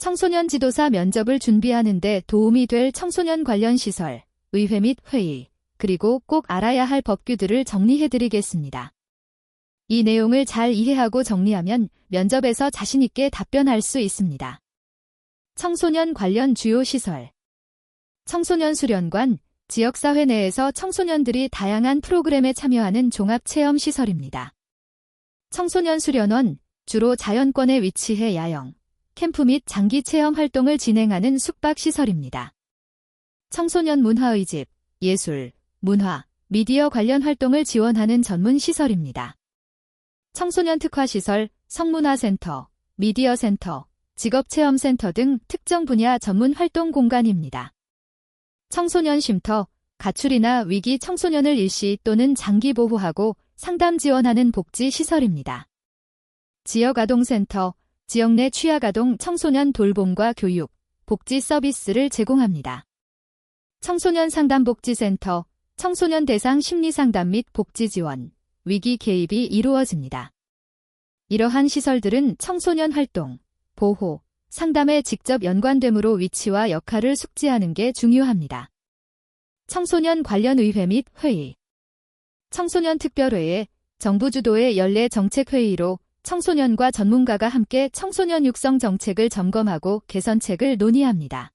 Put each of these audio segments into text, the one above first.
청소년 지도사 면접을 준비하는 데 도움이 될 청소년 관련 시설, 의회 및 회의, 그리고 꼭 알아야 할 법규들을 정리해드리겠습니다. 이 내용을 잘 이해하고 정리하면 면접에서 자신있게 답변할 수 있습니다. 청소년 관련 주요 시설. 청소년 수련관, 지역사회 내에서 청소년들이 다양한 프로그램에 참여하는 종합체험시설입니다. 청소년 수련원, 주로 자연권에 위치해 야영, 캠프 및 장기체험 활동을 진행하는 숙박시설입니다. 청소년 문화의 집, 예술, 문화, 미디어 관련 활동을 지원하는 전문시설입니다. 청소년 특화시설, 성문화센터, 미디어센터, 직업체험센터 등 특정 분야 전문 활동 공간입니다. 청소년 쉼터, 가출이나 위기 청소년을 일시 또는 장기 보호하고 상담 지원하는 복지시설입니다. 지역아동센터, 지역 내 취약아동 청소년 돌봄과 교육, 복지 서비스를 제공합니다. 청소년 상담복지센터, 청소년 대상 심리상담 및 복지 지원, 위기 개입이 이루어집니다. 이러한 시설들은 청소년 활동, 보호, 상담에 직접 연관되므로 위치와 역할을 숙지하는 게 중요합니다. 청소년 관련 의회 및 회의. 청소년 특별회의, 정부 주도의 연례 정책회의로 청소년과 전문가가 함께 청소년 육성 정책을 점검하고 개선책을 논의합니다.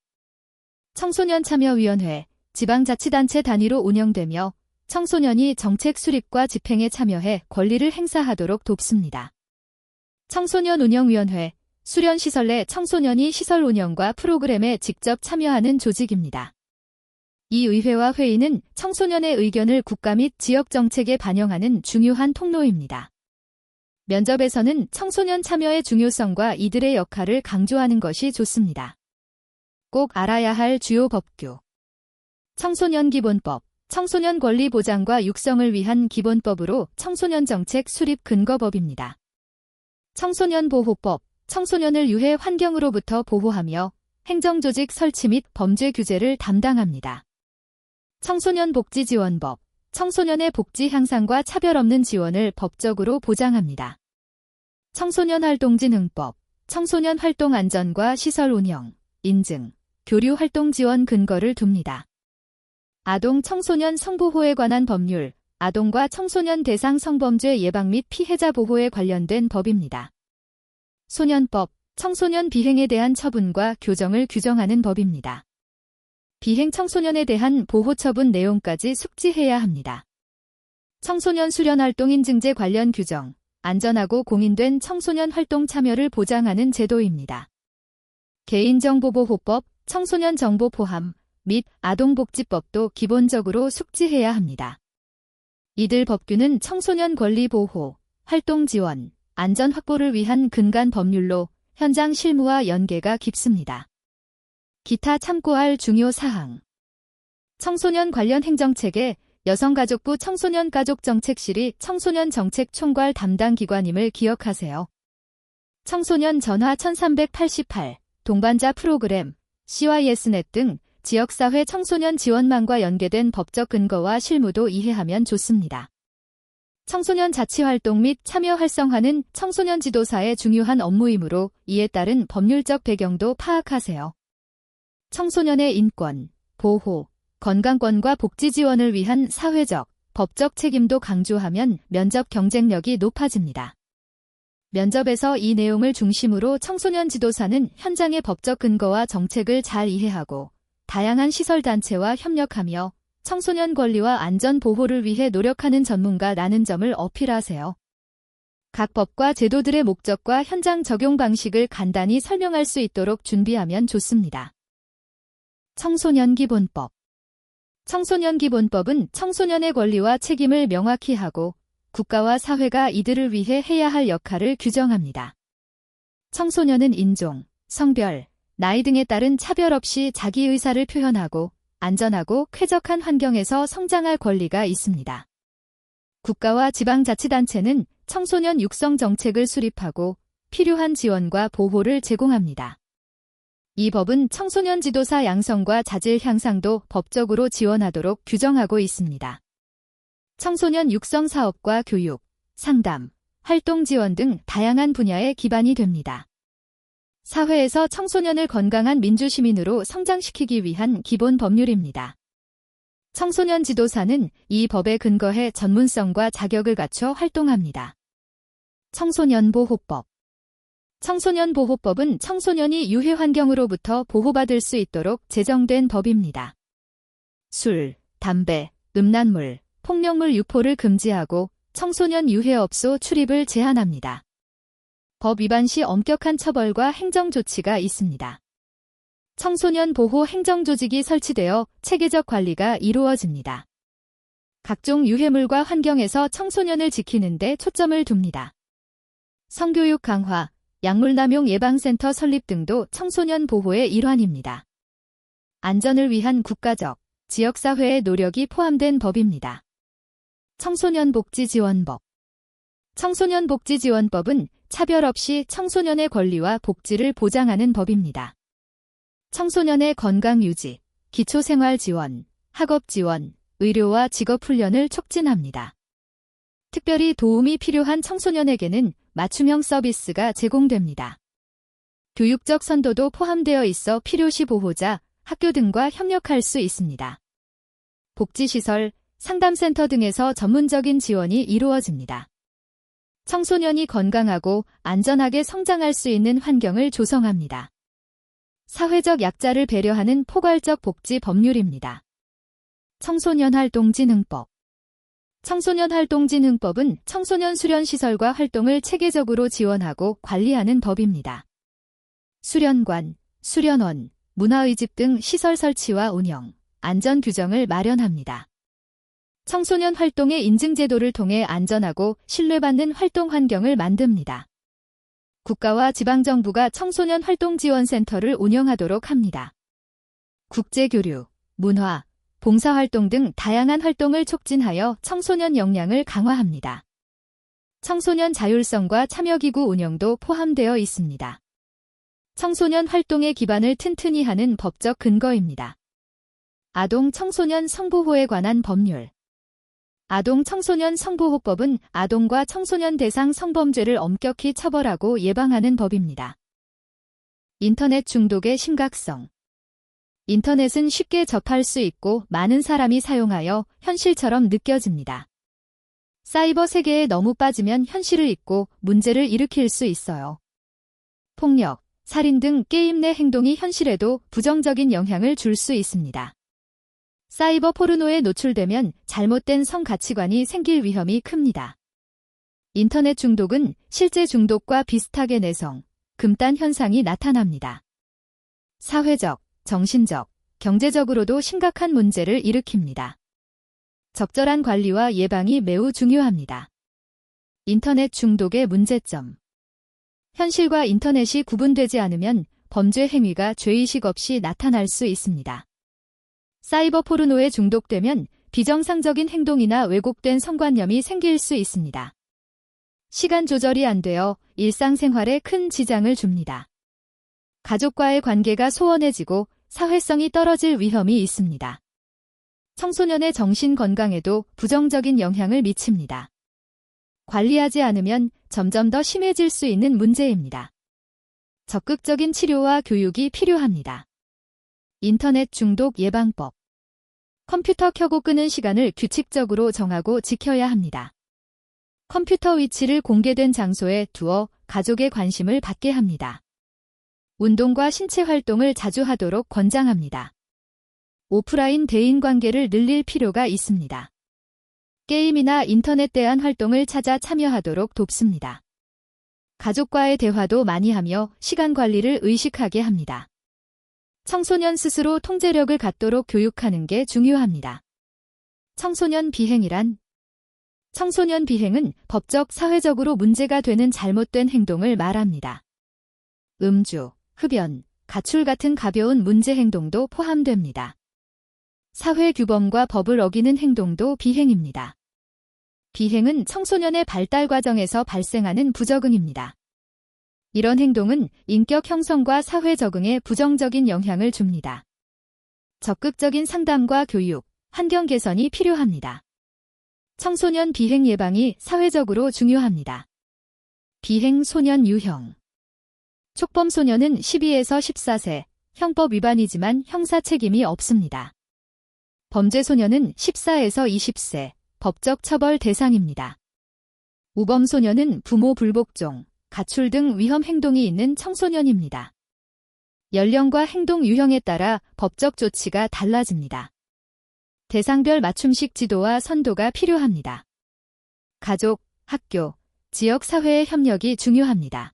청소년 참여위원회, 지방자치단체 단위로 운영되며 청소년이 정책 수립과 집행에 참여해 권리를 행사하도록 돕습니다. 청소년 운영위원회, 수련시설 내 청소년이 시설 운영과 프로그램에 직접 참여하는 조직입니다. 이 의회와 회의는 청소년의 의견을 국가 및 지역 정책에 반영하는 중요한 통로입니다. 면접에서는 청소년 참여의 중요성과 이들의 역할을 강조하는 것이 좋습니다. 꼭 알아야 할 주요 법규. 청소년 기본법, 청소년 권리 보장과 육성을 위한 기본법으로 청소년 정책 수립 근거법입니다. 청소년 보호법, 청소년을 유해 환경으로부터 보호하며 행정조직 설치 및 범죄 규제를 담당합니다. 청소년 복지지원법, 청소년의 복지 향상과 차별 없는 지원을 법적으로 보장합니다. 청소년 활동진흥법, 청소년 활동 안전과 시설 운영, 인증, 교류 활동 지원 근거를 둡니다. 아동 청소년 성보호에 관한 법률, 아동과 청소년 대상 성범죄 예방 및 피해자 보호에 관련된 법입니다. 소년법, 청소년 비행에 대한 처분과 교정을 규정하는 법입니다. 비행 청소년에 대한 보호 처분 내용까지 숙지해야 합니다. 청소년 수련 활동 인증제 관련 규정, 안전하고 공인된 청소년 활동 참여를 보장하는 제도입니다. 개인정보보호법, 청소년 정보 포함 및 아동복지법도 기본적으로 숙지해야 합니다. 이들 법규는 청소년 권리 보호, 활동 지원, 안전 확보를 위한 근간 법률로 현장 실무와 연계가 깊습니다. 기타 참고할 중요 사항. 청소년 관련 행정체계, 여성가족부 청소년가족정책실이 청소년 정책 총괄 담당 기관임을 기억하세요. 청소년 전화 1388, 동반자 프로그램, CYSnet 등 지역사회 청소년 지원망과 연계된 법적 근거와 실무도 이해하면 좋습니다. 청소년 자치활동 및 참여 활성화는 청소년 지도사의 중요한 업무이므로 이에 따른 법률적 배경도 파악하세요. 청소년의 인권, 보호, 건강권과 복지 지원을 위한 사회적, 법적 책임도 강조하면 면접 경쟁력이 높아집니다. 면접에서 이 내용을 중심으로 청소년 지도사는 현장의 법적 근거와 정책을 잘 이해하고 다양한 시설단체와 협력하며 청소년 권리와 안전 보호를 위해 노력하는 전문가라는 점을 어필하세요. 각 법과 제도들의 목적과 현장 적용 방식을 간단히 설명할 수 있도록 준비하면 좋습니다. 청소년 기본법. 청소년 기본법은 청소년의 권리와 책임을 명확히 하고 국가와 사회가 이들을 위해 해야 할 역할을 규정합니다. 청소년은 인종, 성별, 나이 등에 따른 차별 없이 자기 의사를 표현하고 안전하고 쾌적한 환경에서 성장할 권리가 있습니다. 국가와 지방자치단체는 청소년 육성 정책을 수립하고 필요한 지원과 보호를 제공합니다. 이 법은 청소년 지도사 양성과 자질 향상도 법적으로 지원하도록 규정하고 있습니다. 청소년 육성 사업과 교육, 상담, 활동 지원 등 다양한 분야에 기반이 됩니다. 사회에서 청소년을 건강한 민주시민으로 성장시키기 위한 기본 법률입니다. 청소년 지도사는 이 법에 근거해 전문성과 자격을 갖춰 활동합니다. 청소년보호법. 청소년보호법은 청소년이 유해 환경으로부터 보호받을 수 있도록 제정된 법입니다. 술, 담배, 음란물, 폭력물 유포를 금지하고 청소년 유해업소 출입을 제한합니다. 법 위반 시 엄격한 처벌과 행정조치가 있습니다. 청소년 보호 행정조직이 설치되어 체계적 관리가 이루어집니다. 각종 유해물과 환경에서 청소년을 지키는 데 초점을 둡니다. 성교육 강화, 약물남용 예방센터 설립 등도 청소년 보호의 일환입니다. 안전을 위한 국가적, 지역사회의 노력이 포함된 법입니다. 청소년복지지원법. 청소년복지지원법은 차별 없이 청소년의 권리와 복지를 보장하는 법입니다. 청소년의 건강 유지, 기초생활 지원, 학업 지원, 의료와 직업훈련을 촉진합니다. 특별히 도움이 필요한 청소년에게는 맞춤형 서비스가 제공됩니다. 교육적 선도도 포함되어 있어 필요시 보호자, 학교 등과 협력할 수 있습니다. 복지시설, 상담센터 등에서 전문적인 지원이 이루어집니다. 청소년이 건강하고 안전하게 성장할 수 있는 환경을 조성합니다. 사회적 약자를 배려하는 포괄적 복지 법률입니다. 청소년활동진흥법. 청소년활동진흥법은 청소년 수련시설과 활동을 체계적으로 지원하고 관리하는 법입니다. 수련관, 수련원, 문화의집 등 시설 설치와 운영, 안전 규정을 마련합니다. 청소년 활동의 인증제도를 통해 안전하고 신뢰받는 활동 환경을 만듭니다. 국가와 지방정부가 청소년 활동지원센터를 운영하도록 합니다. 국제교류, 문화, 봉사활동 등 다양한 활동을 촉진하여 청소년 역량을 강화합니다. 청소년 자율성과 참여기구 운영도 포함되어 있습니다. 청소년 활동의 기반을 튼튼히 하는 법적 근거입니다. 아동 청소년 성보호에 관한 법률. 아동 청소년 성보호법은 아동과 청소년 대상 성범죄를 엄격히 처벌하고 예방하는 법입니다. 인터넷 중독의 심각성. 인터넷은 쉽게 접할 수 있고 많은 사람이 사용하여 현실처럼 느껴집니다. 사이버 세계에 너무 빠지면 현실을 잊고 문제를 일으킬 수 있어요. 폭력, 살인 등 게임 내 행동이 현실에도 부정적인 영향을 줄 수 있습니다. 사이버 포르노에 노출되면 잘못된 성가치관이 생길 위험이 큽니다. 인터넷 중독은 실제 중독과 비슷하게 내성, 금단 현상이 나타납니다. 사회적, 정신적, 경제적으로도 심각한 문제를 일으킵니다. 적절한 관리와 예방이 매우 중요합니다. 인터넷 중독의 문제점. 현실과 인터넷이 구분되지 않으면 범죄 행위가 죄의식 없이 나타날 수 있습니다. 사이버 포르노에 중독되면 비정상적인 행동이나 왜곡된 성관념이 생길 수 있습니다. 시간 조절이 안 되어 일상생활에 큰 지장을 줍니다. 가족과의 관계가 소원해지고 사회성이 떨어질 위험이 있습니다. 청소년의 정신 건강에도 부정적인 영향을 미칩니다. 관리하지 않으면 점점 더 심해질 수 있는 문제입니다. 적극적인 치료와 교육이 필요합니다. 인터넷 중독 예방법. 컴퓨터 켜고 끄는 시간을 규칙적으로 정하고 지켜야 합니다. 컴퓨터 위치를 공개된 장소에 두어 가족의 관심을 받게 합니다. 운동과 신체 활동을 자주 하도록 권장합니다. 오프라인 대인 관계를 늘릴 필요가 있습니다. 게임이나 인터넷 대한 활동을 찾아 참여하도록 돕습니다. 가족과의 대화도 많이 하며 시간 관리를 의식하게 합니다. 청소년 스스로 통제력을 갖도록 교육하는 게 중요합니다. 청소년 비행이란? 청소년 비행은 법적, 사회적으로 문제가 되는 잘못된 행동을 말합니다. 음주, 흡연, 가출 같은 가벼운 문제 행동도 포함됩니다. 사회 규범과 법을 어기는 행동도 비행입니다. 비행은 청소년의 발달 과정에서 발생하는 부적응입니다. 이런 행동은 인격 형성과 사회 적응에 부정적인 영향을 줍니다. 적극적인 상담과 교육, 환경 개선이 필요합니다. 청소년 비행 예방이 사회적으로 중요합니다. 비행 소년 유형. 촉범소년은 12에서 14세, 형법 위반이지만 형사 책임이 없습니다. 범죄소년은 14에서 20세, 법적 처벌 대상입니다. 우범소년은 부모 불복종, 가출 등 위험 행동이 있는 청소년입니다. 연령과 행동 유형에 따라 법적 조치가 달라집니다. 대상별 맞춤식 지도와 선도가 필요합니다. 가족, 학교, 지역 사회의 협력이 중요합니다.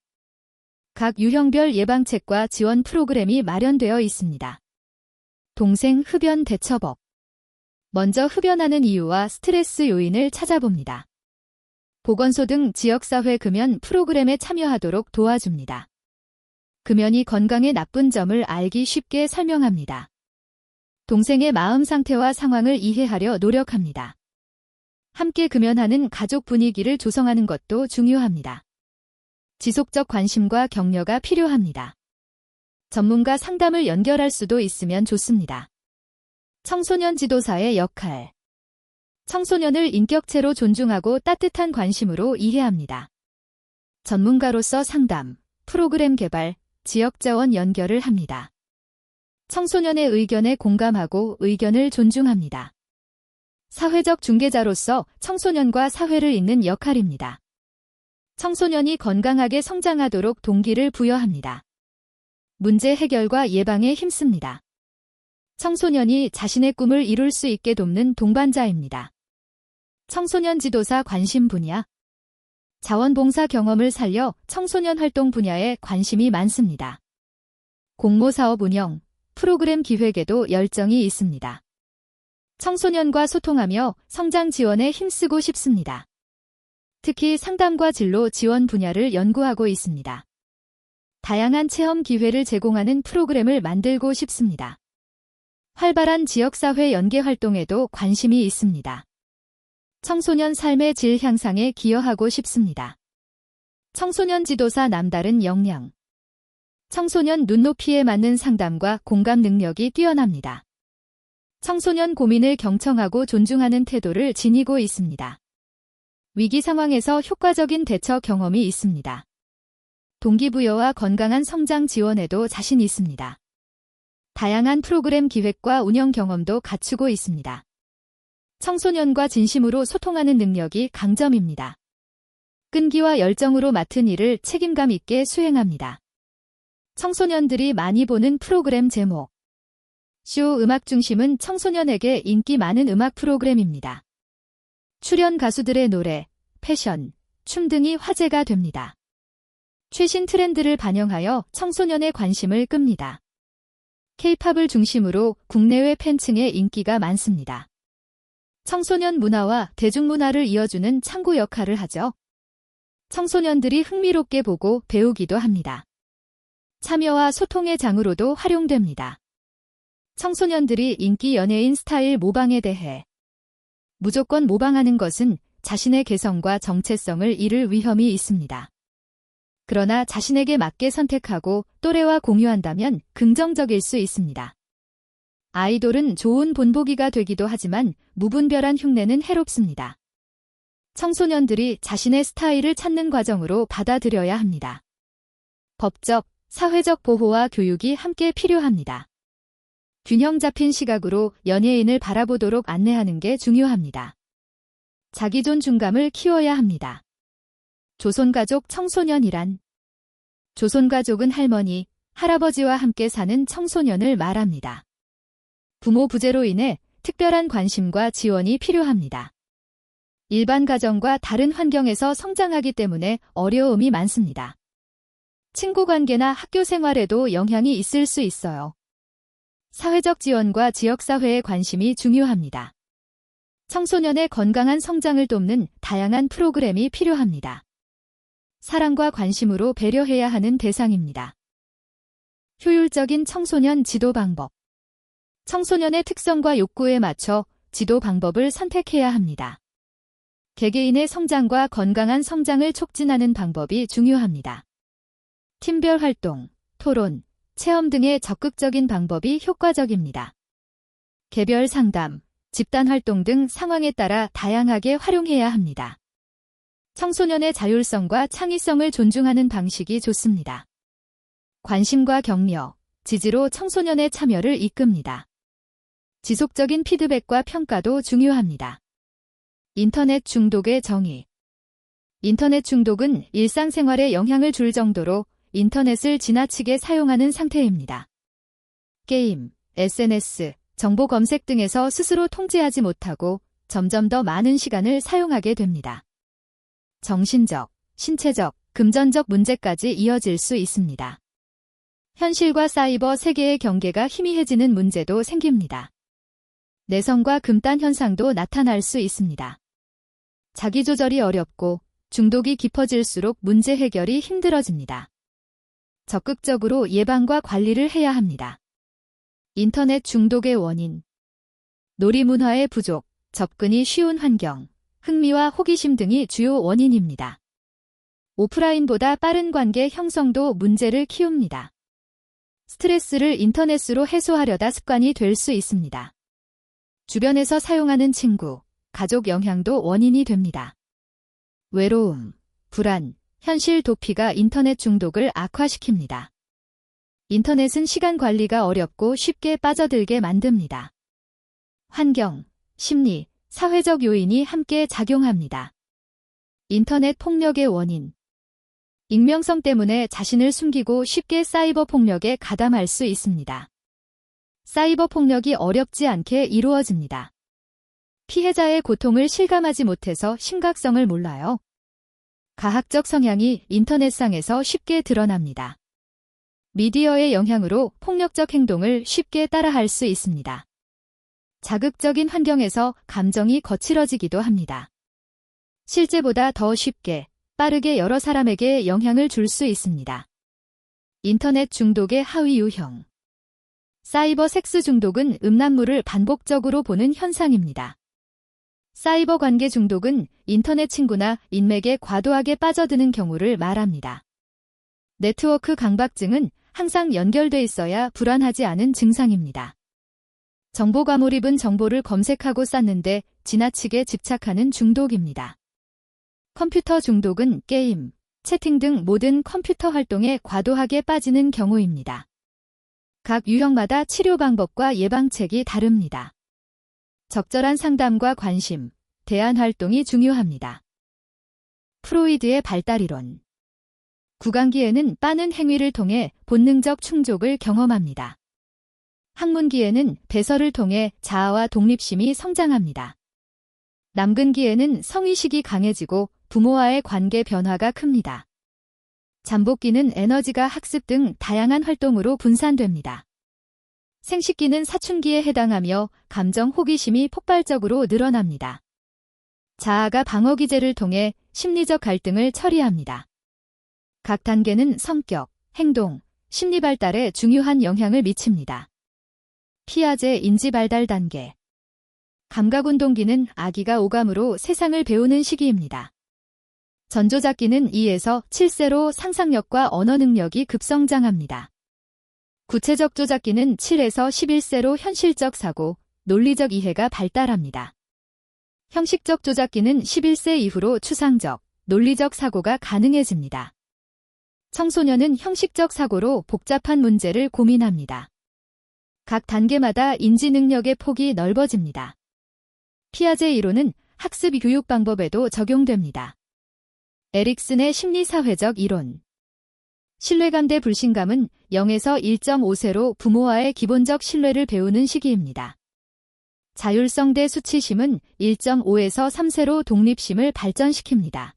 각 유형별 예방책과 지원 프로그램이 마련되어 있습니다. 동생 흡연 대처법. 먼저 흡연하는 이유와 스트레스 요인을 찾아봅니다. 보건소 등 지역사회 금연 프로그램에 참여하도록 도와줍니다. 금연이 건강에 나쁜 점을 알기 쉽게 설명합니다. 동생의 마음 상태와 상황을 이해하려 노력합니다. 함께 금연하는 가족 분위기를 조성하는 것도 중요합니다. 지속적 관심과 격려가 필요합니다. 전문가 상담을 연결할 수도 있으면 좋습니다. 청소년 지도사의 역할. 청소년을 인격체로 존중하고 따뜻한 관심으로 이해합니다. 전문가로서 상담, 프로그램 개발, 지역 자원 연결을 합니다. 청소년의 의견에 공감하고 의견을 존중합니다. 사회적 중개자로서 청소년과 사회를 잇는 역할입니다. 청소년이 건강하게 성장하도록 동기를 부여합니다. 문제 해결과 예방에 힘씁니다. 청소년이 자신의 꿈을 이룰 수 있게 돕는 동반자입니다. 청소년 지도사 관심 분야. 자원봉사 경험을 살려 청소년 활동 분야에 관심이 많습니다. 공모사업 운영, 프로그램 기획에도 열정이 있습니다. 청소년과 소통하며 성장 지원에 힘쓰고 싶습니다. 특히 상담과 진로 지원 분야를 연구하고 있습니다. 다양한 체험 기회를 제공하는 프로그램을 만들고 싶습니다. 활발한 지역사회 연계 활동에도 관심이 있습니다. 청소년 삶의 질 향상에 기여하고 싶습니다. 청소년 지도사 남다른 역량. 청소년 눈높이에 맞는 상담과 공감 능력이 뛰어납니다. 청소년 고민을 경청하고 존중하는 태도를 지니고 있습니다. 위기 상황에서 효과적인 대처 경험이 있습니다. 동기부여와 건강한 성장 지원에도 자신 있습니다. 다양한 프로그램 기획과 운영 경험도 갖추고 있습니다. 청소년과 진심으로 소통하는 능력이 강점입니다. 끈기와 열정으로 맡은 일을 책임감 있게 수행합니다. 청소년들이 많이 보는 프로그램 제목. 쇼 음악 중심은 청소년에게 인기 많은 음악 프로그램입니다. 출연 가수들의 노래, 패션, 춤 등이 화제가 됩니다. 최신 트렌드를 반영하여 청소년의 관심을 끕니다. K-팝을 중심으로 국내외 팬층의 인기가 많습니다. 청소년 문화와 대중문화를 이어주는 창구 역할을 하죠. 청소년들이 흥미롭게 보고 배우기도 합니다. 참여와 소통의 장으로도 활용됩니다. 청소년들이 인기 연예인 스타일 모방에 대해 무조건 모방하는 것은 자신의 개성과 정체성을 잃을 위험이 있습니다. 그러나 자신에게 맞게 선택하고 또래와 공유한다면 긍정적일 수 있습니다. 아이돌은 좋은 본보기가 되기도 하지만 무분별한 흉내는 해롭습니다. 청소년들이 자신의 스타일을 찾는 과정으로 받아들여야 합니다. 법적, 사회적 보호와 교육이 함께 필요합니다. 균형 잡힌 시각으로 연예인을 바라보도록 안내하는 게 중요합니다. 자기 존중감을 키워야 합니다. 조손가족 청소년이란 조손가족은 할머니, 할아버지와 함께 사는 청소년을 말합니다. 부모 부재로 인해 특별한 관심과 지원이 필요합니다. 일반 가정과 다른 환경에서 성장하기 때문에 어려움이 많습니다. 친구 관계나 학교 생활에도 영향이 있을 수 있어요. 사회적 지원과 지역사회의 관심이 중요합니다. 청소년의 건강한 성장을 돕는 다양한 프로그램이 필요합니다. 사랑과 관심으로 배려해야 하는 대상입니다. 효율적인 청소년 지도 방법. 청소년의 특성과 욕구에 맞춰 지도 방법을 선택해야 합니다. 개개인의 성장과 건강한 성장을 촉진하는 방법이 중요합니다. 팀별 활동, 토론, 체험 등의 적극적인 방법이 효과적입니다. 개별 상담, 집단 활동 등 상황에 따라 다양하게 활용해야 합니다. 청소년의 자율성과 창의성을 존중하는 방식이 좋습니다. 관심과 격려, 지지로 청소년의 참여를 이끕니다. 지속적인 피드백과 평가도 중요합니다. 인터넷 중독의 정의. 인터넷 중독은 일상생활에 영향을 줄 정도로 인터넷을 지나치게 사용하는 상태입니다. 게임, SNS, 정보 검색 등에서 스스로 통제하지 못하고 점점 더 많은 시간을 사용하게 됩니다. 정신적, 신체적, 금전적 문제까지 이어질 수 있습니다. 현실과 사이버 세계의 경계가 희미해지는 문제도 생깁니다. 내성과 금단 현상도 나타날 수 있습니다. 자기조절이 어렵고 중독이 깊어질수록 문제 해결이 힘들어집니다. 적극적으로 예방과 관리를 해야 합니다. 인터넷 중독의 원인. 놀이문화의 부족, 접근이 쉬운 환경, 흥미와 호기심 등이 주요 원인입니다. 오프라인보다 빠른 관계 형성도 문제를 키웁니다. 스트레스를 인터넷으로 해소하려다 습관이 될 수 있습니다. 주변에서 사용하는 친구, 가족 영향도 원인이 됩니다. 외로움, 불안, 현실 도피가 인터넷 중독을 악화시킵니다. 인터넷은 시간 관리가 어렵고 쉽게 빠져들게 만듭니다. 환경, 심리, 사회적 요인이 함께 작용합니다. 인터넷 폭력의 원인. 익명성 때문에 자신을 숨기고 쉽게 사이버 폭력에 가담할 수 있습니다. 사이버 폭력이 어렵지 않게 이루어집니다. 피해자의 고통을 실감하지 못해서 심각성을 몰라요. 가학적 성향이 인터넷상에서 쉽게 드러납니다. 미디어의 영향으로 폭력적 행동을 쉽게 따라할 수 있습니다. 자극적인 환경에서 감정이 거칠어지기도 합니다. 실제보다 더 쉽게, 빠르게 여러 사람에게 영향을 줄 수 있습니다. 인터넷 중독의 하위 유형. 사이버 섹스 중독은 음란물을 반복적으로 보는 현상입니다. 사이버 관계 중독은 인터넷 친구나 인맥에 과도하게 빠져드는 경우를 말합니다. 네트워크 강박증은 항상 연결돼 있어야 불안하지 않은 증상입니다. 정보 과몰입은 정보를 검색하고 쌓는데 지나치게 집착하는 중독입니다. 컴퓨터 중독은 게임, 채팅 등 모든 컴퓨터 활동에 과도하게 빠지는 경우입니다. 각 유형마다 치료 방법과 예방책이 다릅니다. 적절한 상담과 관심, 대안 활동이 중요합니다. 프로이드의 발달이론. 구강기에는 빠른 행위를 통해 본능적 충족을 경험합니다. 학문기에는 배설을 통해 자아와 독립심이 성장합니다. 남근기에는 성의식이 강해지고 부모와의 관계 변화가 큽니다. 잠복기는 에너지가 학습 등 다양한 활동으로 분산됩니다. 생식기는 사춘기에 해당하며 감정 호기심이 폭발적으로 늘어납니다. 자아가 방어기제를 통해 심리적 갈등을 처리합니다. 각 단계는 성격, 행동, 심리 발달에 중요한 영향을 미칩니다. 피아제 인지 발달 단계. 감각운동기는 아기가 오감으로 세상을 배우는 시기입니다. 전조작기는 2에서 7세로 상상력과 언어 능력이 급성장합니다. 구체적 조작기는 7에서 11세로 현실적 사고, 논리적 이해가 발달합니다. 형식적 조작기는 11세 이후로 추상적, 논리적 사고가 가능해집니다. 청소년은 형식적 사고로 복잡한 문제를 고민합니다. 각 단계마다 인지 능력의 폭이 넓어집니다. 피아제 이론은 학습 교육 방법에도 적용됩니다. 에릭슨의 심리사회적 이론. 신뢰감 대 불신감은 0에서 1.5세로 부모와의 기본적 신뢰를 배우는 시기입니다. 자율성 대 수치심은 1.5에서 3세로 독립심을 발전시킵니다.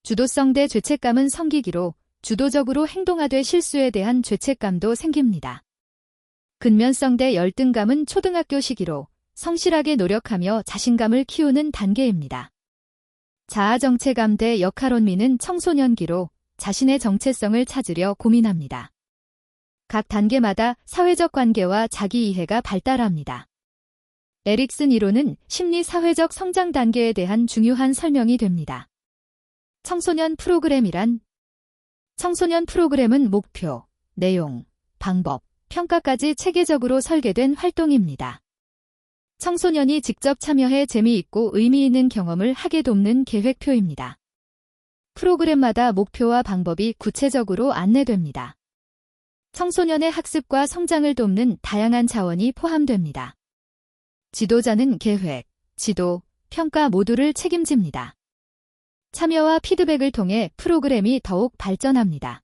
주도성 대 죄책감은 성기기로 주도적으로 행동하되 실수에 대한 죄책감도 생깁니다. 근면성 대 열등감은 초등학교 시기로 성실하게 노력하며 자신감을 키우는 단계입니다. 자아정체감 대 역할혼미는 청소년기로 자신의 정체성을 찾으려 고민합니다. 각 단계마다 사회적 관계와 자기이해가 발달합니다. 에릭슨 이론은 심리-사회적 성장 단계에 대한 중요한 설명이 됩니다. 청소년 프로그램이란? 청소년 프로그램은 목표, 내용, 방법, 평가까지 체계적으로 설계된 활동입니다. 청소년이 직접 참여해 재미있고 의미 있는 경험을 하게 돕는 계획표입니다. 프로그램마다 목표와 방법이 구체적으로 안내됩니다. 청소년의 학습과 성장을 돕는 다양한 자원이 포함됩니다. 지도자는 계획, 지도, 평가 모두를 책임집니다. 참여와 피드백을 통해 프로그램이 더욱 발전합니다.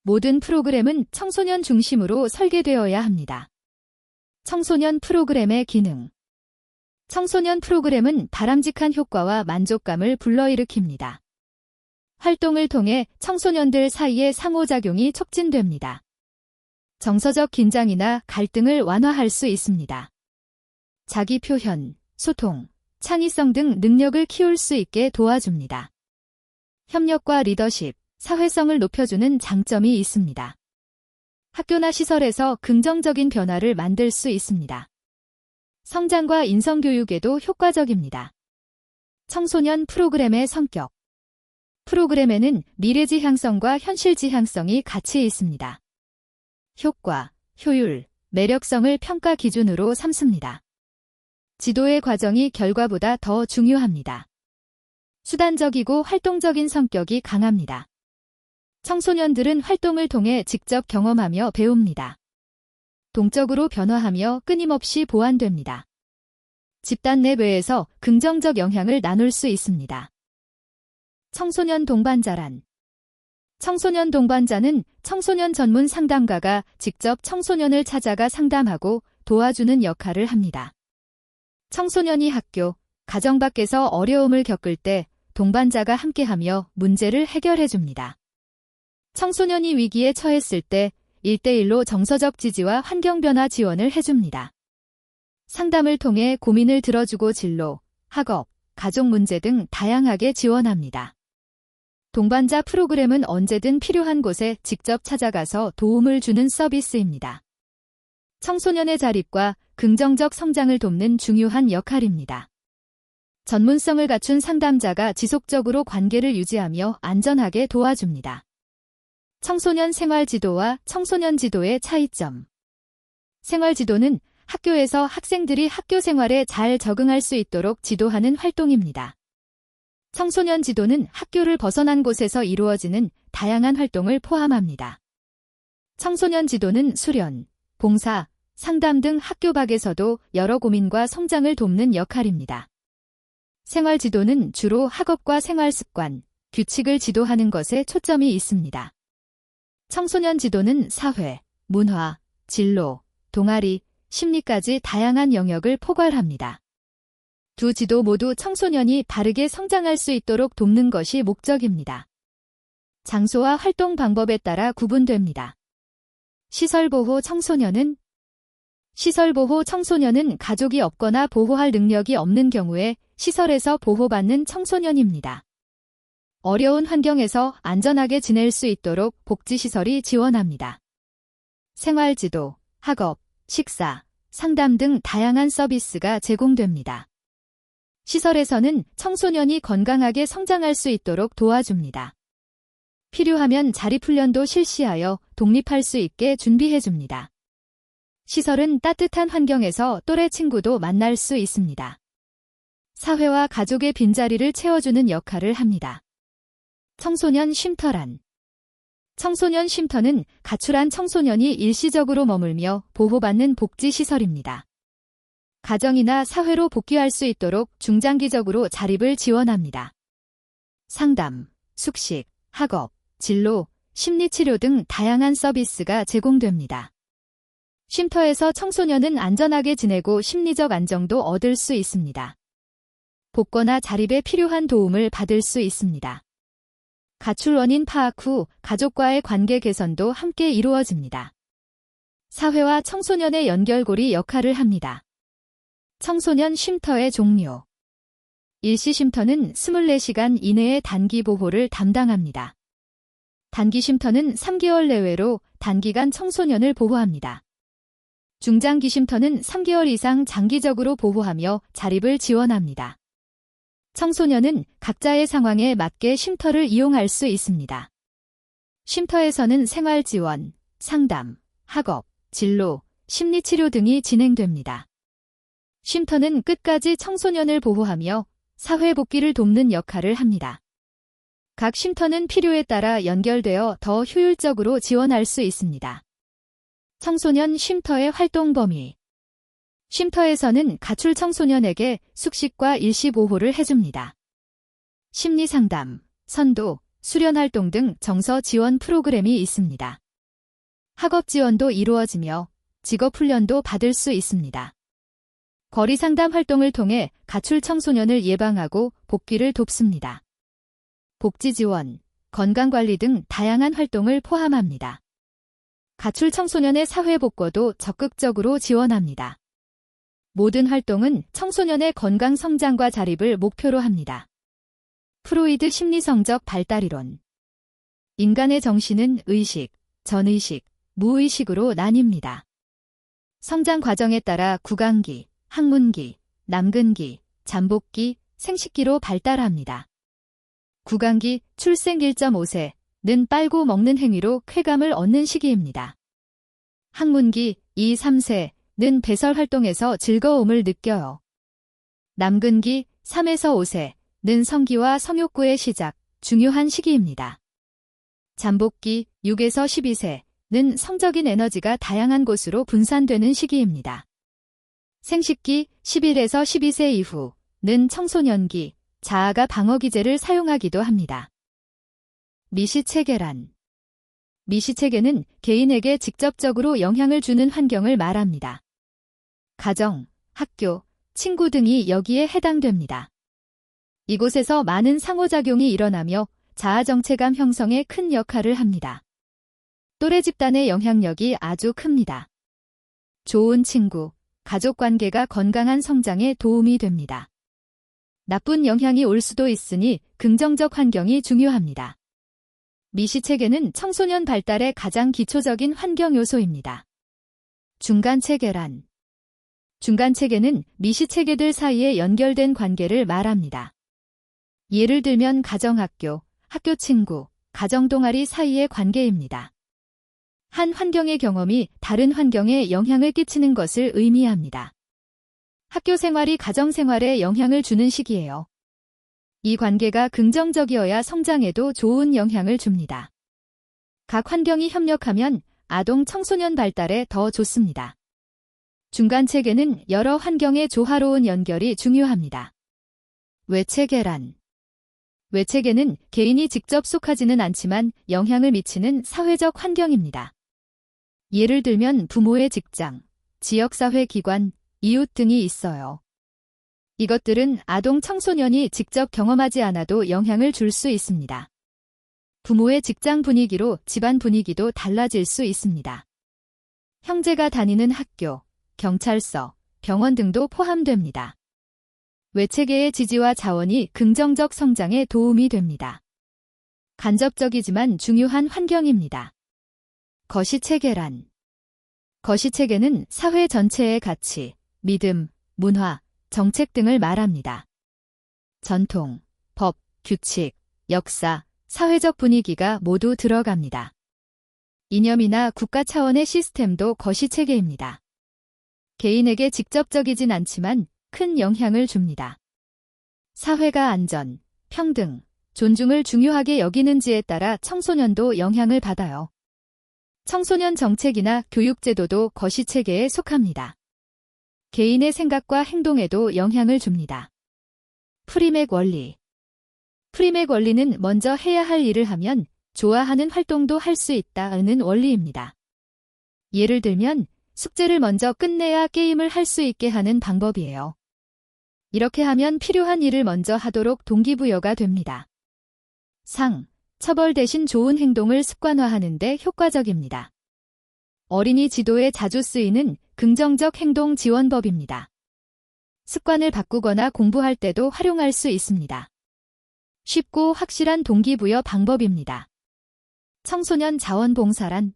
모든 프로그램은 청소년 중심으로 설계되어야 합니다. 청소년 프로그램의 기능. 청소년 프로그램은 바람직한 효과와 만족감을 불러일으킵니다. 활동을 통해 청소년들 사이의 상호작용이 촉진됩니다. 정서적 긴장이나 갈등을 완화할 수 있습니다. 자기 표현, 소통, 창의성 등 능력을 키울 수 있게 도와줍니다. 협력과 리더십, 사회성을 높여주는 장점이 있습니다. 학교나 시설에서 긍정적인 변화를 만들 수 있습니다. 성장과 인성교육에도 효과적입니다. 청소년 프로그램의 성격. 프로그램에는 미래지향성과 현실지향성이 같이 있습니다. 효과, 효율, 매력성을 평가 기준으로 삼습니다. 지도의 과정이 결과보다 더 중요합니다. 수단적이고 활동적인 성격이 강합니다. 청소년들은 활동을 통해 직접 경험하며 배웁니다. 동적으로 변화하며 끊임없이 보완됩니다. 집단 내외에서 긍정적 영향을 나눌 수 있습니다. 청소년 동반자란. 청소년 동반자는 청소년 전문 상담가가 직접 청소년을 찾아가 상담하고 도와주는 역할을 합니다. 청소년이 학교, 가정 밖에서 어려움을 겪을 때 동반자가 함께하며 문제를 해결해줍니다. 청소년이 위기에 처했을 때 1대1로 정서적 지지와 환경변화 지원을 해줍니다. 상담을 통해 고민을 들어주고 진로, 학업, 가족 문제 등 다양하게 지원합니다. 동반자 프로그램은 언제든 필요한 곳에 직접 찾아가서 도움을 주는 서비스입니다. 청소년의 자립과 긍정적 성장을 돕는 중요한 역할입니다. 전문성을 갖춘 상담자가 지속적으로 관계를 유지하며 안전하게 도와줍니다. 청소년 생활지도와 청소년 지도의 차이점. 생활지도는 학교에서 학생들이 학교 생활에 잘 적응할 수 있도록 지도하는 활동입니다. 청소년 지도는 학교를 벗어난 곳에서 이루어지는 다양한 활동을 포함합니다. 청소년 지도는 수련, 봉사, 상담 등 학교 밖에서도 여러 고민과 성장을 돕는 역할입니다. 생활 지도는 주로 학업과 생활 습관, 규칙을 지도하는 것에 초점이 있습니다. 청소년 지도는 사회, 문화, 진로, 동아리, 심리까지 다양한 영역을 포괄합니다. 두 지도 모두 청소년이 바르게 성장할 수 있도록 돕는 것이 목적입니다. 장소와 활동 방법에 따라 구분됩니다. 시설보호 청소년은 가족이 없거나 보호할 능력이 없는 경우에 시설에서 보호받는 청소년입니다. 어려운 환경에서 안전하게 지낼 수 있도록 복지시설이 지원합니다. 생활지도, 학업, 식사, 상담 등 다양한 서비스가 제공됩니다. 시설에서는 청소년이 건강하게 성장할 수 있도록 도와줍니다. 필요하면 자립훈련도 실시하여 독립할 수 있게 준비해줍니다. 시설은 따뜻한 환경에서 또래 친구도 만날 수 있습니다. 사회와 가족의 빈자리를 채워주는 역할을 합니다. 청소년 쉼터란. 청소년 쉼터는 가출한 청소년이 일시적으로 머물며 보호받는 복지시설입니다. 가정이나 사회로 복귀할 수 있도록 중장기적으로 자립을 지원합니다. 상담, 숙식, 학업, 진로, 심리치료 등 다양한 서비스가 제공됩니다. 쉼터에서 청소년은 안전하게 지내고 심리적 안정도 얻을 수 있습니다. 복거나 자립에 필요한 도움을 받을 수 있습니다. 가출 원인 파악 후 가족과의 관계 개선도 함께 이루어집니다. 사회와 청소년의 연결고리 역할을 합니다. 청소년 쉼터의 종류. 일시 쉼터는 24시간 이내의 단기 보호를 담당합니다. 단기 쉼터는 3개월 내외로 단기간 청소년을 보호합니다. 중장기 쉼터는 3개월 이상 장기적으로 보호하며 자립을 지원합니다. 청소년은 각자의 상황에 맞게 쉼터를 이용할 수 있습니다. 쉼터에서는 생활 지원, 상담, 학업, 진로, 심리치료 등이 진행됩니다. 쉼터는 끝까지 청소년을 보호하며 사회 복귀를 돕는 역할을 합니다. 각 쉼터는 필요에 따라 연결되어 더 효율적으로 지원할 수 있습니다. 청소년 쉼터의 활동 범위. 쉼터에서는 가출 청소년에게 숙식과 일시보호를 해줍니다. 심리상담, 선도, 수련활동 등 정서 지원 프로그램이 있습니다. 학업 지원도 이루어지며 직업훈련도 받을 수 있습니다. 거리상담 활동을 통해 가출 청소년을 예방하고 복귀를 돕습니다. 복지 지원, 건강관리 등 다양한 활동을 포함합니다. 가출 청소년의 사회복구도 적극적으로 지원합니다. 모든 활동은 청소년의 건강 성장과 자립을 목표로 합니다. 프로이드 심리성적 발달이론. 인간의 정신은 의식, 전의식, 무의식으로 나뉩니다. 성장 과정에 따라 구강기, 학문기, 남근기, 잠복기, 생식기로 발달합니다. 구강기 출생 1.5세는 빨고 먹는 행위로 쾌감을 얻는 시기입니다. 학문기 2, 3세는 배설 활동에서 즐거움을 느껴요. 남근기 3에서 5세는 성기와 성욕구의 시작, 중요한 시기입니다. 잠복기 6에서 12세는 성적인 에너지가 다양한 곳으로 분산되는 시기입니다. 생식기 11에서 12세 이후는 청소년기, 자아가 방어기제를 사용하기도 합니다. 미시체계란. 미시체계는 개인에게 직접적으로 영향을 주는 환경을 말합니다. 가정, 학교, 친구 등이 여기에 해당됩니다. 이곳에서 많은 상호작용이 일어나며 자아정체감 형성에 큰 역할을 합니다. 또래 집단의 영향력이 아주 큽니다. 좋은 친구, 가족관계가 건강한 성장에 도움이 됩니다. 나쁜 영향이 올 수도 있으니 긍정적 환경이 중요합니다. 미시체계는 청소년 발달의 가장 기초적인 환경 요소입니다. 중간체계란. 중간체계는 미시체계들 사이에 연결된 관계를 말합니다. 예를 들면 가정학교, 학교 친구, 가정동아리 사이의 관계입니다. 한 환경의 경험이 다른 환경에 영향을 끼치는 것을 의미합니다. 학교 생활이 가정 생활에 영향을 주는 시기예요. 이 관계가 긍정적이어야 성장에도 좋은 영향을 줍니다. 각 환경이 협력하면 아동 청소년 발달에 더 좋습니다. 중간체계는 여러 환경의 조화로운 연결이 중요합니다. 외체계란. 외체계는 개인이 직접 속하지는 않지만 영향을 미치는 사회적 환경입니다. 예를 들면 부모의 직장, 지역사회 기관, 이웃 등이 있어요. 이것들은 아동 청소년이 직접 경험하지 않아도 영향을 줄 수 있습니다. 부모의 직장 분위기로 집안 분위기도 달라질 수 있습니다. 형제가 다니는 학교, 경찰서, 병원 등도 포함됩니다. 외체계의 지지와 자원이 긍정적 성장에 도움이 됩니다. 간접적이지만 중요한 환경입니다. 거시체계란. 거시체계는 사회 전체의 가치, 믿음, 문화, 정책 등을 말합니다. 전통, 법, 규칙, 역사, 사회적 분위기가 모두 들어갑니다. 이념이나 국가 차원의 시스템도 거시체계입니다. 개인에게 직접적이진 않지만 큰 영향을 줍니다. 사회가 안전, 평등, 존중을 중요하게 여기는지에 따라 청소년도 영향을 받아요. 청소년 정책이나 교육제도도 거시체계에 속합니다. 개인의 생각과 행동에도 영향을 줍니다. 프리맥 원리. 프리맥 원리는 먼저 해야 할 일을 하면 좋아하는 활동도 할 수 있다는 원리입니다. 예를 들면 숙제를 먼저 끝내야 게임을 할 수 있게 하는 방법이에요. 이렇게 하면 필요한 일을 먼저 하도록 동기부여가 됩니다. 상, 처벌 대신 좋은 행동을 습관화하는 데 효과적입니다. 어린이 지도에 자주 쓰이는 긍정적 행동 지원법입니다. 습관을 바꾸거나 공부할 때도 활용할 수 있습니다. 쉽고 확실한 동기부여 방법입니다. 청소년 자원봉사란.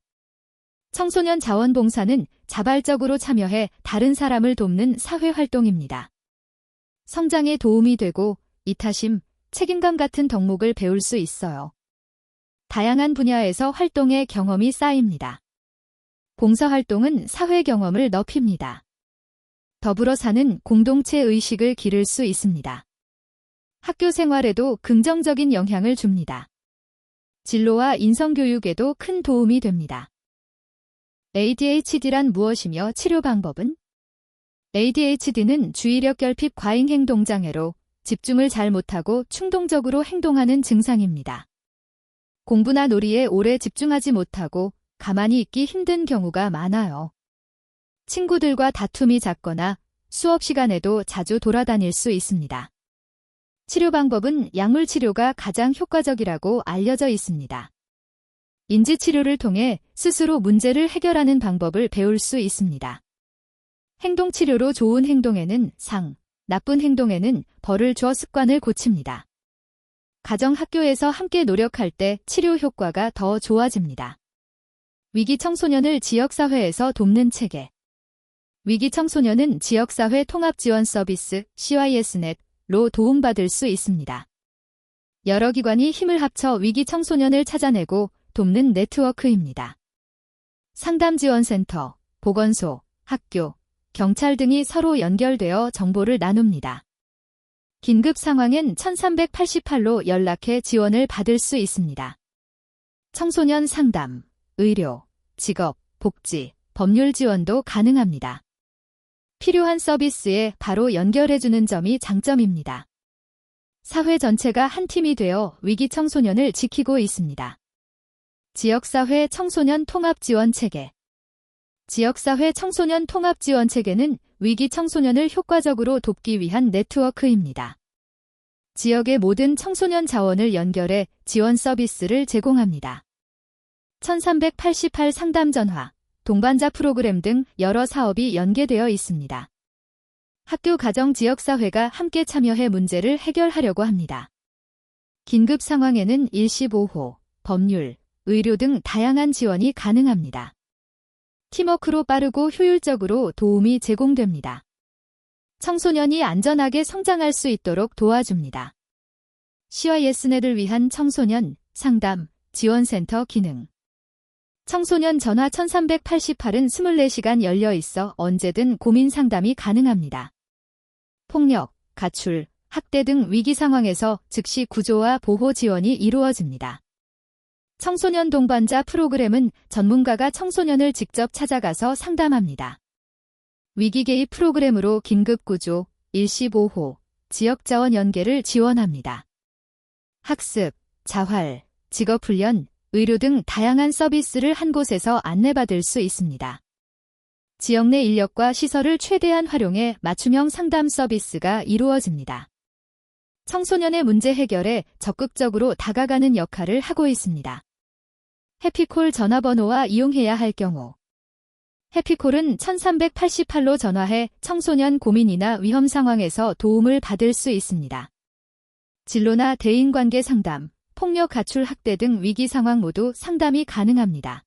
청소년 자원봉사는 자발적으로 참여해 다른 사람을 돕는 사회활동입니다. 성장에 도움이 되고 이타심, 책임감 같은 덕목을 배울 수 있어요. 다양한 분야에서 활동의 경험이 쌓입니다. 봉사활동은 사회 경험을 넓힙니다. 더불어 사는 공동체 의식을 기를 수 있습니다. 학교 생활에도 긍정적인 영향을 줍니다. 진로와 인성교육에도 큰 도움이 됩니다. ADHD란 무엇이며 치료 방법은? ADHD는 주의력 결핍 과잉 행동 장애로 집중을 잘 못하고 충동적으로 행동하는 증상입니다. 공부나 놀이에 오래 집중하지 못하고 가만히 있기 힘든 경우가 많아요. 친구들과 다툼이 잦거나 수업 시간에도 자주 돌아다닐 수 있습니다. 치료 방법은 약물 치료가 가장 효과적이라고 알려져 있습니다. 인지치료를 통해 스스로 문제를 해결하는 방법을 배울 수 있습니다. 행동치료로 좋은 행동에는 상, 나쁜 행동에는 벌을 줘 습관을 고칩니다. 가정 학교에서 함께 노력할 때 치료 효과가 더 좋아집니다. 위기 청소년을 지역사회에서 돕는 체계. 위기 청소년은 지역사회 통합지원 서비스 CYS넷로 도움받을 수 있습니다. 여러 기관이 힘을 합쳐 위기 청소년을 찾아내고 돕는 네트워크입니다. 상담지원센터, 보건소, 학교, 경찰 등이 서로 연결되어 정보를 나눕니다. 긴급 상황엔 1388로 연락해 지원을 받을 수 있습니다. 청소년 상담, 의료, 직업, 복지, 법률 지원도 가능합니다. 필요한 서비스에 바로 연결해주는 점이 장점입니다. 사회 전체가 한 팀이 되어 위기 청소년을 지키고 있습니다. 지역사회 청소년 통합지원체계. 지역사회 청소년 통합지원체계는 위기 청소년을 효과적으로 돕기 위한 네트워크입니다. 지역의 모든 청소년 자원을 연결해 지원 서비스를 제공합니다. 1388 상담전화, 동반자 프로그램 등 여러 사업이 연계되어 있습니다. 학교 가정 지역사회가 함께 참여해 문제를 해결하려고 합니다. 긴급 상황에는 일시보호, 법률, 의료 등 다양한 지원이 가능합니다. 팀워크로 빠르고 효율적으로 도움이 제공됩니다. 청소년이 안전하게 성장할 수 있도록 도와줍니다. CYS넷을 위한 청소년 상담 지원센터 기능. 청소년 전화 1388은 24시간 열려 있어 언제든 고민 상담이 가능합니다. 폭력, 가출, 학대 등 위기 상황에서 즉시 구조와 보호 지원이 이루어집니다. 청소년 동반자 프로그램은 전문가가 청소년을 직접 찾아가서 상담합니다. 위기 개입 프로그램으로 긴급구조, 일시보호, 지역자원 연계를 지원합니다. 학습, 자활, 직업훈련, 의료 등 다양한 서비스를 한 곳에서 안내받을 수 있습니다. 지역 내 인력과 시설을 최대한 활용해 맞춤형 상담 서비스가 이루어집니다. 청소년의 문제 해결에 적극적으로 다가가는 역할을 하고 있습니다. 해피콜 전화번호와 이용해야 할 경우. 해피콜은 1388로 전화해 청소년 고민이나 위험 상황에서 도움을 받을 수 있습니다. 진로나 대인관계 상담, 폭력 가출 학대 등 위기 상황 모두 상담이 가능합니다.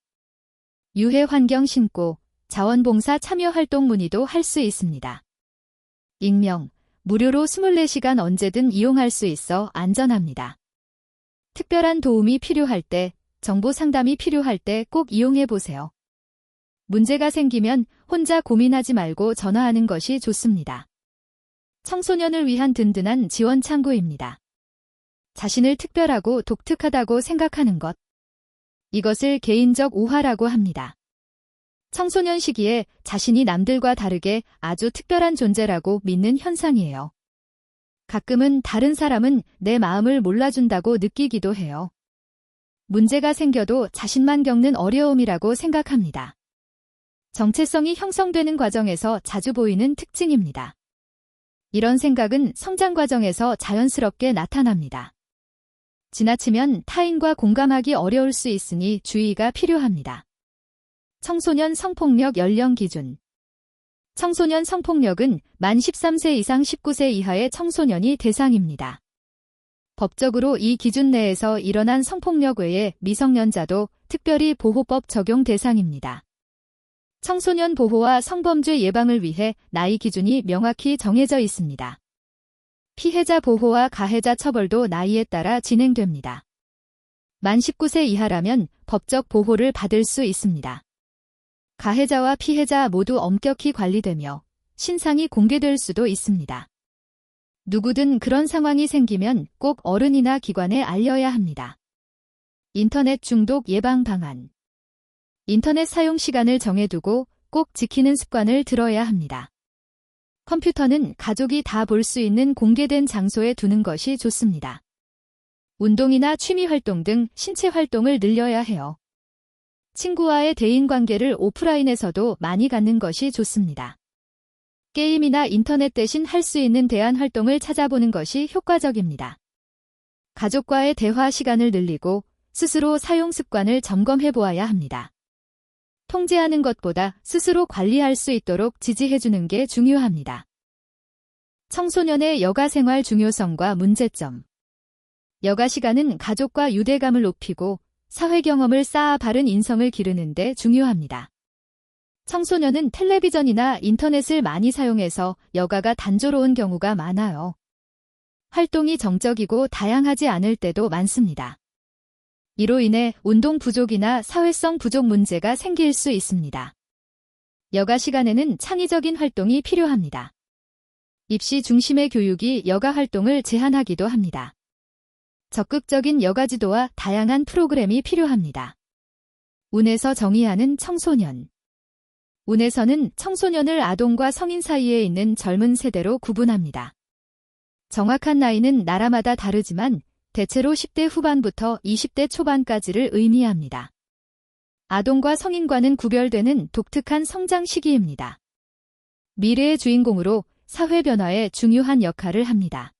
유해 환경 신고, 자원봉사 참여 활동 문의도 할 수 있습니다. 익명, 무료로 24시간 언제든 이용할 수 있어 안전합니다. 특별한 도움이 필요할 때, 정보 상담이 필요할 때 꼭 이용해 보세요. 문제가 생기면 혼자 고민하지 말고 전화하는 것이 좋습니다. 청소년을 위한 든든한 지원 창구입니다. 자신을 특별하고 독특하다고 생각하는 것. 이것을 개인적 오화라고 합니다. 청소년 시기에 자신이 남들과 다르게 아주 특별한 존재라고 믿는 현상이에요. 가끔은 다른 사람은 내 마음을 몰라준다고 느끼기도 해요. 문제가 생겨도 자신만 겪는 어려움이라고 생각합니다. 정체성이 형성되는 과정에서 자주 보이는 특징입니다. 이런 생각은 성장 과정에서 자연스럽게 나타납니다. 지나치면 타인과 공감하기 어려울 수 있으니 주의가 필요합니다. 청소년 성폭력 연령 기준. 청소년 성폭력은 만 13세 이상 19세 이하의 청소년이 대상입니다. 법적으로 이 기준 내에서 일어난 성폭력 외에 미성년자도 특별히 보호법 적용 대상입니다. 청소년 보호와 성범죄 예방을 위해 나이 기준이 명확히 정해져 있습니다. 피해자 보호와 가해자 처벌도 나이에 따라 진행됩니다. 만 19세 이하라면 법적 보호를 받을 수 있습니다. 가해자와 피해자 모두 엄격히 관리되며 신상이 공개될 수도 있습니다. 누구든 그런 상황이 생기면 꼭 어른이나 기관에 알려야 합니다. 인터넷 중독 예방 방안. 인터넷 사용 시간을 정해두고 꼭 지키는 습관을 들어야 합니다. 컴퓨터는 가족이 다 볼 수 있는 공개된 장소에 두는 것이 좋습니다. 운동이나 취미 활동 등 신체 활동을 늘려야 해요. 친구와의 대인관계를 오프라인에서도 많이 갖는 것이 좋습니다. 게임이나 인터넷 대신 할 수 있는 대안 활동을 찾아보는 것이 효과적입니다. 가족과의 대화 시간을 늘리고 스스로 사용 습관을 점검해 보아야 합니다. 통제하는 것보다 스스로 관리할 수 있도록 지지해주는 게 중요합니다. 청소년의 여가 생활 중요성과 문제점. 여가 시간은 가족과 유대감을 높이고 사회 경험을 쌓아 바른 인성을 기르는 데 중요합니다. 청소년은 텔레비전이나 인터넷을 많이 사용해서 여가가 단조로운 경우가 많아요. 활동이 정적이고 다양하지 않을 때도 많습니다. 이로 인해 운동 부족이나 사회성 부족 문제가 생길 수 있습니다. 여가 시간에는 창의적인 활동이 필요합니다. 입시 중심의 교육이 여가 활동을 제한하기도 합니다. 적극적인 여가 지도와 다양한 프로그램이 필요합니다. 운에서 정의하는 청소년. 운에서는 청소년을 아동과 성인 사이에 있는 젊은 세대로 구분합니다. 정확한 나이는 나라마다 다르지만 대체로 10대 후반부터 20대 초반까지를 의미합니다. 아동과 성인과는 구별되는 독특한 성장 시기입니다. 미래의 주인공으로 사회 변화에 중요한 역할을 합니다.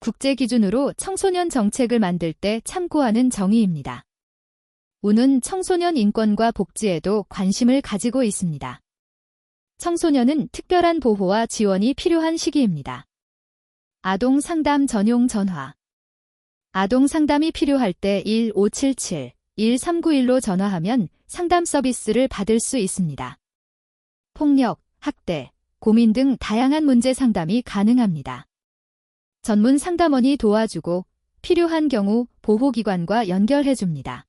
국제 기준으로 청소년 정책을 만들 때 참고하는 정의입니다. 운은 청소년 인권과 복지에도 관심을 가지고 있습니다. 청소년은 특별한 보호와 지원이 필요한 시기입니다. 아동 상담 전용 전화. 아동 상담이 필요할 때 1577, 1391로 전화하면 상담 서비스를 받을 수 있습니다. 폭력, 학대, 고민 등 다양한 문제 상담이 가능합니다. 전문 상담원이 도와주고 필요한 경우 보호기관과 연결해줍니다.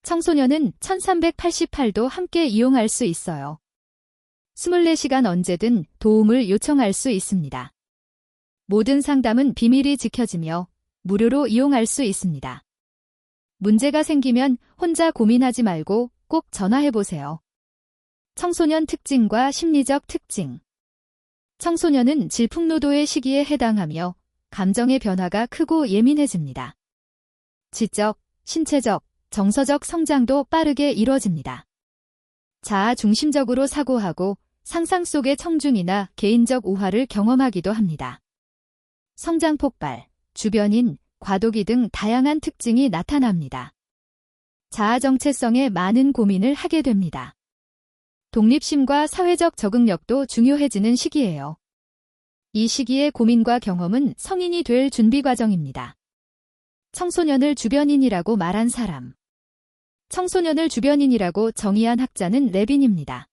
청소년은 1388도 함께 이용할 수 있어요. 24시간 언제든 도움을 요청할 수 있습니다. 모든 상담은 비밀이 지켜지며 무료로 이용할 수 있습니다. 문제가 생기면 혼자 고민하지 말고 꼭 전화해보세요. 청소년 특징과 심리적 특징. 청소년은 질풍노도의 시기에 해당하며 감정의 변화가 크고 예민해집니다. 지적, 신체적, 정서적 성장도 빠르게 이뤄집니다. 자아 중심적으로 사고하고 상상 속의 청중이나 개인적 우화를 경험하기도 합니다. 성장 폭발, 주변인, 과도기 등 다양한 특징이 나타납니다. 자아 정체성에 많은 고민을 하게 됩니다. 독립심과 사회적 적응력도 중요해지는 시기예요. 이 시기의 고민과 경험은 성인이 될 준비 과정입니다. 청소년을 주변인이라고 말한 사람. 청소년을 주변인이라고 정의한 학자는 레빈입니다.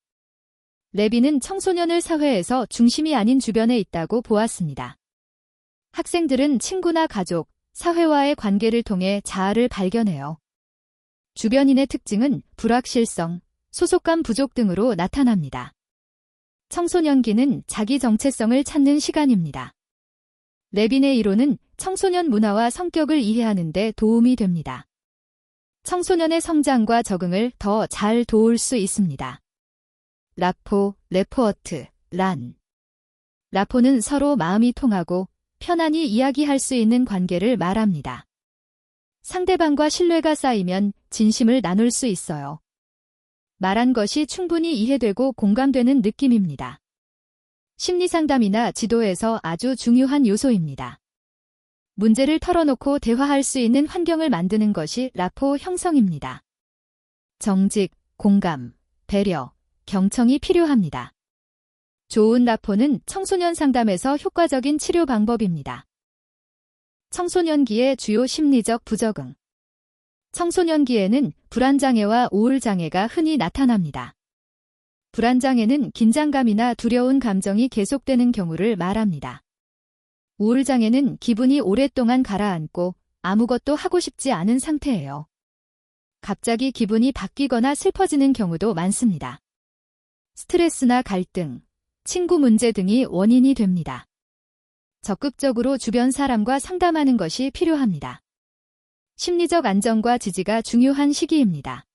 레빈은 청소년을 사회에서 중심이 아닌 주변에 있다고 보았습니다. 학생들은 친구나 가족, 사회와의 관계를 통해 자아를 발견해요. 주변인의 특징은 불확실성, 소속감 부족 등으로 나타납니다. 청소년기는 자기 정체성을 찾는 시간입니다. 레빈의 이론은 청소년 문화와 성격을 이해하는 데 도움이 됩니다. 청소년의 성장과 적응을 더 잘 도울 수 있습니다. 라포, 레포어트, 란. 라포는 서로 마음이 통하고 편안히 이야기할 수 있는 관계를 말합니다. 상대방과 신뢰가 쌓이면 진심을 나눌 수 있어요. 말한 것이 충분히 이해되고 공감되는 느낌입니다. 심리상담이나 지도에서 아주 중요한 요소입니다. 문제를 털어놓고 대화할 수 있는 환경을 만드는 것이 라포 형성입니다. 정직, 공감, 배려, 경청이 필요합니다. 좋은 라포는 청소년 상담에서 효과적인 치료 방법입니다. 청소년기의 주요 심리적 부적응. 청소년기에는 불안장애와 우울장애가 흔히 나타납니다. 불안장애는 긴장감이나 두려운 감정이 계속되는 경우를 말합니다. 우울장애는 기분이 오랫동안 가라앉고 아무것도 하고 싶지 않은 상태예요. 갑자기 기분이 바뀌거나 슬퍼지는 경우도 많습니다. 스트레스나 갈등, 친구 문제 등이 원인이 됩니다. 적극적으로 주변 사람과 상담하는 것이 필요합니다. 심리적 안정과 지지가 중요한 시기입니다.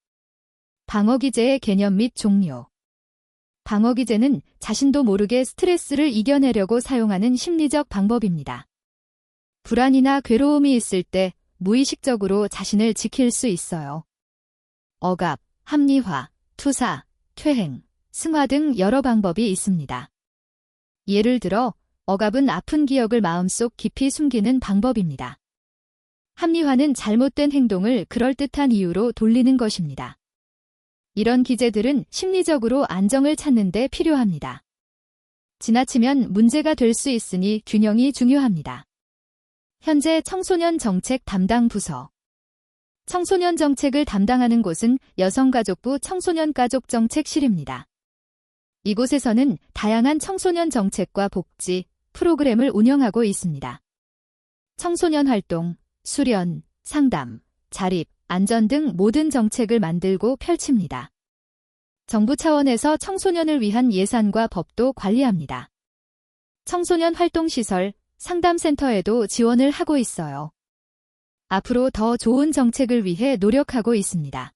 방어기제의 개념 및 종류. 방어기제는 자신도 모르게 스트레스를 이겨내려고 사용하는 심리적 방법입니다. 불안이나 괴로움이 있을 때 무의식적으로 자신을 지킬 수 있어요. 억압, 합리화, 투사, 퇴행, 승화 등 여러 방법이 있습니다. 예를 들어, 억압은 아픈 기억을 마음속 깊이 숨기는 방법입니다. 합리화는 잘못된 행동을 그럴듯한 이유로 돌리는 것입니다. 이런 기제들은 심리적으로 안정을 찾는 데 필요합니다. 지나치면 문제가 될 수 있으니 균형이 중요합니다. 현재 청소년 정책 담당 부서. 청소년 정책을 담당하는 곳은 여성가족부 청소년가족정책실입니다. 이곳에서는 다양한 청소년 정책과 복지, 프로그램을 운영하고 있습니다. 청소년 활동, 수련, 상담, 자립, 안전 등 모든 정책을 만들고 펼칩니다. 정부 차원에서 청소년을 위한 예산과 법도 관리합니다. 청소년 활동시설, 상담센터에도 지원을 하고 있어요. 앞으로 더 좋은 정책을 위해 노력하고 있습니다.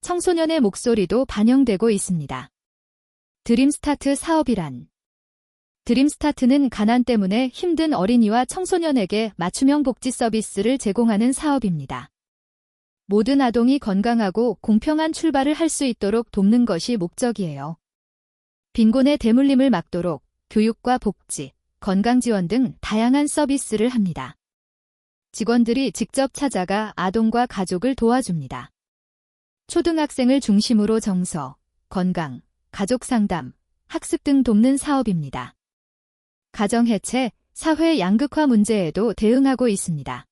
청소년의 목소리도 반영되고 있습니다. 드림스타트 사업이란? 드림스타트는 가난 때문에 힘든 어린이와 청소년에게 맞춤형 복지 서비스를 제공하는 사업입니다. 모든 아동이 건강하고 공평한 출발을 할 수 있도록 돕는 것이 목적이에요. 빈곤의 대물림을 막도록 교육과 복지, 건강 지원 등 다양한 서비스를 합니다. 직원들이 직접 찾아가 아동과 가족을 도와줍니다. 초등학생을 중심으로 정서, 건강, 가족 상담, 학습 등 돕는 사업입니다. 가정 해체, 사회 양극화 문제에도 대응하고 있습니다.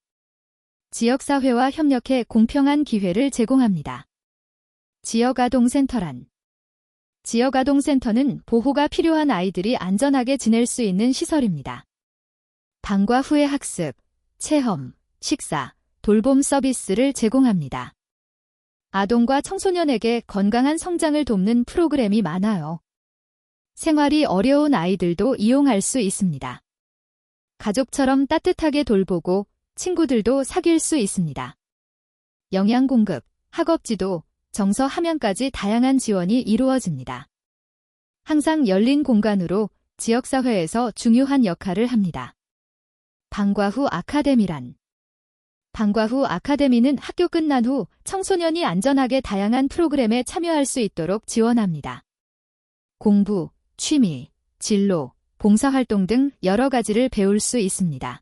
지역사회와 협력해 공평한 기회를 제공합니다. 지역아동센터란? 지역아동센터는 보호가 필요한 아이들이 안전하게 지낼 수 있는 시설입니다. 방과 후의 학습, 체험, 식사, 돌봄 서비스를 제공합니다. 아동과 청소년에게 건강한 성장을 돕는 프로그램이 많아요. 생활이 어려운 아이들도 이용할 수 있습니다. 가족처럼 따뜻하게 돌보고 친구들도 사귈 수 있습니다. 영양 공급, 학업 지도, 정서 함양까지 다양한 지원이 이루어집니다. 항상 열린 공간으로 지역사회에서 중요한 역할을 합니다. 방과 후 아카데미란? 방과 후 아카데미는 학교 끝난 후 청소년이 안전하게 다양한 프로그램에 참여할 수 있도록 지원합니다. 공부, 취미, 진로, 봉사활동 등 여러 가지를 배울 수 있습니다.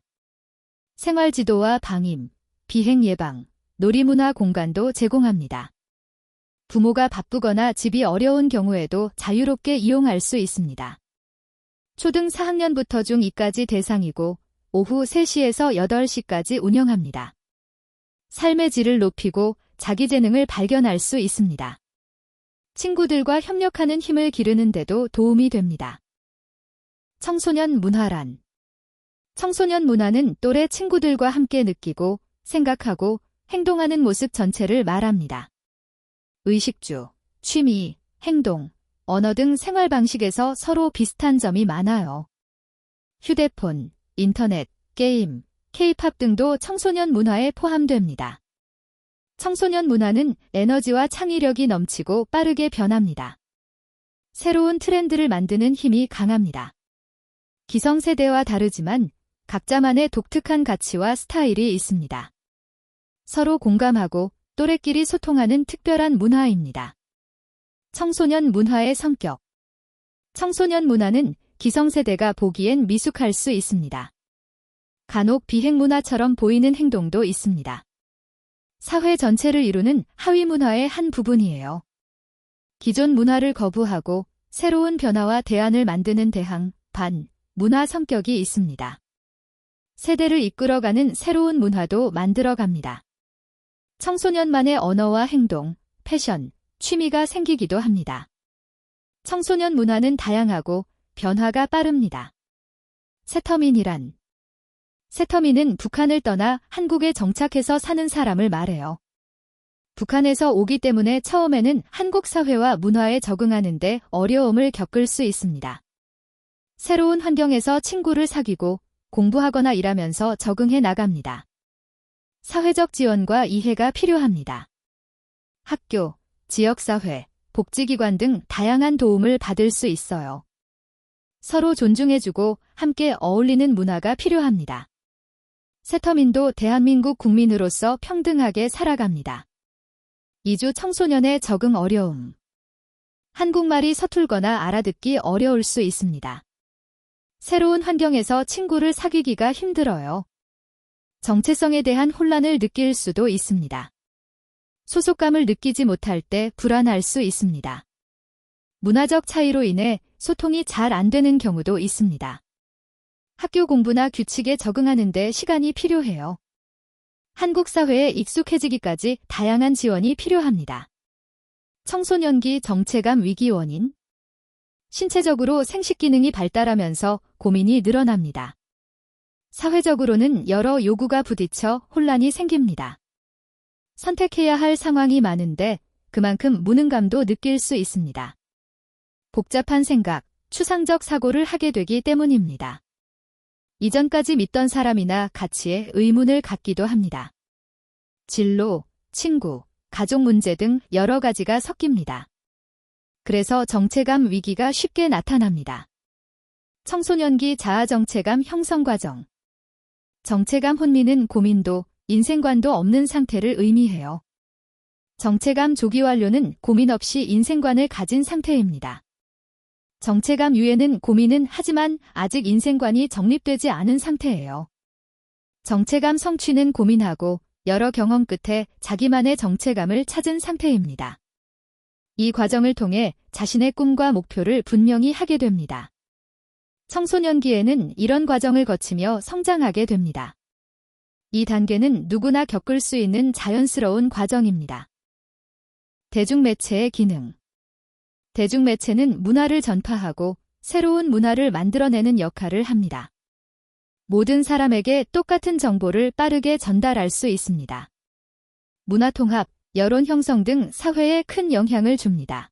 생활지도와 방임, 비행 예방, 놀이문화 공간도 제공합니다. 부모가 바쁘거나 집이 어려운 경우에도 자유롭게 이용할 수 있습니다. 초등 4학년부터 중2까지 대상이고 오후 3시에서 8시까지 운영합니다. 삶의 질을 높이고 자기 재능을 발견할 수 있습니다. 친구들과 협력하는 힘을 기르는 데도 도움이 됩니다. 청소년 문화란? 청소년 문화는 또래 친구들과 함께 느끼고, 생각하고, 행동하는 모습 전체를 말합니다. 의식주, 취미, 행동, 언어 등 생활 방식에서 서로 비슷한 점이 많아요. 휴대폰, 인터넷, 게임, K-팝 등도 청소년 문화에 포함됩니다. 청소년 문화는 에너지와 창의력이 넘치고 빠르게 변합니다. 새로운 트렌드를 만드는 힘이 강합니다. 기성세대와 다르지만 각자만의 독특한 가치와 스타일이 있습니다. 서로 공감하고 또래끼리 소통하는 특별한 문화입니다. 청소년 문화의 성격. 청소년 문화는 기성세대가 보기엔 미숙할 수 있습니다. 간혹 비행 문화처럼 보이는 행동도 있습니다. 사회 전체를 이루는 하위 문화의 한 부분이에요. 기존 문화를 거부하고 새로운 변화와 대안을 만드는 대항, 반, 문화 성격이 있습니다. 세대를 이끌어가는 새로운 문화도 만들어갑니다. 청소년만의 언어와 행동, 패션, 취미가 생기기도 합니다. 청소년 문화는 다양하고 변화가 빠릅니다. 새터민이란? 새터민은 북한을 떠나 한국에 정착해서 사는 사람을 말해요. 북한에서 오기 때문에 처음에는 한국 사회와 문화에 적응하는데 어려움을 겪을 수 있습니다. 새로운 환경에서 친구를 사귀고 공부하거나 일하면서 적응해 나갑니다. 사회적 지원과 이해가 필요합니다. 학교, 지역사회, 복지기관 등 다양한 도움을 받을 수 있어요. 서로 존중해주고 함께 어울리는 문화가 필요합니다. 새터민도 대한민국 국민으로서 평등하게 살아갑니다. 이주 청소년의 적응 어려움. 한국말이 서툴거나 알아듣기 어려울 수 있습니다. 새로운 환경에서 친구를 사귀기가 힘들어요. 정체성에 대한 혼란을 느낄 수도 있습니다. 소속감을 느끼지 못할 때 불안할 수 있습니다. 문화적 차이로 인해 소통이 잘 안 되는 경우도 있습니다. 학교 공부나 규칙에 적응하는 데 시간이 필요해요. 한국 사회에 익숙해지기까지 다양한 지원이 필요합니다. 청소년기 정체감 위기 원인. 신체적으로 생식 기능이 발달하면서 고민이 늘어납니다. 사회적으로는 여러 요구가 부딪혀 혼란이 생깁니다. 선택해야 할 상황이 많은데 그만큼 무능감도 느낄 수 있습니다. 복잡한 생각, 추상적 사고를 하게 되기 때문입니다. 이전까지 믿던 사람이나 가치에 의문을 갖기도 합니다. 진로, 친구, 가족 문제 등 여러 가지가 섞입니다. 그래서 정체감 위기가 쉽게 나타납니다. 청소년기 자아정체감 형성 과정. 정체감 혼미는 고민도, 인생관도 없는 상태를 의미해요. 정체감 조기 완료는 고민 없이 인생관을 가진 상태입니다. 정체감 유예는 고민은 하지만 아직 인생관이 정립되지 않은 상태예요. 정체감 성취는 고민하고 여러 경험 끝에 자기만의 정체감을 찾은 상태입니다. 이 과정을 통해 자신의 꿈과 목표를 분명히 하게 됩니다. 청소년기에는 이런 과정을 거치며 성장하게 됩니다. 이 단계는 누구나 겪을 수 있는 자연스러운 과정입니다. 대중매체의 기능. 대중매체는 문화를 전파하고 새로운 문화를 만들어내는 역할을 합니다. 모든 사람에게 똑같은 정보를 빠르게 전달할 수 있습니다. 문화통합, 여론 형성 등 사회에 큰 영향을 줍니다.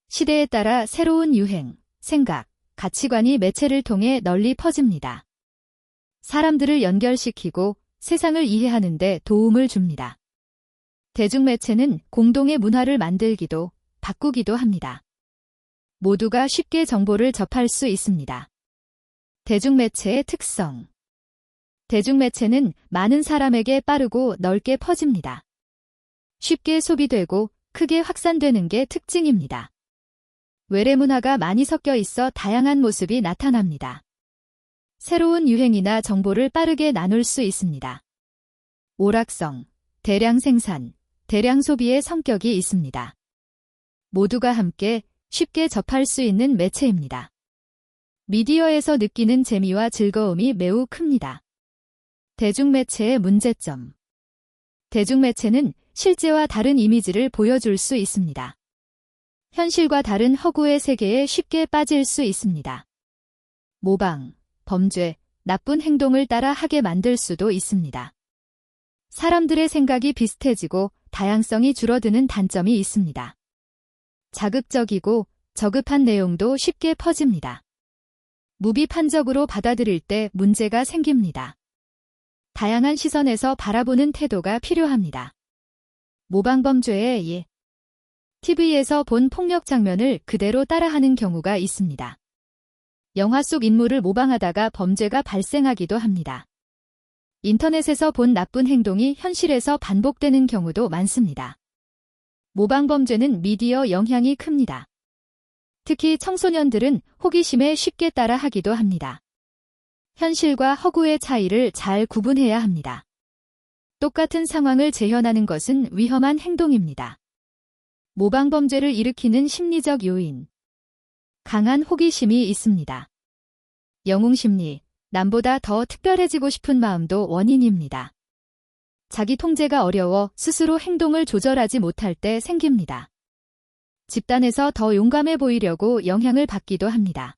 시대에 따라 새로운 유행, 생각, 가치관이 매체를 통해 널리 퍼집니다. 사람들을 연결시키고 세상을 이해하는 데 도움을 줍니다. 대중매체는 공동의 문화를 만들기도 바꾸기도 합니다. 모두가 쉽게 정보를 접할 수 있습니다. 대중매체의 특성. 대중매체는 많은 사람에게 빠르고 넓게 퍼집니다. 쉽게 소비되고 크게 확산되는 게 특징입니다. 외래문화가 많이 섞여 있어 다양한 모습이 나타납니다. 새로운 유행이나 정보를 빠르게 나눌 수 있습니다. 오락성, 대량 생산, 대량 소비의 성격이 있습니다. 모두가 함께 쉽게 접할 수 있는 매체입니다. 미디어에서 느끼는 재미와 즐거움이 매우 큽니다. 대중매체의 문제점. 대중매체는 실제와 다른 이미지를 보여줄 수 있습니다. 현실과 다른 허구의 세계에 쉽게 빠질 수 있습니다. 모방, 범죄, 나쁜 행동을 따라 하게 만들 수도 있습니다. 사람들의 생각이 비슷해지고 다양성이 줄어드는 단점이 있습니다. 자극적이고 저급한 내용도 쉽게 퍼집니다. 무비판적으로 받아들일 때 문제가 생깁니다. 다양한 시선에서 바라보는 태도가 필요합니다. 모방범죄의 예. TV에서 본 폭력 장면을 그대로 따라하는 경우가 있습니다. 영화 속 인물을 모방하다가 범죄가 발생하기도 합니다. 인터넷에서 본 나쁜 행동이 현실에서 반복되는 경우도 많습니다. 모방범죄는 미디어 영향이 큽니다. 특히 청소년들은 호기심에 쉽게 따라하기도 합니다. 현실과 허구의 차이를 잘 구분해야 합니다. 똑같은 상황을 재현하는 것은 위험한 행동입니다. 모방범죄를 일으키는 심리적 요인. 강한 호기심이 있습니다. 영웅심리, 남보다 더 특별해지고 싶은 마음도 원인입니다. 자기 통제가 어려워 스스로 행동을 조절하지 못할 때 생깁니다. 집단에서 더 용감해 보이려고 영향을 받기도 합니다.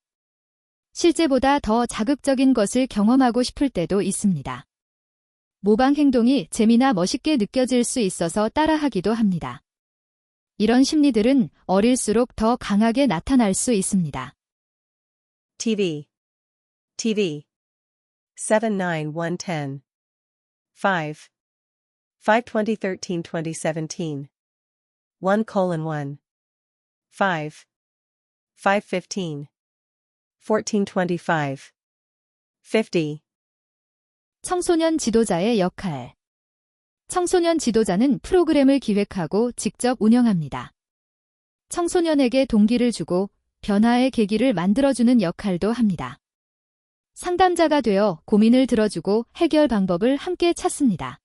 실제보다 더 자극적인 것을 경험하고 싶을 때도 있습니다. 모방 행동이 재미나 멋있게 느껴질 수 있어서 따라하기도 합니다. 이런 심리들은 어릴수록 더 강하게 나타날 수 있습니다. TV 79110 5 2013-2017 1:1. 5. 5:15. 14:25. 50. 청소년 지도자의 역할. 청소년 지도자는 프로그램을 기획하고 직접 운영합니다. 청소년에게 동기를 주고 변화의 계기를 만들어주는 역할도 합니다. 상담자가 되어 고민을 들어주고 해결 방법을 함께 찾습니다.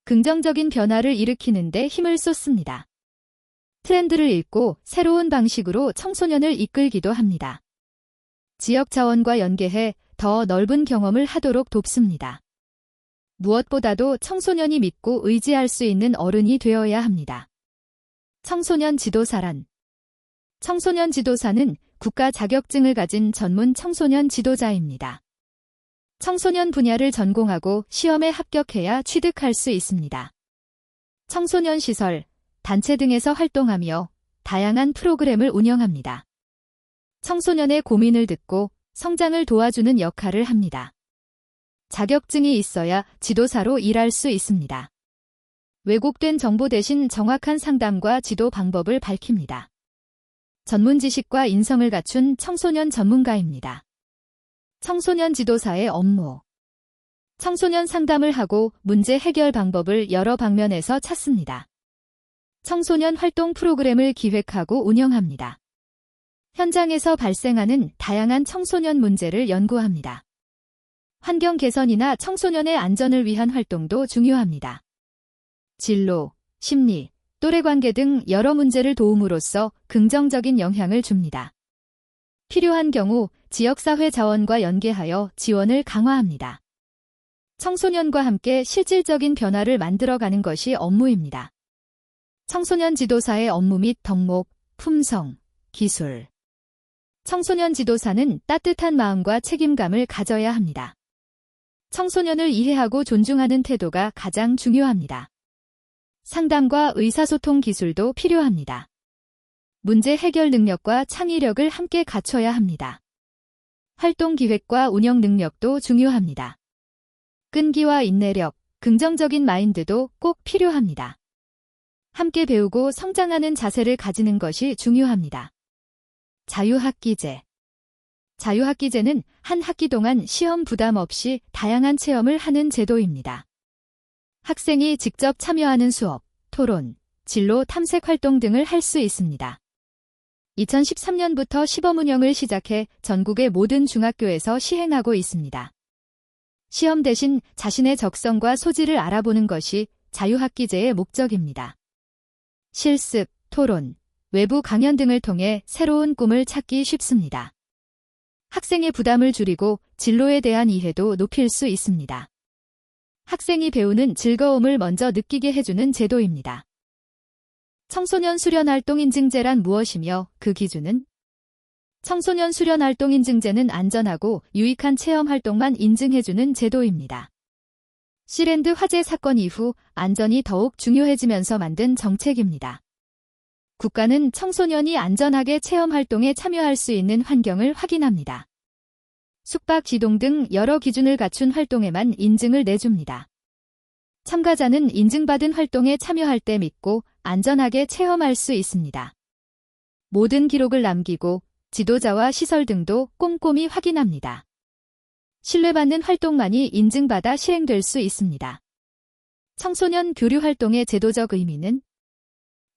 긍정적인 변화를 일으키는데 힘을 쏟습니다. 트렌드를 읽고 새로운 방식으로 청소년을 이끌기도 합니다. 지역 자원과 연계해 더 넓은 경험을 하도록 돕습니다. 무엇보다도 청소년이 믿고 의지할 수 있는 어른이 되어야 합니다. 청소년 지도사란. 청소년 지도사는 국가 자격증을 가진 전문 청소년 지도자입니다. 청소년 분야를 전공하고 시험에 합격해야 취득할 수 있습니다. 청소년 시설, 단체 등에서 활동하며 다양한 프로그램을 운영합니다. 청소년의 고민을 듣고 성장을 도와주는 역할을 합니다. 자격증이 있어야 지도사로 일할 수 있습니다. 왜곡된 정보 대신 정확한 상담과 지도 방법을 밝힙니다. 전문 지식과 인성을 갖춘 청소년 전문가입니다. 청소년 지도사의 업무. 청소년 상담을 하고 문제 해결 방법을 여러 방면에서 찾습니다. 청소년 활동 프로그램을 기획하고 운영합니다. 현장에서 발생하는 다양한 청소년 문제를 연구합니다. 환경 개선이나 청소년의 안전을 위한 활동도 중요합니다. 진로, 심리, 또래관계 등 여러 문제를 도움으로써 긍정적인 영향을 줍니다. 필요한 경우 지역사회 자원과 연계하여 지원을 강화합니다. 청소년과 함께 실질적인 변화를 만들어가는 것이 업무입니다. 청소년 지도사의 업무 및 덕목, 품성, 기술. 청소년 지도사는 따뜻한 마음과 책임감을 가져야 합니다. 청소년을 이해하고 존중하는 태도가 가장 중요합니다. 상담과 의사소통 기술도 필요합니다. 문제 해결 능력과 창의력을 함께 갖춰야 합니다. 활동 기획과 운영 능력도 중요합니다. 끈기와 인내력, 긍정적인 마인드도 꼭 필요합니다. 함께 배우고 성장하는 자세를 가지는 것이 중요합니다. 자유학기제. 자유학기제는 한 학기 동안 시험 부담 없이 다양한 체험을 하는 제도입니다. 학생이 직접 참여하는 수업, 토론, 진로 탐색 활동 등을 할 수 있습니다. 2013년부터 시범 운영을 시작해 전국의 모든 중학교에서 시행하고 있습니다. 시험 대신 자신의 적성과 소질을 알아보는 것이 자유학기제의 목적입니다. 실습, 토론, 외부 강연 등을 통해 새로운 꿈을 찾기 쉽습니다. 학생의 부담을 줄이고 진로에 대한 이해도 높일 수 있습니다. 학생이 배우는 즐거움을 먼저 느끼게 해주는 제도입니다. 청소년 수련활동 인증제란 무엇이며 그 기준은? 청소년 수련활동 인증제는 안전하고 유익한 체험활동만 인증해주는 제도입니다. 시랜드 화재 사건 이후 안전이 더욱 중요해지면서 만든 정책입니다. 국가는 청소년이 안전하게 체험활동에 참여할 수 있는 환경을 확인합니다. 숙박 지동 등 여러 기준을 갖춘 활동에만 인증을 내줍니다. 참가자는 인증받은 활동에 참여할 때 믿고 안전하게 체험할 수 있습니다. 모든 기록을 남기고 지도자와 시설 등도 꼼꼼히 확인합니다. 신뢰받는 활동만이 인증받아 실행될 수 있습니다. 청소년 교류 활동의 제도적 의미는?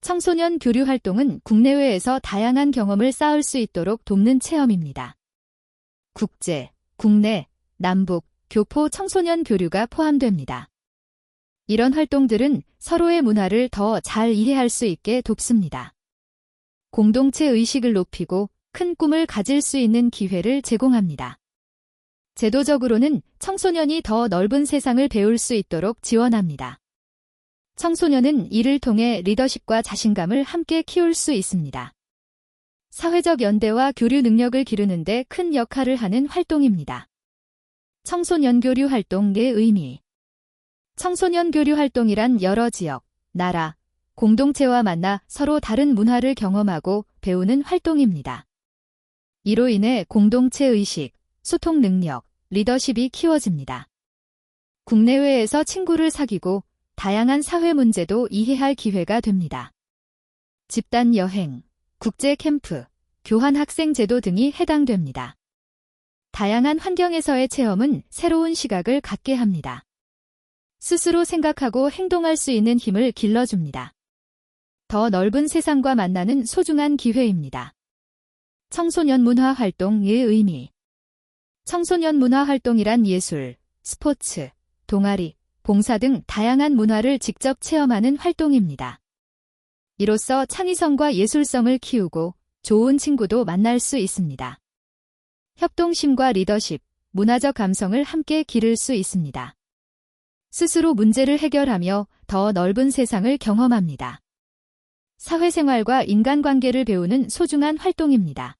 청소년 교류 활동은 국내외에서 다양한 경험을 쌓을 수 있도록 돕는 체험입니다. 국제, 국내, 남북, 교포 청소년 교류가 포함됩니다. 이런 활동들은 서로의 문화를 더 잘 이해할 수 있게 돕습니다. 공동체 의식을 높이고 큰 꿈을 가질 수 있는 기회를 제공합니다. 제도적으로는 청소년이 더 넓은 세상을 배울 수 있도록 지원합니다. 청소년은 이를 통해 리더십과 자신감을 함께 키울 수 있습니다. 사회적 연대와 교류 능력을 기르는 데 큰 역할을 하는 활동입니다. 청소년 교류 활동의 의미. 청소년 교류 활동이란 여러 지역, 나라, 공동체와 만나 서로 다른 문화를 경험하고 배우는 활동입니다. 이로 인해 공동체 의식, 소통 능력, 리더십이 키워집니다. 국내외에서 친구를 사귀고 다양한 사회 문제도 이해할 기회가 됩니다. 집단 여행, 국제 캠프, 교환 학생 제도 등이 해당됩니다. 다양한 환경에서의 체험은 새로운 시각을 갖게 합니다. 스스로 생각하고 행동할 수 있는 힘을 길러줍니다. 더 넓은 세상과 만나는 소중한 기회입니다. 청소년 문화 활동의 의미. 청소년 문화 활동이란 예술, 스포츠, 동아리, 봉사 등 다양한 문화를 직접 체험하는 활동입니다. 이로써 창의성과 예술성을 키우고 좋은 친구도 만날 수 있습니다. 협동심과 리더십, 문화적 감성을 함께 기를 수 있습니다. 스스로 문제를 해결하며 더 넓은 세상을 경험합니다. 사회생활과 인간관계를 배우는 소중한 활동입니다.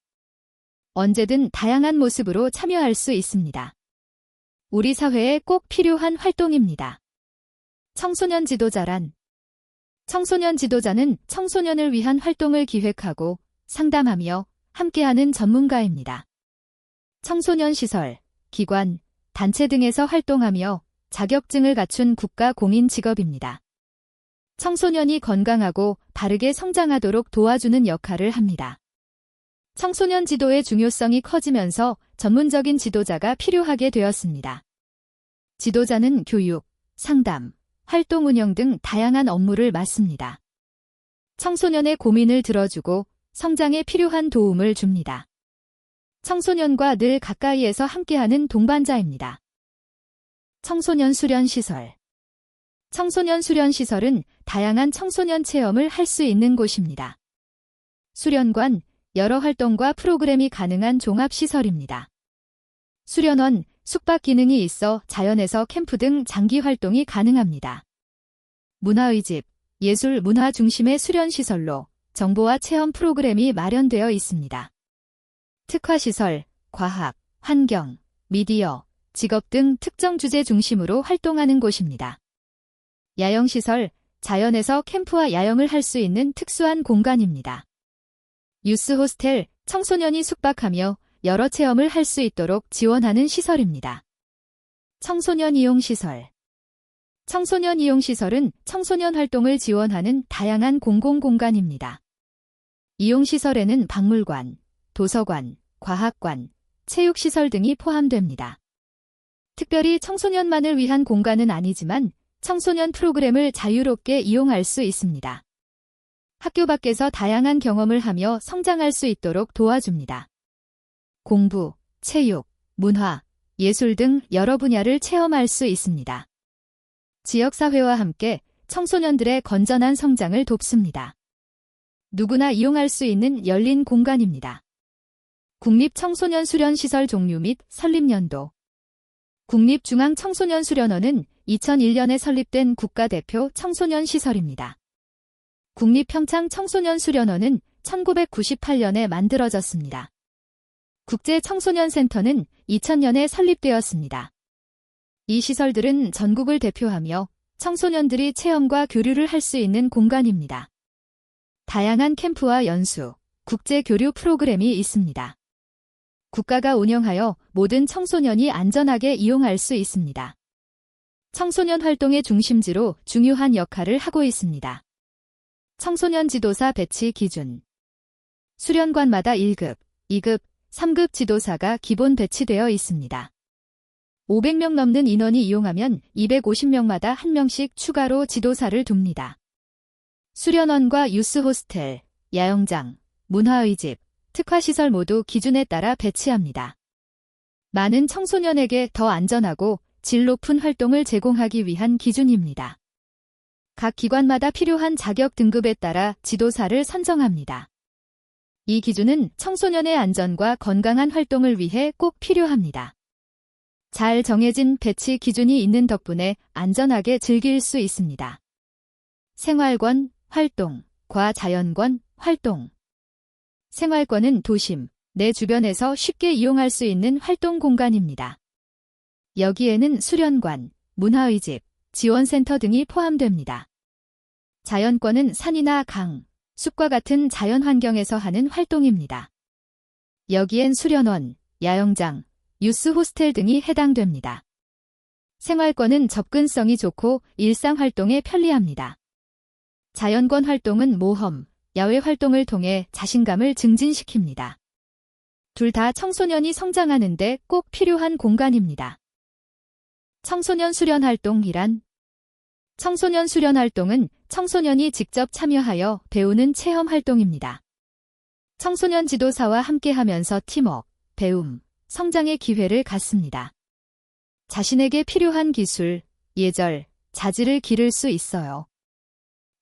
언제든 다양한 모습으로 참여할 수 있습니다. 우리 사회에 꼭 필요한 활동입니다. 청소년 지도자란. 청소년 지도자는 청소년을 위한 활동을 기획하고 상담하며 함께하는 전문가입니다. 청소년 시설, 기관, 단체 등에서 활동하며 자격증을 갖춘 국가 공인 직업입니다. 청소년이 건강하고 바르게 성장하도록 도와주는 역할을 합니다. 청소년 지도의 중요성이 커지면서 전문적인 지도자가 필요하게 되었습니다. 지도자는 교육, 상담, 활동 운영 등 다양한 업무를 맡습니다. 청소년의 고민을 들어주고 성장에 필요한 도움을 줍니다. 청소년과 늘 가까이에서 함께하는 동반자입니다. 청소년 수련 시설. 청소년 수련 시설은 다양한 청소년 체험을 할 수 있는 곳입니다. 수련관, 여러 활동과 프로그램이 가능한 종합시설입니다. 수련원, 숙박 기능이 있어 자연에서 캠프 등 장기 활동이 가능합니다. 문화의 집, 예술 문화 중심의 수련시설로 정보와 체험 프로그램이 마련되어 있습니다. 특화시설, 과학, 환경, 미디어, 직업 등 특정 주제 중심으로 활동하는 곳입니다. 야영시설, 자연에서 캠프와 야영을 할 수 있는 특수한 공간입니다. 유스 호스텔, 청소년이 숙박하며 여러 체험을 할 수 있도록 지원하는 시설입니다. 청소년 이용시설. 청소년 이용시설은 청소년 활동을 지원하는 다양한 공공공간입니다. 이용시설에는 박물관, 도서관, 과학관, 체육시설 등이 포함됩니다. 특별히 청소년만을 위한 공간은 아니지만 청소년 프로그램을 자유롭게 이용할 수 있습니다. 학교 밖에서 다양한 경험을 하며 성장할 수 있도록 도와줍니다. 공부, 체육, 문화, 예술 등 여러 분야를 체험할 수 있습니다. 지역사회와 함께 청소년들의 건전한 성장을 돕습니다. 누구나 이용할 수 있는 열린 공간입니다. 국립청소년수련시설 종류 및 설립연도. 국립중앙청소년수련원은 2001년에 설립된 국가대표 청소년 시설입니다. 국립평창청소년수련원은 1998년에 만들어졌습니다. 국제청소년센터는 2000년에 설립되었습니다. 이 시설들은 전국을 대표하며 청소년들이 체험과 교류를 할 수 있는 공간입니다. 다양한 캠프와 연수, 국제교류 프로그램이 있습니다. 국가가 운영하여 모든 청소년이 안전하게 이용할 수 있습니다. 청소년 활동의 중심지로 중요한 역할을 하고 있습니다. 청소년 지도사 배치 기준. 수련관마다 1급, 2급, 3급 지도사가 기본 배치되어 있습니다. 500명 넘는 인원이 이용하면 250명마다 1명씩 추가로 지도사를 둡니다. 수련원과 유스 호스텔, 야영장, 문화의 집, 특화시설 모두 기준에 따라 배치합니다. 많은 청소년에게 더 안전하고 질 높은 활동을 제공하기 위한 기준입니다. 각 기관마다 필요한 자격 등급에 따라 지도사를 선정합니다. 이 기준은 청소년의 안전과 건강한 활동을 위해 꼭 필요합니다. 잘 정해진 배치 기준이 있는 덕분에 안전하게 즐길 수 있습니다. 생활권, 활동, 과자연권, 활동. 생활권은 도심, 내 주변에서 쉽게 이용할 수 있는 활동 공간입니다. 여기에는 수련관, 문화의 집, 지원센터 등이 포함됩니다. 자연권은 산이나 강, 숲과 같은 자연 환경에서 하는 활동입니다. 여기엔 수련원, 야영장, 유스 호스텔 등이 해당됩니다. 생활권은 접근성이 좋고 일상 활동에 편리합니다. 자연권 활동은 모험, 야외 활동을 통해 자신감을 증진시킵니다. 둘 다 청소년이 성장하는데 꼭 필요한 공간입니다. 청소년 수련 활동이란 청소년 수련 활동은 청소년이 직접 참여하여 배우는 체험 활동입니다. 청소년 지도사와 함께하면서 팀워크, 배움, 성장의 기회를 갖습니다. 자신에게 필요한 기술, 예절, 자질을 기를 수 있어요.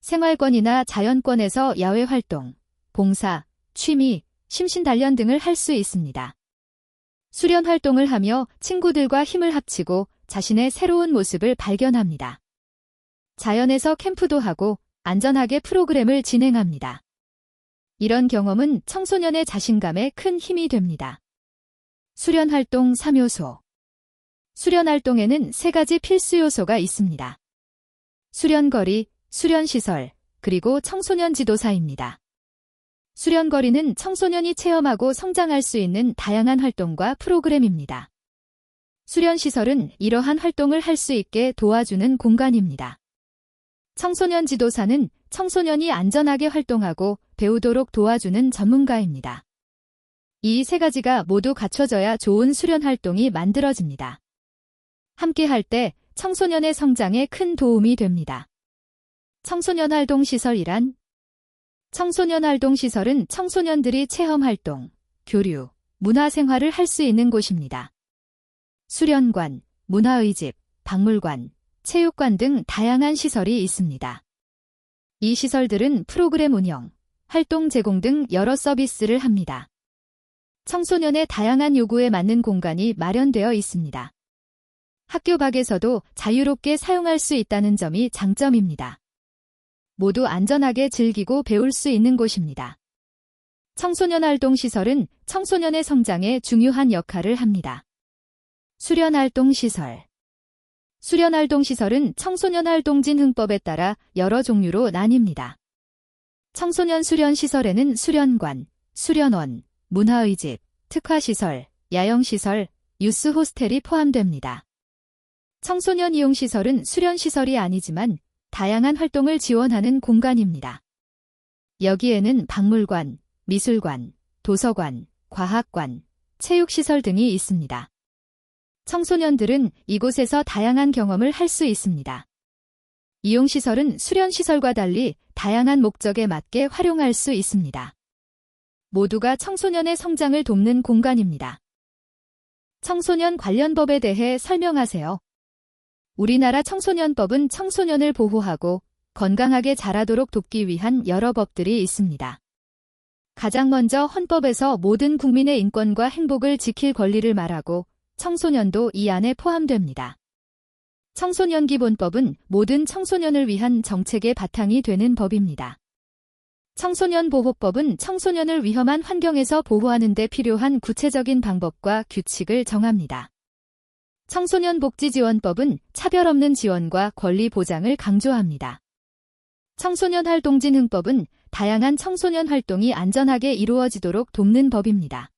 생활권이나 자연권에서 야외 활동, 봉사, 취미, 심신단련 등을 할 수 있습니다. 수련 활동을 하며 친구들과 힘을 합치고 자신의 새로운 모습을 발견합니다. 자연에서 캠프도 하고 안전하게 프로그램을 진행합니다. 이런 경험은 청소년의 자신감에 큰 힘이 됩니다. 수련 활동 3요소. 수련 활동에는 3가지 필수 요소가 있습니다. 수련거리, 수련시설, 그리고 청소년 지도사입니다. 수련거리는 청소년이 체험하고 성장할 수 있는 다양한 활동과 프로그램입니다. 수련시설은 이러한 활동을 할 수 있게 도와주는 공간입니다. 청소년 지도사는 청소년이 안전하게 활동하고 배우도록 도와주는 전문가입니다. 이 3가지가 모두 갖춰져야 좋은 수련 활동이 만들어집니다. 함께 할 때 청소년의 성장에 큰 도움이 됩니다. 청소년 활동 시설이란 청소년 활동 시설은 청소년들이 체험 활동, 교류, 문화생활을 할 수 있는 곳입니다. 수련관, 문화의집, 박물관, 체육관 등 다양한 시설이 있습니다. 이 시설들은 프로그램 운영, 활동 제공 등 여러 서비스를 합니다. 청소년의 다양한 요구에 맞는 공간이 마련되어 있습니다. 학교 밖에서도 자유롭게 사용할 수 있다는 점이 장점입니다. 모두 안전하게 즐기고 배울 수 있는 곳입니다. 청소년 활동 시설은 청소년의 성장에 중요한 역할을 합니다. 수련 활동 시설. 수련 활동 시설은 청소년 활동진 흥법에 따라 여러 종류로 나뉩니다. 청소년 수련 시설에는 수련관, 수련원, 문화의집, 특화시설, 야영시설, 유스 호스텔이 포함됩니다. 청소년 이용시설은 수련시설이 아니지만 다양한 활동을 지원하는 공간입니다. 여기에는 박물관, 미술관, 도서관, 과학관, 체육시설 등이 있습니다. 청소년들은 이곳에서 다양한 경험을 할 수 있습니다. 이용시설은 수련시설과 달리 다양한 목적에 맞게 활용할 수 있습니다. 모두가 청소년의 성장을 돕는 공간입니다. 청소년 관련 법에 대해 설명하세요. 우리나라 청소년법은 청소년을 보호하고 건강하게 자라도록 돕기 위한 여러 법들이 있습니다. 가장 먼저 헌법에서 모든 국민의 인권과 행복을 지킬 권리를 말하고 청소년도 이 안에 포함됩니다. 청소년기본법은 모든 청소년을 위한 정책의 바탕이 되는 법입니다. 청소년보호법은 청소년을 위험한 환경에서 보호하는 데 필요한 구체적인 방법과 규칙을 정합니다. 청소년복지지원법은 차별 없는 지원과 권리 보장을 강조합니다. 청소년활동진흥법은 다양한 청소년 활동이 안전하게 이루어지도록 돕는 법입니다.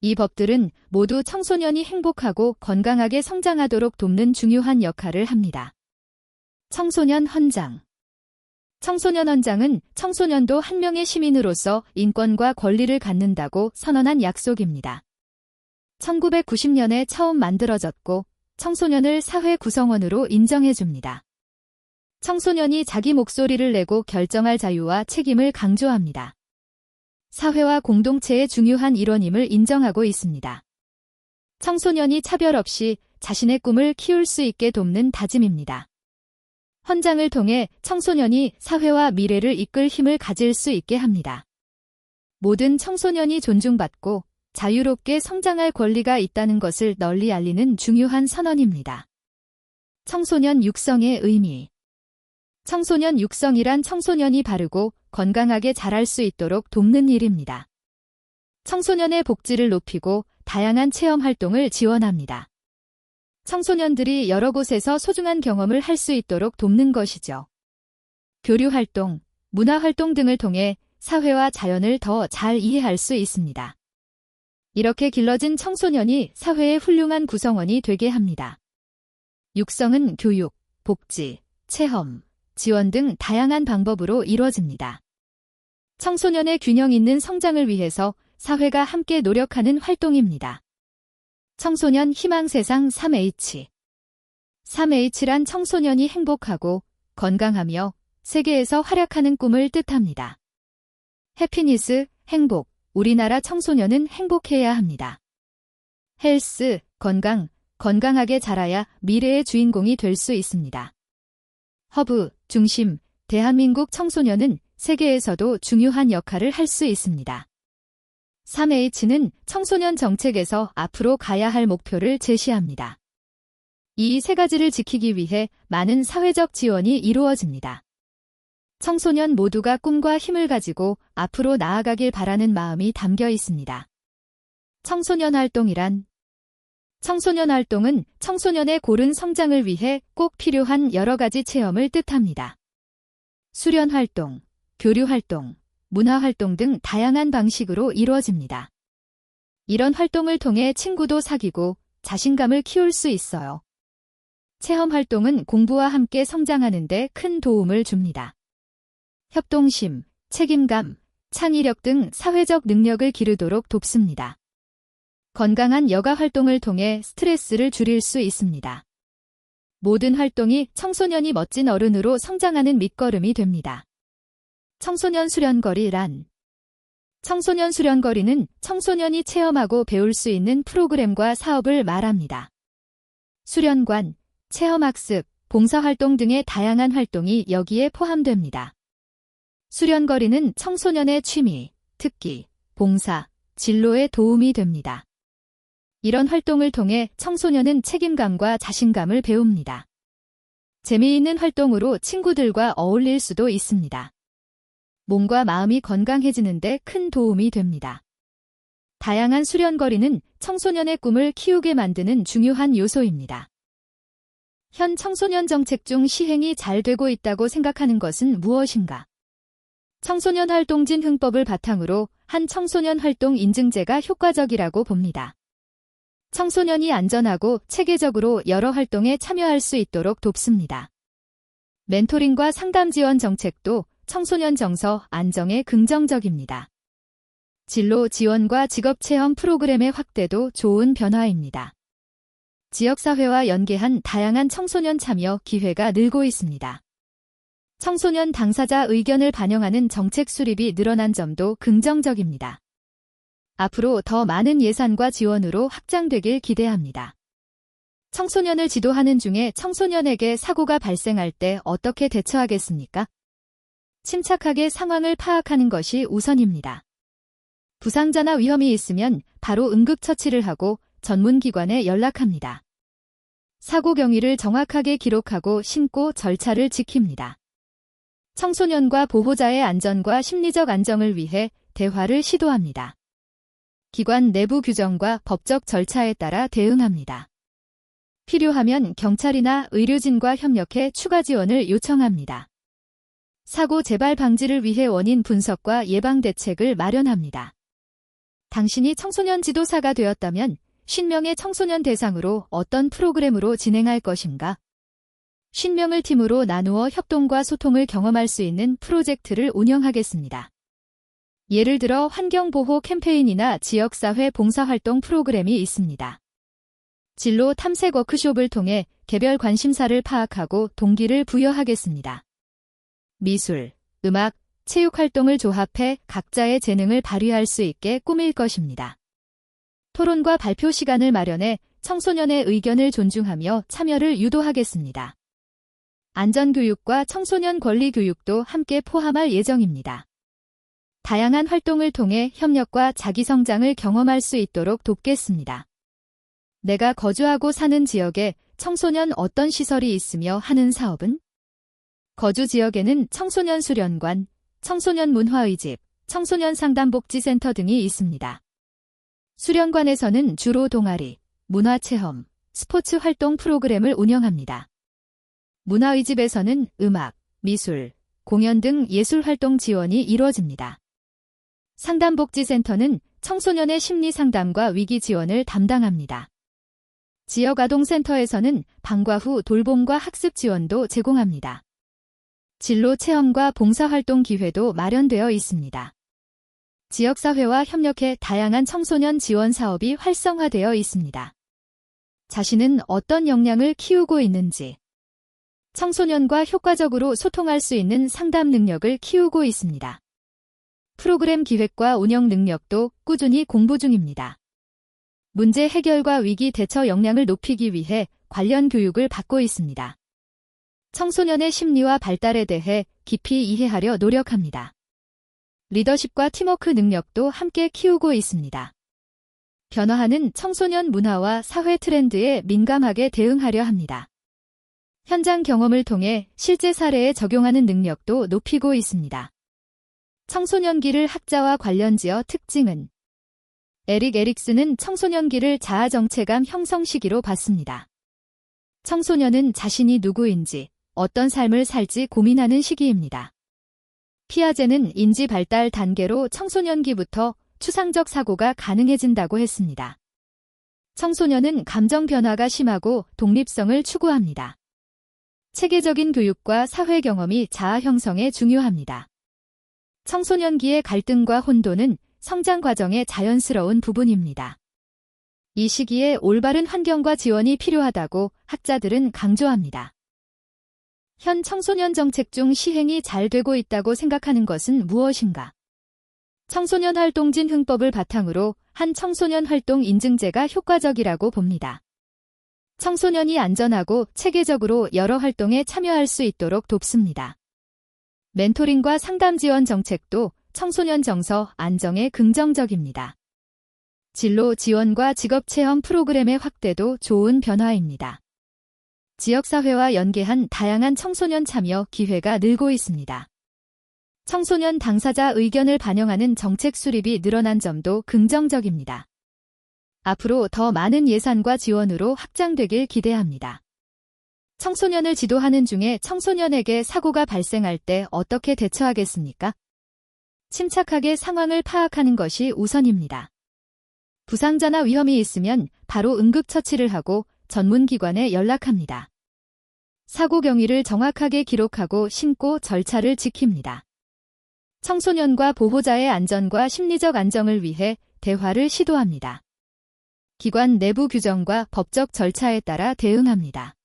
이 법들은 모두 청소년이 행복하고 건강하게 성장하도록 돕는 중요한 역할을 합니다. 청소년 헌장. 청소년 헌장은 청소년도 한 명의 시민으로서 인권과 권리를 갖는다고 선언한 약속입니다. 1990년에 처음 만들어졌고 청소년을 사회 구성원으로 인정해줍니다. 청소년이 자기 목소리를 내고 결정할 자유와 책임을 강조합니다. 사회와 공동체의 중요한 일원임을 인정하고 있습니다. 청소년이 차별 없이 자신의 꿈을 키울 수 있게 돕는 다짐입니다. 헌장을 통해 청소년이 사회와 미래를 이끌 힘을 가질 수 있게 합니다. 모든 청소년이 존중받고 자유롭게 성장할 권리가 있다는 것을 널리 알리는 중요한 선언입니다. 청소년 육성의 의미. 청소년 육성이란 청소년이 바르고 건강하게 자랄 수 있도록 돕는 일입니다. 청소년의 복지를 높이고 다양한 체험 활동을 지원합니다. 청소년들이 여러 곳에서 소중한 경험을 할 수 있도록 돕는 것이죠. 교류 활동, 문화 활동 등을 통해 사회와 자연을 더 잘 이해할 수 있습니다. 이렇게 길러진 청소년이 사회의 훌륭한 구성원이 되게 합니다. 육성은 교육, 복지, 체험, 지원 등 다양한 방법으로 이루어집니다. 청소년의 균형 있는 성장을 위해서 사회가 함께 노력하는 활동입니다. 청소년 희망세상 3H. 3H란 청소년이 행복하고 건강하며 세계에서 활약하는 꿈을 뜻합니다. 해피니스, 행복, 우리나라 청소년은 행복해야 합니다. 헬스, 건강, 건강하게 자라야 미래의 주인공이 될 수 있습니다. 허브, 중심, 대한민국 청소년은 세계에서도 중요한 역할을 할 수 있습니다. 3H는 청소년 정책에서 앞으로 가야 할 목표를 제시합니다. 이 세 가지를 지키기 위해 많은 사회적 지원이 이루어집니다. 청소년 모두가 꿈과 힘을 가지고 앞으로 나아가길 바라는 마음이 담겨 있습니다. 청소년 활동이란 청소년 활동은 청소년의 고른 성장을 위해 꼭 필요한 여러 가지 체험을 뜻합니다. 수련 활동, 교류 활동, 문화 활동 등 다양한 방식으로 이루어집니다. 이런 활동을 통해 친구도 사귀고 자신감을 키울 수 있어요. 체험 활동은 공부와 함께 성장하는 데 큰 도움을 줍니다. 협동심, 책임감, 창의력 등 사회적 능력을 기르도록 돕습니다. 건강한 여가 활동을 통해 스트레스를 줄일 수 있습니다. 모든 활동이 청소년이 멋진 어른으로 성장하는 밑거름이 됩니다. 청소년 수련거리란 청소년 수련거리는 청소년이 체험하고 배울 수 있는 프로그램과 사업을 말합니다. 수련관, 체험학습, 봉사활동 등의 다양한 활동이 여기에 포함됩니다. 수련거리는 청소년의 취미, 특기, 봉사, 진로에 도움이 됩니다. 이런 활동을 통해 청소년은 책임감과 자신감을 배웁니다. 재미있는 활동으로 친구들과 어울릴 수도 있습니다. 몸과 마음이 건강해지는 데 큰 도움이 됩니다. 다양한 수련거리는 청소년의 꿈을 키우게 만드는 중요한 요소입니다. 현 청소년 정책 중 시행이 잘 되고 있다고 생각하는 것은 무엇인가? 청소년 활동진 흥법을 바탕으로 한 청소년 활동 인증제가 효과적이라고 봅니다. 청소년이 안전하고 체계적으로 여러 활동에 참여할 수 있도록 돕습니다. 멘토링과 상담 지원 정책도 청소년 정서 안정에 긍정적입니다. 진로 지원과 직업체험 프로그램의 확대도 좋은 변화입니다. 지역사회와 연계한 다양한 청소년 참여 기회가 늘고 있습니다. 청소년 당사자 의견을 반영하는 정책 수립이 늘어난 점도 긍정적입니다. 앞으로 더 많은 예산과 지원으로 확장되길 기대합니다. 청소년을 지도하는 중에 청소년에게 사고가 발생할 때 어떻게 대처하겠습니까? 침착하게 상황을 파악하는 것이 우선입니다. 부상자나 위험이 있으면 바로 응급처치를 하고 전문기관에 연락합니다. 사고 경위를 정확하게 기록하고 신고 절차를 지킵니다. 청소년과 보호자의 안전과 심리적 안정을 위해 대화를 시도합니다. 기관 내부 규정과 법적 절차에 따라 대응합니다. 필요하면 경찰이나 의료진과 협력해 추가 지원을 요청합니다. 사고 재발 방지를 위해 원인 분석과 예방 대책을 마련합니다. 당신이 청소년 지도사가 되었다면 50명의 청소년 대상으로 어떤 프로그램으로 진행할 것인가? 50명을 팀으로 나누어 협동과 소통을 경험할 수 있는 프로젝트를 운영하겠습니다. 예를 들어 환경보호 캠페인이나 지역사회 봉사활동 프로그램이 있습니다. 진로 탐색 워크숍을 통해 개별 관심사를 파악하고 동기를 부여하겠습니다. 미술, 음악, 체육활동을 조합해 각자의 재능을 발휘할 수 있게 꾸밀 것입니다. 토론과 발표 시간을 마련해 청소년의 의견을 존중하며 참여를 유도하겠습니다. 안전교육과 청소년 권리 교육도 함께 포함할 예정입니다. 다양한 활동을 통해 협력과 자기성장을 경험할 수 있도록 돕겠습니다. 내가 거주하고 사는 지역에 청소년 어떤 시설이 있으며 하는 사업은? 거주 지역에는 청소년 수련관, 청소년 문화의집, 청소년 상담복지센터 등이 있습니다. 수련관에서는 주로 동아리, 문화체험, 스포츠 활동 프로그램을 운영합니다. 문화의집에서는 음악, 미술, 공연 등 예술활동 지원이 이루어집니다. 상담복지센터는 청소년의 심리 상담과 위기 지원을 담당합니다. 지역아동센터에서는 방과 후 돌봄과 학습 지원도 제공합니다. 진로 체험과 봉사활동 기회도 마련되어 있습니다. 지역사회와 협력해 다양한 청소년 지원 사업이 활성화되어 있습니다. 자신은 어떤 역량을 키우고 있는지, 청소년과 효과적으로 소통할 수 있는 상담 능력을 키우고 있습니다. 프로그램 기획과 운영 능력도 꾸준히 공부 중입니다. 문제 해결과 위기 대처 역량을 높이기 위해 관련 교육을 받고 있습니다. 청소년의 심리와 발달에 대해 깊이 이해하려 노력합니다. 리더십과 팀워크 능력도 함께 키우고 있습니다. 변화하는 청소년 문화와 사회 트렌드에 민감하게 대응하려 합니다. 현장 경험을 통해 실제 사례에 적용하는 능력도 높이고 있습니다. 청소년기를 학자와 관련지어 특징은 에릭 에릭슨은 청소년기를 자아정체감 형성 시기로 봤습니다. 청소년은 자신이 누구인지, 어떤 삶을 살지 고민하는 시기입니다. 피아제는 인지 발달 단계로 청소년기부터 추상적 사고가 가능해진다고 했습니다. 청소년은 감정 변화가 심하고 독립성을 추구합니다. 체계적인 교육과 사회 경험이 자아 형성에 중요합니다. 청소년기의 갈등과 혼돈은 성장 과정의 자연스러운 부분입니다. 이 시기에 올바른 환경과 지원이 필요하다고 학자들은 강조합니다. 현 청소년 정책 중 시행이 잘 되고 있다고 생각하는 것은 무엇인가? 청소년 활동진 흥법을 바탕으로 한 청소년 활동 인증제가 효과적이라고 봅니다. 청소년이 안전하고 체계적으로 여러 활동에 참여할 수 있도록 돕습니다. 멘토링과 상담 지원 정책도 청소년 정서 안정에 긍정적입니다. 진로 지원과 직업 체험 프로그램의 확대도 좋은 변화입니다. 지역사회와 연계한 다양한 청소년 참여 기회가 늘고 있습니다. 청소년 당사자 의견을 반영하는 정책 수립이 늘어난 점도 긍정적입니다. 앞으로 더 많은 예산과 지원으로 확장되길 기대합니다. 청소년을 지도하는 중에 청소년에게 사고가 발생할 때 어떻게 대처하겠습니까? 침착하게 상황을 파악하는 것이 우선입니다. 부상자나 위험이 있으면 바로 응급처치를 하고 전문기관에 연락합니다. 사고 경위를 정확하게 기록하고 신고 절차를 지킵니다. 청소년과 보호자의 안전과 심리적 안정을 위해 대화를 시도합니다. 기관 내부 규정과 법적 절차에 따라 대응합니다.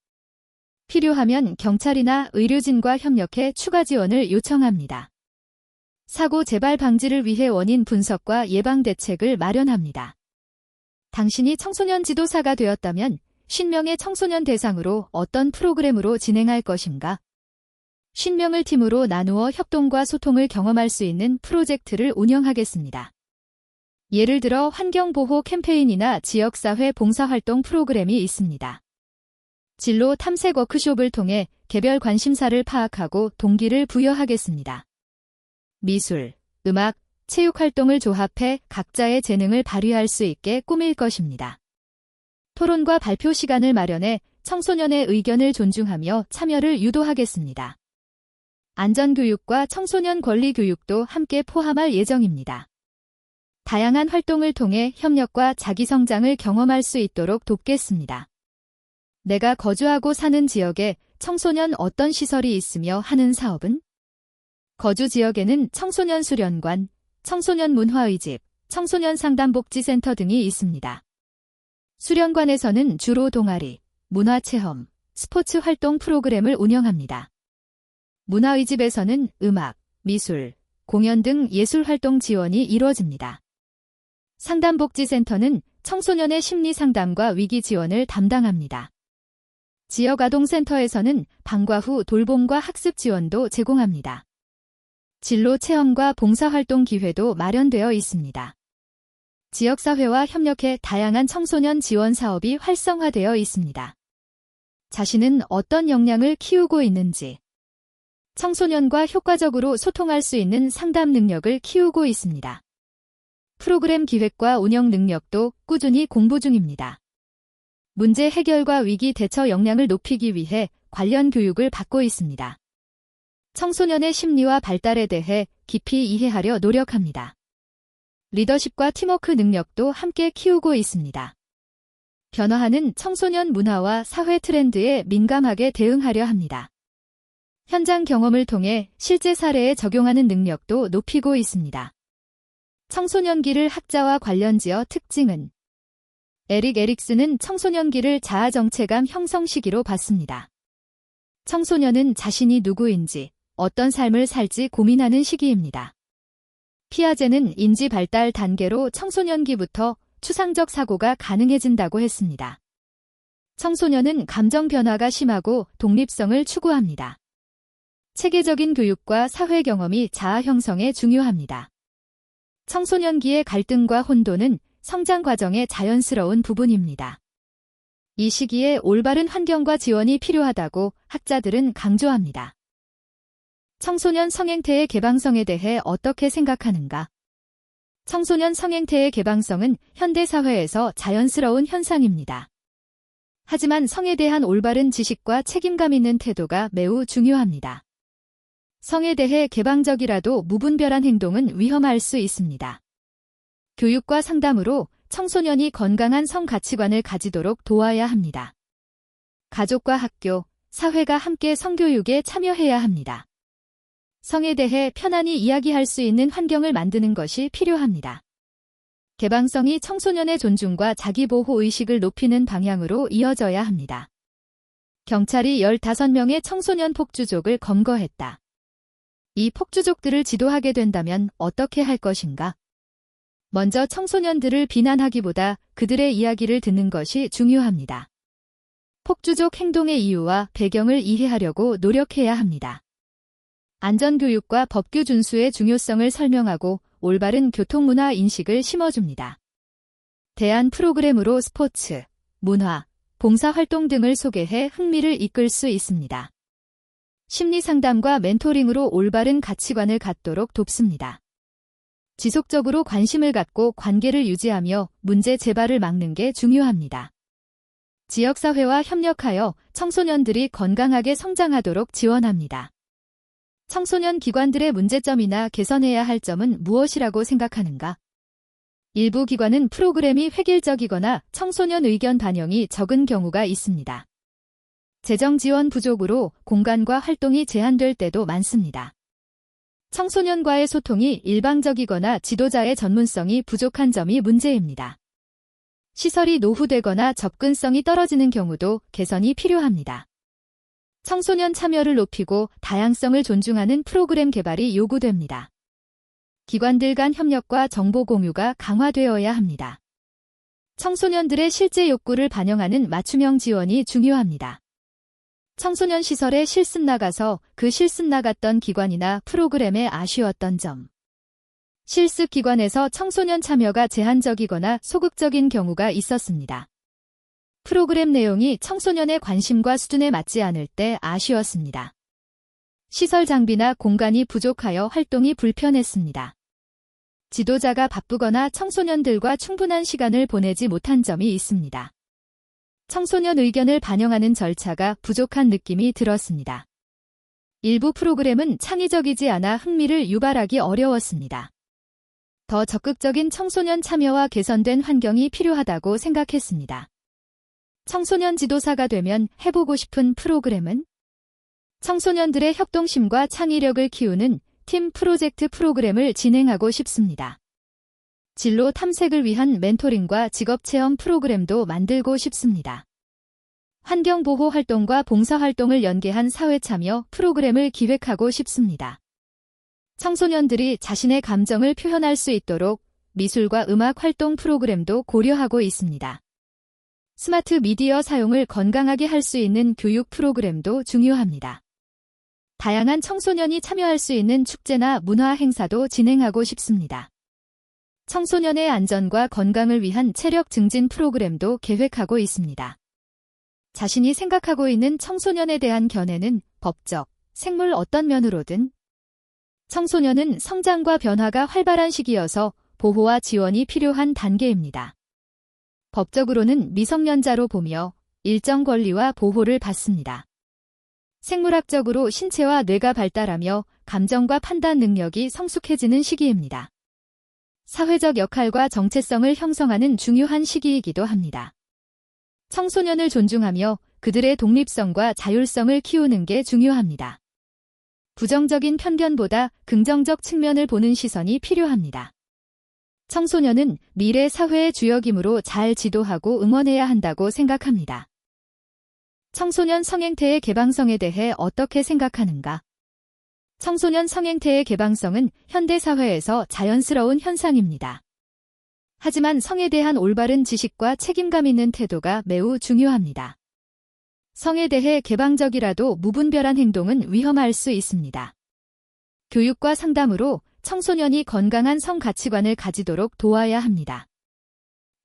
필요하면 경찰이나 의료진과 협력해 추가 지원을 요청합니다. 사고 재발 방지를 위해 원인 분석과 예방 대책을 마련합니다. 당신이 청소년 지도사가 되었다면 50명의 청소년 대상으로 어떤 프로그램으로 진행할 것인가? 50명을 팀으로 나누어 협동과 소통을 경험할 수 있는 프로젝트를 운영하겠습니다. 예를 들어 환경보호 캠페인이나 지역사회 봉사활동 프로그램이 있습니다. 진로 탐색 워크숍을 통해 개별 관심사를 파악하고 동기를 부여하겠습니다. 미술, 음악, 체육 활동을 조합해 각자의 재능을 발휘할 수 있게 꾸밀 것입니다. 토론과 발표 시간을 마련해 청소년의 의견을 존중하며 참여를 유도하겠습니다. 안전교육과 청소년 권리 교육도 함께 포함할 예정입니다. 다양한 활동을 통해 협력과 자기성장을 경험할 수 있도록 돕겠습니다. 내가 거주하고 사는 지역에 청소년 어떤 시설이 있으며 하는 사업은? 거주 지역에는 청소년 수련관, 청소년 문화의집, 청소년 상담복지센터 등이 있습니다. 수련관에서는 주로 동아리, 문화체험, 스포츠 활동 프로그램을 운영합니다. 문화의집에서는 음악, 미술, 공연 등 예술활동 지원이 이루어집니다. 상담복지센터는 청소년의 심리 상담과 위기 지원을 담당합니다. 지역아동센터에서는 방과 후 돌봄과 학습 지원도 제공합니다. 진로 체험과 봉사활동 기회도 마련되어 있습니다. 지역사회와 협력해 다양한 청소년 지원 사업이 활성화되어 있습니다. 자신은 어떤 역량을 키우고 있는지, 청소년과 효과적으로 소통할 수 있는 상담 능력을 키우고 있습니다. 프로그램 기획과 운영 능력도 꾸준히 공부 중입니다. 문제 해결과 위기 대처 역량을 높이기 위해 관련 교육을 받고 있습니다. 청소년의 심리와 발달에 대해 깊이 이해하려 노력합니다. 리더십과 팀워크 능력도 함께 키우고 있습니다. 변화하는 청소년 문화와 사회 트렌드에 민감하게 대응하려 합니다. 현장 경험을 통해 실제 사례에 적용하는 능력도 높이고 있습니다. 청소년기를 학자와 관련지어 특징은 에릭 에릭슨은 청소년기를 자아 정체감 형성 시기로 봤습니다. 청소년은 자신이 누구인지, 어떤 삶을 살지 고민하는 시기입니다. 피아제는 인지 발달 단계로 청소년기부터 추상적 사고가 가능해진다고 했습니다. 청소년은 감정 변화가 심하고 독립성을 추구합니다. 체계적인 교육과 사회 경험이 자아 형성에 중요합니다. 청소년기의 갈등과 혼돈은 성장 과정의 자연스러운 부분입니다. 이 시기에 올바른 환경과 지원이 필요하다고 학자들은 강조합니다. 청소년 성행태의 개방성에 대해 어떻게 생각하는가? 청소년 성행태의 개방성은 현대 사회에서 자연스러운 현상입니다. 하지만 성에 대한 올바른 지식과 책임감 있는 태도가 매우 중요합니다. 성에 대해 개방적이라도 무분별한 행동은 위험할 수 있습니다. 교육과 상담으로 청소년이 건강한 성 가치관을 가지도록 도와야 합니다. 가족과 학교, 사회가 함께 성교육에 참여해야 합니다. 성에 대해 편안히 이야기할 수 있는 환경을 만드는 것이 필요합니다. 개방성이 청소년의 존중과 자기보호 의식을 높이는 방향으로 이어져야 합니다. 경찰이 15명의 청소년 폭주족을 검거했다. 이 폭주족들을 지도하게 된다면 어떻게 할 것인가? 먼저 청소년들을 비난하기보다 그들의 이야기를 듣는 것이 중요합니다. 폭주족 행동의 이유와 배경을 이해하려고 노력해야 합니다. 안전교육과 법규 준수의 중요성을 설명하고 올바른 교통문화 인식을 심어줍니다. 대안 프로그램으로 스포츠, 문화, 봉사활동 등을 소개해 흥미를 이끌 수 있습니다. 심리상담과 멘토링으로 올바른 가치관을 갖도록 돕습니다. 지속적으로 관심을 갖고 관계를 유지하며 문제 재발을 막는 게 중요합니다. 지역사회와 협력하여 청소년들이 건강하게 성장하도록 지원합니다. 청소년 기관들의 문제점이나 개선해야 할 점은 무엇이라고 생각하는가? 일부 기관은 프로그램이 획일적이거나 청소년 의견 반영이 적은 경우가 있습니다. 재정 지원 부족으로 공간과 활동이 제한될 때도 많습니다. 청소년과의 소통이 일방적이거나 지도자의 전문성이 부족한 점이 문제입니다. 시설이 노후되거나 접근성이 떨어지는 경우도 개선이 필요합니다. 청소년 참여를 높이고 다양성을 존중하는 프로그램 개발이 요구됩니다. 기관들 간 협력과 정보 공유가 강화되어야 합니다. 청소년들의 실제 욕구를 반영하는 맞춤형 지원이 중요합니다. 청소년 시설에 실습 나가서 그 실습 나갔던 기관이나 프로그램에 아쉬웠던 점. 실습 기관에서 청소년 참여가 제한적이거나 소극적인 경우가 있었습니다. 프로그램 내용이 청소년의 관심과 수준에 맞지 않을 때 아쉬웠습니다. 시설 장비나 공간이 부족하여 활동이 불편했습니다. 지도자가 바쁘거나 청소년들과 충분한 시간을 보내지 못한 점이 있습니다. 청소년 의견을 반영하는 절차가 부족한 느낌이 들었습니다. 일부 프로그램은 창의적이지 않아 흥미를 유발하기 어려웠습니다. 더 적극적인 청소년 참여와 개선된 환경이 필요하다고 생각했습니다. 청소년 지도사가 되면 해보고 싶은 프로그램은? 청소년들의 협동심과 창의력을 키우는 팀 프로젝트 프로그램을 진행하고 싶습니다. 진로 탐색을 위한 멘토링과 직업체험 프로그램도 만들고 싶습니다. 환경보호 활동과 봉사활동을 연계한 사회참여 프로그램을 기획하고 싶습니다. 청소년들이 자신의 감정을 표현할 수 있도록 미술과 음악 활동 프로그램도 고려하고 있습니다. 스마트 미디어 사용을 건강하게 할 수 있는 교육 프로그램도 중요합니다. 다양한 청소년이 참여할 수 있는 축제나 문화 행사도 진행하고 싶습니다. 청소년의 안전과 건강을 위한 체력 증진 프로그램도 계획하고 있습니다. 자신이 생각하고 있는 청소년에 대한 견해는 법적, 생물 어떤 면으로든 청소년은 성장과 변화가 활발한 시기여서 보호와 지원이 필요한 단계입니다. 법적으로는 미성년자로 보며 일정 권리와 보호를 받습니다. 생물학적으로 신체와 뇌가 발달하며 감정과 판단 능력이 성숙해지는 시기입니다. 사회적 역할과 정체성을 형성하는 중요한 시기이기도 합니다. 청소년을 존중하며 그들의 독립성과 자율성을 키우는 게 중요합니다. 부정적인 편견보다 긍정적 측면을 보는 시선이 필요합니다. 청소년은 미래 사회의 주역이므로 잘 지도하고 응원해야 한다고 생각합니다. 청소년 성행태의 개방성에 대해 어떻게 생각하는가? 청소년 성행태의 개방성은 현대 사회에서 자연스러운 현상입니다. 하지만 성에 대한 올바른 지식과 책임감 있는 태도가 매우 중요합니다. 성에 대해 개방적이라도 무분별한 행동은 위험할 수 있습니다. 교육과 상담으로 청소년이 건강한 성 가치관을 가지도록 도와야 합니다.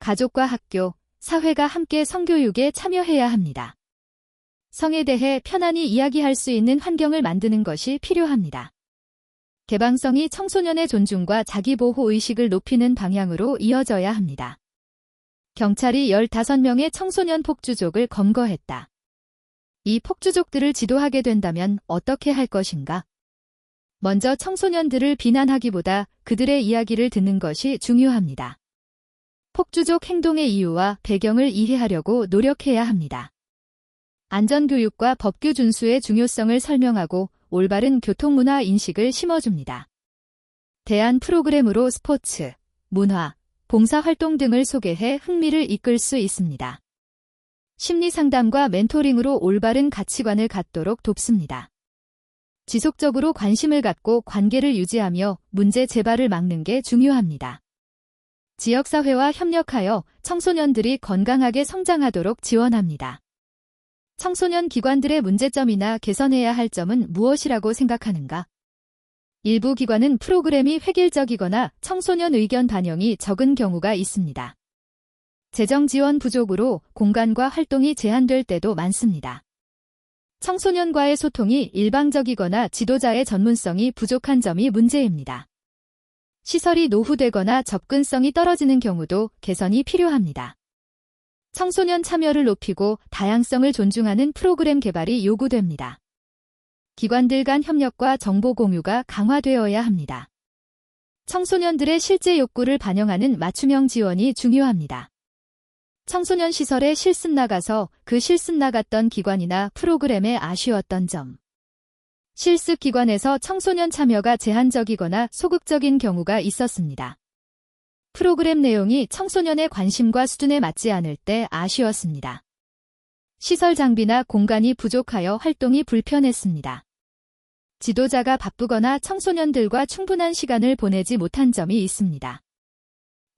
가족과 학교, 사회가 함께 성교육에 참여해야 합니다. 성에 대해 편안히 이야기할 수 있는 환경을 만드는 것이 필요합니다. 개방성이 청소년의 존중과 자기보호 의식을 높이는 방향으로 이어져야 합니다. 경찰이 15명의 청소년 폭주족을 검거했다. 이 폭주족들을 지도하게 된다면 어떻게 할 것인가? 먼저 청소년들을 비난하기보다 그들의 이야기를 듣는 것이 중요합니다. 폭주족 행동의 이유와 배경을 이해하려고 노력해야 합니다. 안전교육과 법규 준수의 중요성을 설명하고 올바른 교통문화 인식을 심어줍니다. 대안 프로그램으로 스포츠, 문화, 봉사활동 등을 소개해 흥미를 이끌 수 있습니다. 심리상담과 멘토링으로 올바른 가치관을 갖도록 돕습니다. 지속적으로 관심을 갖고 관계를 유지하며 문제 재발을 막는 게 중요합니다. 지역사회와 협력하여 청소년들이 건강하게 성장하도록 지원합니다. 청소년 기관들의 문제점이나 개선해야 할 점은 무엇이라고 생각하는가? 일부 기관은 프로그램이 획일적이거나 청소년 의견 반영이 적은 경우가 있습니다. 재정 지원 부족으로 공간과 활동이 제한될 때도 많습니다. 청소년과의 소통이 일방적이거나 지도자의 전문성이 부족한 점이 문제입니다. 시설이 노후되거나 접근성이 떨어지는 경우도 개선이 필요합니다. 청소년 참여를 높이고 다양성을 존중하는 프로그램 개발이 요구됩니다. 기관들 간 협력과 정보 공유가 강화되어야 합니다. 청소년들의 실제 욕구를 반영하는 맞춤형 지원이 중요합니다. 청소년 시설에 실습 나가서 그 실습 나갔던 기관이나 프로그램에 아쉬웠던 점. 실습 기관에서 청소년 참여가 제한적이거나 소극적인 경우가 있었습니다. 프로그램 내용이 청소년의 관심과 수준에 맞지 않을 때 아쉬웠습니다. 시설 장비나 공간이 부족하여 활동이 불편했습니다. 지도자가 바쁘거나 청소년들과 충분한 시간을 보내지 못한 점이 있습니다.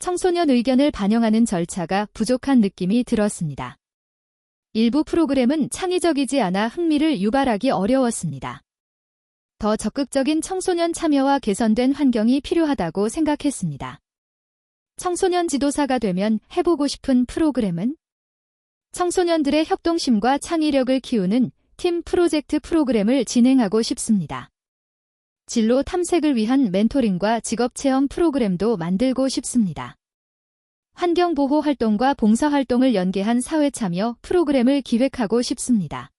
청소년 의견을 반영하는 절차가 부족한 느낌이 들었습니다. 일부 프로그램은 창의적이지 않아 흥미를 유발하기 어려웠습니다. 더 적극적인 청소년 참여와 개선된 환경이 필요하다고 생각했습니다. 청소년 지도사가 되면 해보고 싶은 프로그램은? 청소년들의 협동심과 창의력을 키우는 팀 프로젝트 프로그램을 진행하고 싶습니다. 진로 탐색을 위한 멘토링과 직업체험 프로그램도 만들고 싶습니다. 환경보호 활동과 봉사활동을 연계한 사회참여 프로그램을 기획하고 싶습니다.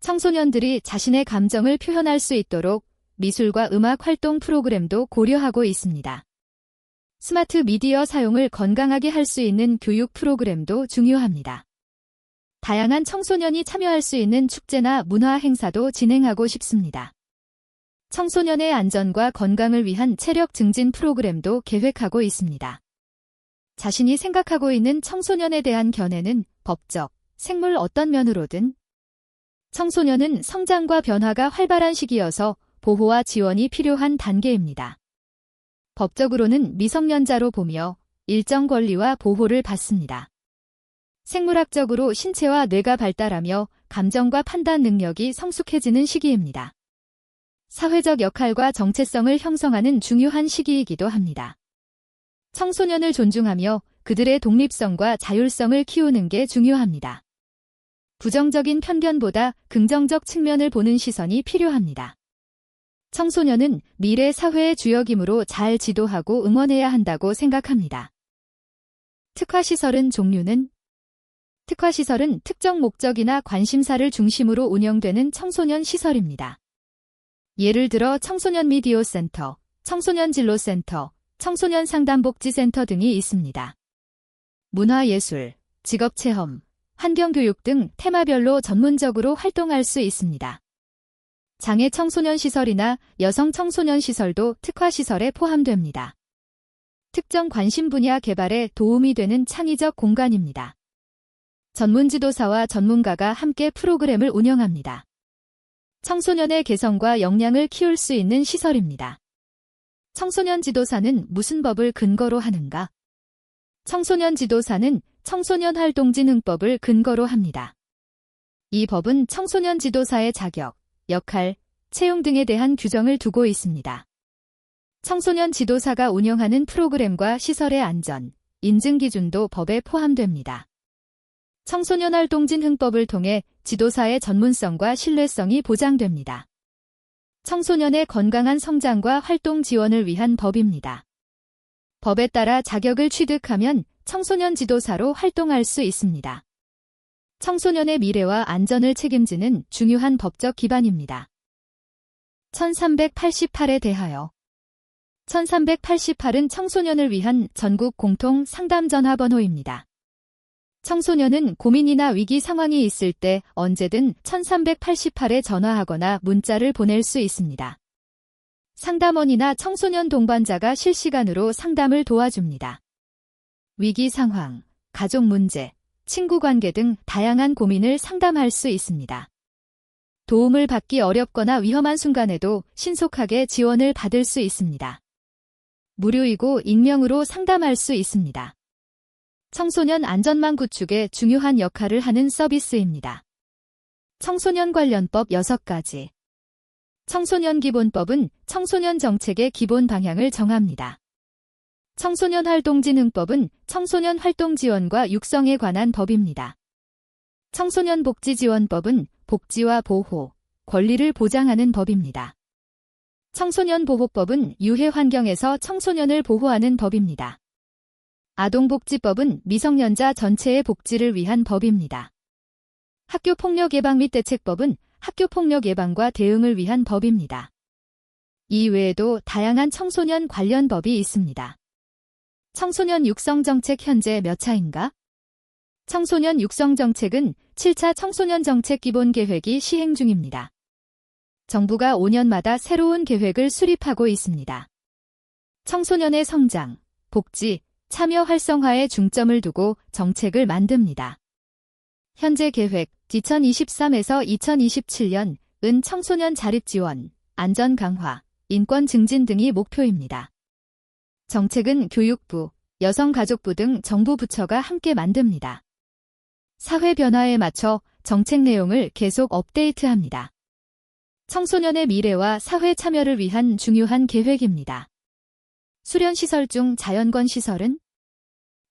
청소년들이 자신의 감정을 표현할 수 있도록 미술과 음악 활동 프로그램도 고려하고 있습니다. 스마트 미디어 사용을 건강하게 할 수 있는 교육 프로그램도 중요합니다. 다양한 청소년이 참여할 수 있는 축제나 문화 행사도 진행하고 싶습니다. 청소년의 안전과 건강을 위한 체력 증진 프로그램도 계획하고 있습니다. 자신이 생각하고 있는 청소년에 대한 견해는 법적, 생물 어떤 면으로든 청소년은 성장과 변화가 활발한 시기여서 보호와 지원이 필요한 단계입니다. 법적으로는 미성년자로 보며 일정 권리와 보호를 받습니다. 생물학적으로 신체와 뇌가 발달하며 감정과 판단 능력이 성숙해지는 시기입니다. 사회적 역할과 정체성을 형성하는 중요한 시기이기도 합니다. 청소년을 존중하며 그들의 독립성과 자율성을 키우는 게 중요합니다. 부정적인 편견보다 긍정적 측면을 보는 시선이 필요합니다. 청소년은 미래 사회의 주역이므로 잘 지도하고 응원해야 한다고 생각합니다. 특화시설은 종류는? 특화시설은 특정 목적이나 관심사를 중심으로 운영되는 청소년 시설입니다. 예를 들어 청소년 미디어센터, 청소년 진로센터, 청소년 상담복지센터 등이 있습니다. 문화예술, 직업체험, 환경교육 등 테마별로 전문적으로 활동할 수 있습니다. 장애 청소년 시설이나 여성 청소년 시설도 특화 시설에 포함됩니다. 특정 관심 분야 개발에 도움이 되는 창의적 공간입니다. 전문 지도사와 전문가가 함께 프로그램을 운영합니다. 청소년의 개성과 역량을 키울 수 있는 시설입니다. 청소년 지도사는 무슨 법을 근거로 하는가? 청소년 지도사는 청소년 활동진흥법을 근거로 합니다. 이 법은 청소년 지도사의 자격, 역할, 채용 등에 대한 규정을 두고 있습니다. 청소년 지도사가 운영하는 프로그램과 시설의 안전, 인증 기준도 법에 포함됩니다. 청소년 활동진흥법을 통해 지도사의 전문성과 신뢰성이 보장됩니다. 청소년의 건강한 성장과 활동 지원을 위한 법입니다. 법에 따라 자격을 취득하면 청소년 지도사로 활동할 수 있습니다. 청소년의 미래와 안전을 책임지는 중요한 법적 기반입니다. 1388에 대하여 1388은 청소년을 위한 전국 공통 상담 전화번호입니다. 청소년은 고민이나 위기 상황이 있을 때 언제든 1388에 전화하거나 문자를 보낼 수 있습니다. 상담원이나 청소년 동반자가 실시간으로 상담을 도와줍니다. 위기 상황, 가족 문제, 친구 관계 등 다양한 고민을 상담할 수 있습니다. 도움을 받기 어렵거나 위험한 순간에도 신속하게 지원을 받을 수 있습니다. 무료이고 익명으로 상담할 수 있습니다. 청소년 안전망 구축에 중요한 역할을 하는 서비스입니다. 청소년 관련법 6가지. 청소년 기본법은 청소년 정책의 기본 방향을 정합니다. 청소년 활동진흥법은 청소년 활동 지원과 육성에 관한 법입니다. 청소년 복지지원법은 복지와 보호, 권리를 보장하는 법입니다. 청소년 보호법은 유해 환경에서 청소년을 보호하는 법입니다. 아동복지법은 미성년자 전체의 복지를 위한 법입니다. 학교폭력 예방 및 대책법은 학교폭력 예방과 대응을 위한 법입니다. 이 외에도 다양한 청소년 관련 법이 있습니다. 청소년 육성정책 현재 몇 차인가? 청소년 육성정책은 7차 청소년 정책 기본 계획이 시행 중입니다. 정부가 5년마다 새로운 계획을 수립하고 있습니다. 청소년의 성장, 복지, 참여 활성화에 중점을 두고 정책을 만듭니다. 현재 계획 2023에서 2027년은 청소년 자립 지원, 안전 강화, 인권 증진 등이 목표입니다. 정책은 교육부, 여성가족부 등 정부 부처가 함께 만듭니다. 사회 변화에 맞춰 정책 내용을 계속 업데이트합니다. 청소년의 미래와 사회 참여를 위한 중요한 계획입니다. 수련시설 중 자연권 시설은?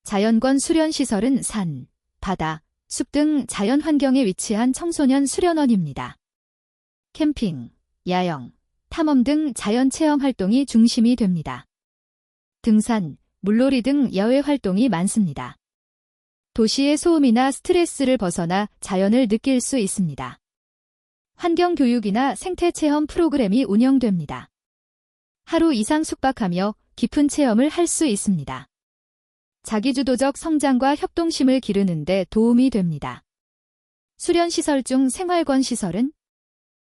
자연권 수련시설은 산, 바다, 숲 등 자연 환경에 위치한 청소년 수련원입니다. 캠핑, 야영, 탐험 등 자연 체험 활동이 중심이 됩니다. 등산, 물놀이 등 야외 활동이 많습니다. 도시의 소음이나 스트레스를 벗어나 자연을 느낄 수 있습니다. 환경교육이나 생태체험 프로그램이 운영됩니다. 하루 이상 숙박하며 깊은 체험을 할 수 있습니다. 자기주도적 성장과 협동심을 기르는 데 도움이 됩니다. 수련시설 중 생활권 시설은?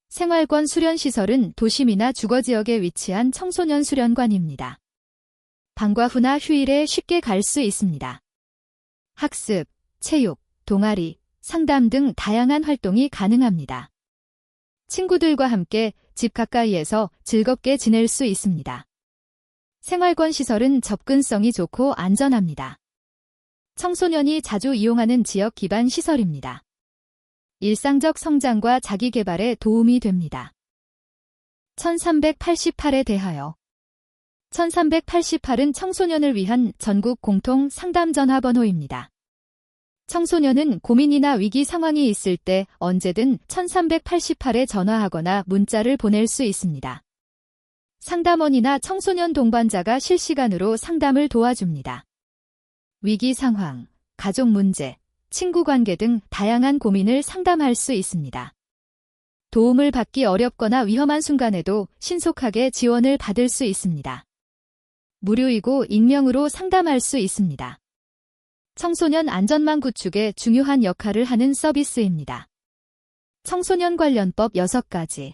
생활권 수련시설은 도심이나 주거지역에 위치한 청소년 수련관입니다. 방과 후나 휴일에 쉽게 갈 수 있습니다. 학습, 체육, 동아리, 상담 등 다양한 활동이 가능합니다. 친구들과 함께 집 가까이에서 즐겁게 지낼 수 있습니다. 생활권 시설은 접근성이 좋고 안전합니다. 청소년이 자주 이용하는 지역 기반 시설입니다. 일상적 성장과 자기 개발에 도움이 됩니다. 1388에 대하여 1388은 청소년을 위한 전국 공통 상담 전화번호입니다. 청소년은 고민이나 위기 상황이 있을 때 언제든 1388에 전화하거나 문자를 보낼 수 있습니다. 상담원이나 청소년 동반자가 실시간으로 상담을 도와줍니다. 위기 상황, 가족 문제, 친구 관계 등 다양한 고민을 상담할 수 있습니다. 도움을 받기 어렵거나 위험한 순간에도 신속하게 지원을 받을 수 있습니다. 무료이고 익명으로 상담할 수 있습니다. 청소년 안전망 구축에 중요한 역할을 하는 서비스입니다. 청소년 관련법 6가지.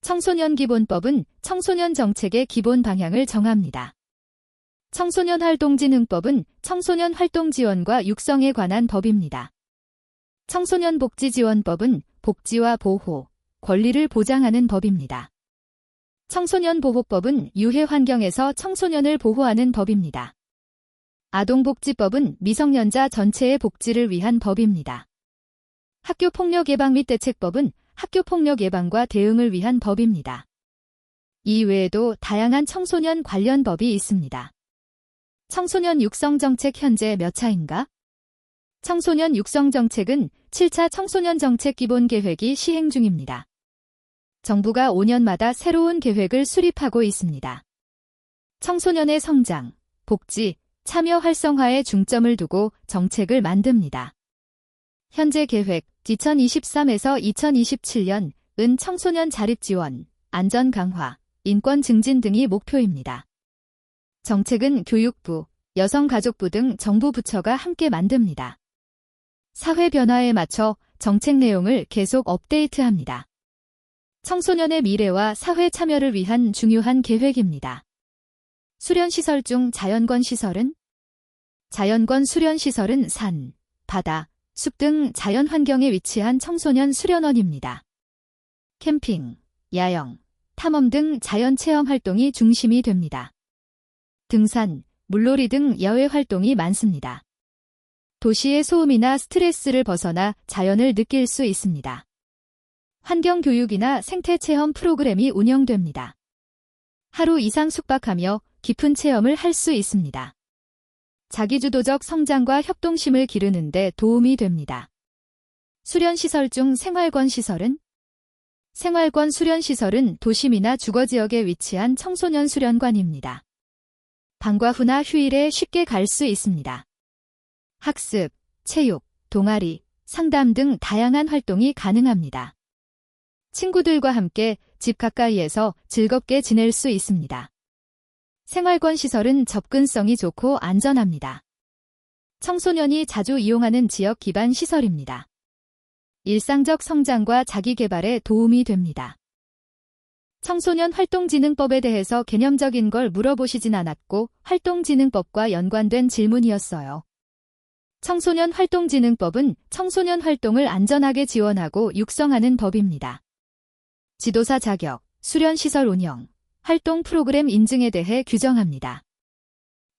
청소년 기본법은 청소년 정책의 기본 방향을 정합니다. 청소년 활동진흥법은 청소년 활동 지원과 육성에 관한 법입니다. 청소년 복지지원법은 복지와 보호, 권리를 보장하는 법입니다. 청소년 보호법은 유해 환경에서 청소년을 보호하는 법입니다. 아동복지법은 미성년자 전체의 복지를 위한 법입니다. 학교폭력 예방 및 대책법은 학교폭력 예방과 대응을 위한 법입니다. 이 외에도 다양한 청소년 관련 법이 있습니다. 청소년 육성정책 현재 몇 차인가? 청소년 육성정책은 7차 청소년 정책 기본 계획이 시행 중입니다. 정부가 5년마다 새로운 계획을 수립하고 있습니다. 청소년의 성장, 복지, 참여 활성화에 중점을 두고 정책을 만듭니다. 현재 계획 2023에서 2027년은 청소년 자립 지원, 안전 강화, 인권 증진 등이 목표입니다. 정책은 교육부, 여성가족부 등 정부 부처가 함께 만듭니다. 사회 변화에 맞춰 정책 내용을 계속 업데이트합니다. 청소년의 미래와 사회 참여를 위한 중요한 계획입니다. 수련시설 중 자연권 시설은? 자연권 수련시설은 산, 바다, 숲 등 자연환경에 위치한 청소년 수련원입니다. 캠핑, 야영, 탐험 등 자연체험 활동이 중심이 됩니다. 등산, 물놀이 등 야외 활동이 많습니다. 도시의 소음이나 스트레스를 벗어나 자연을 느낄 수 있습니다. 환경교육이나 생태체험 프로그램이 운영됩니다. 하루 이상 숙박하며 깊은 체험을 할 수 있습니다. 자기주도적 성장과 협동심을 기르는 데 도움이 됩니다. 수련시설 중 생활권 시설은? 생활권 수련시설은 도심이나 주거지역에 위치한 청소년 수련관입니다. 방과 후나 휴일에 쉽게 갈 수 있습니다. 학습, 체육, 동아리, 상담 등 다양한 활동이 가능합니다. 친구들과 함께 집 가까이에서 즐겁게 지낼 수 있습니다. 생활권 시설은 접근성이 좋고 안전합니다. 청소년이 자주 이용하는 지역 기반 시설입니다. 일상적 성장과 자기 개발에 도움이 됩니다. 청소년 활동진흥법에 대해서 개념적인 걸 물어보시진 않았고 활동진흥법과 연관된 질문이었어요. 청소년 활동진흥법은 청소년 활동을 안전하게 지원하고 육성하는 법입니다. 지도사 자격, 수련시설 운영, 활동 프로그램 인증에 대해 규정합니다.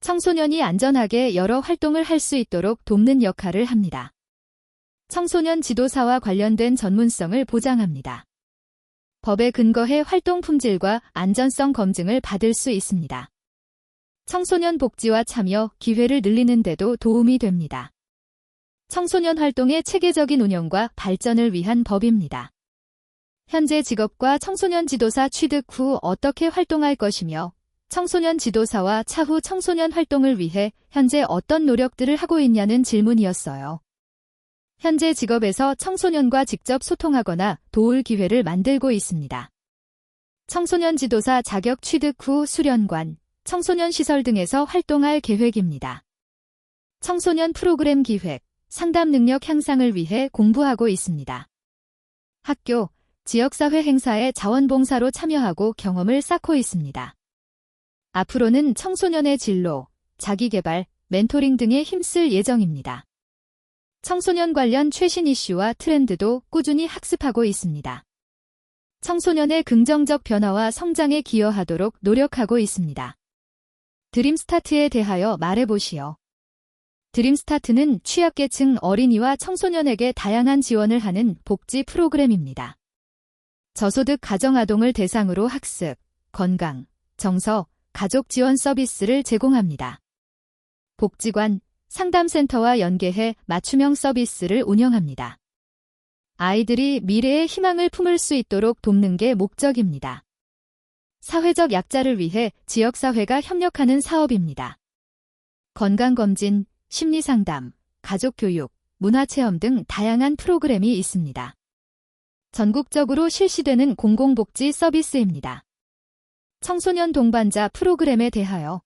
청소년이 안전하게 여러 활동을 할 수 있도록 돕는 역할을 합니다. 청소년 지도사와 관련된 전문성을 보장합니다. 법에 근거해 활동 품질과 안전성 검증을 받을 수 있습니다. 청소년 복지와 참여 기회를 늘리는 데도 도움이 됩니다. 청소년 활동의 체계적인 운영과 발전을 위한 법입니다. 현재 직업과 청소년 지도사 취득 후 어떻게 활동할 것이며 청소년 지도사와 차후 청소년 활동을 위해 현재 어떤 노력들을 하고 있냐는 질문이었어요. 현재 직업에서 청소년과 직접 소통하거나 도울 기회를 만들고 있습니다. 청소년 지도사 자격 취득 후 수련관, 청소년 시설 등에서 활동할 계획입니다. 청소년 프로그램 기획, 상담 능력 향상을 위해 공부하고 있습니다. 학교, 지역사회 행사에 자원봉사로 참여하고 경험을 쌓고 있습니다. 앞으로는 청소년의 진로, 자기개발, 멘토링 등에 힘쓸 예정입니다. 청소년 관련 최신 이슈와 트렌드도 꾸준히 학습하고 있습니다. 청소년의 긍정적 변화와 성장에 기여하도록 노력하고 있습니다. 드림스타트에 대하여 말해보시오. 드림스타트는 취약계층 어린이와 청소년에게 다양한 지원을 하는 복지 프로그램입니다. 저소득 가정아동을 대상으로 학습, 건강, 정서, 가족 지원 서비스를 제공합니다. 복지관, 상담센터와 연계해 맞춤형 서비스를 운영합니다. 아이들이 미래의 희망을 품을 수 있도록 돕는 게 목적입니다. 사회적 약자를 위해 지역사회가 협력하는 사업입니다. 건강검진, 심리상담, 가족교육, 문화체험 등 다양한 프로그램이 있습니다. 전국적으로 실시되는 공공복지 서비스입니다. 청소년 동반자 프로그램에 대하여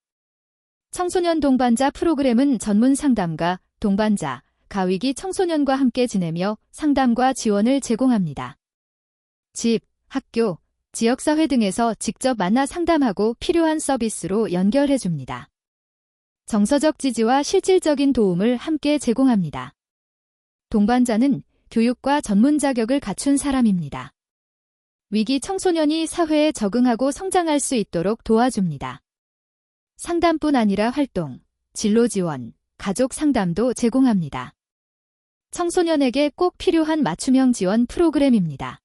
청소년 동반자 프로그램은 전문 상담가, 동반자, 가위기 청소년과 함께 지내며 상담과 지원을 제공합니다. 집, 학교, 지역사회 등에서 직접 만나 상담하고 필요한 서비스로 연결해줍니다. 정서적 지지와 실질적인 도움을 함께 제공합니다. 동반자는 교육과 전문 자격을 갖춘 사람입니다. 위기 청소년이 사회에 적응하고 성장할 수 있도록 도와줍니다. 상담뿐 아니라 활동, 진로 지원, 가족 상담도 제공합니다. 청소년에게 꼭 필요한 맞춤형 지원 프로그램입니다.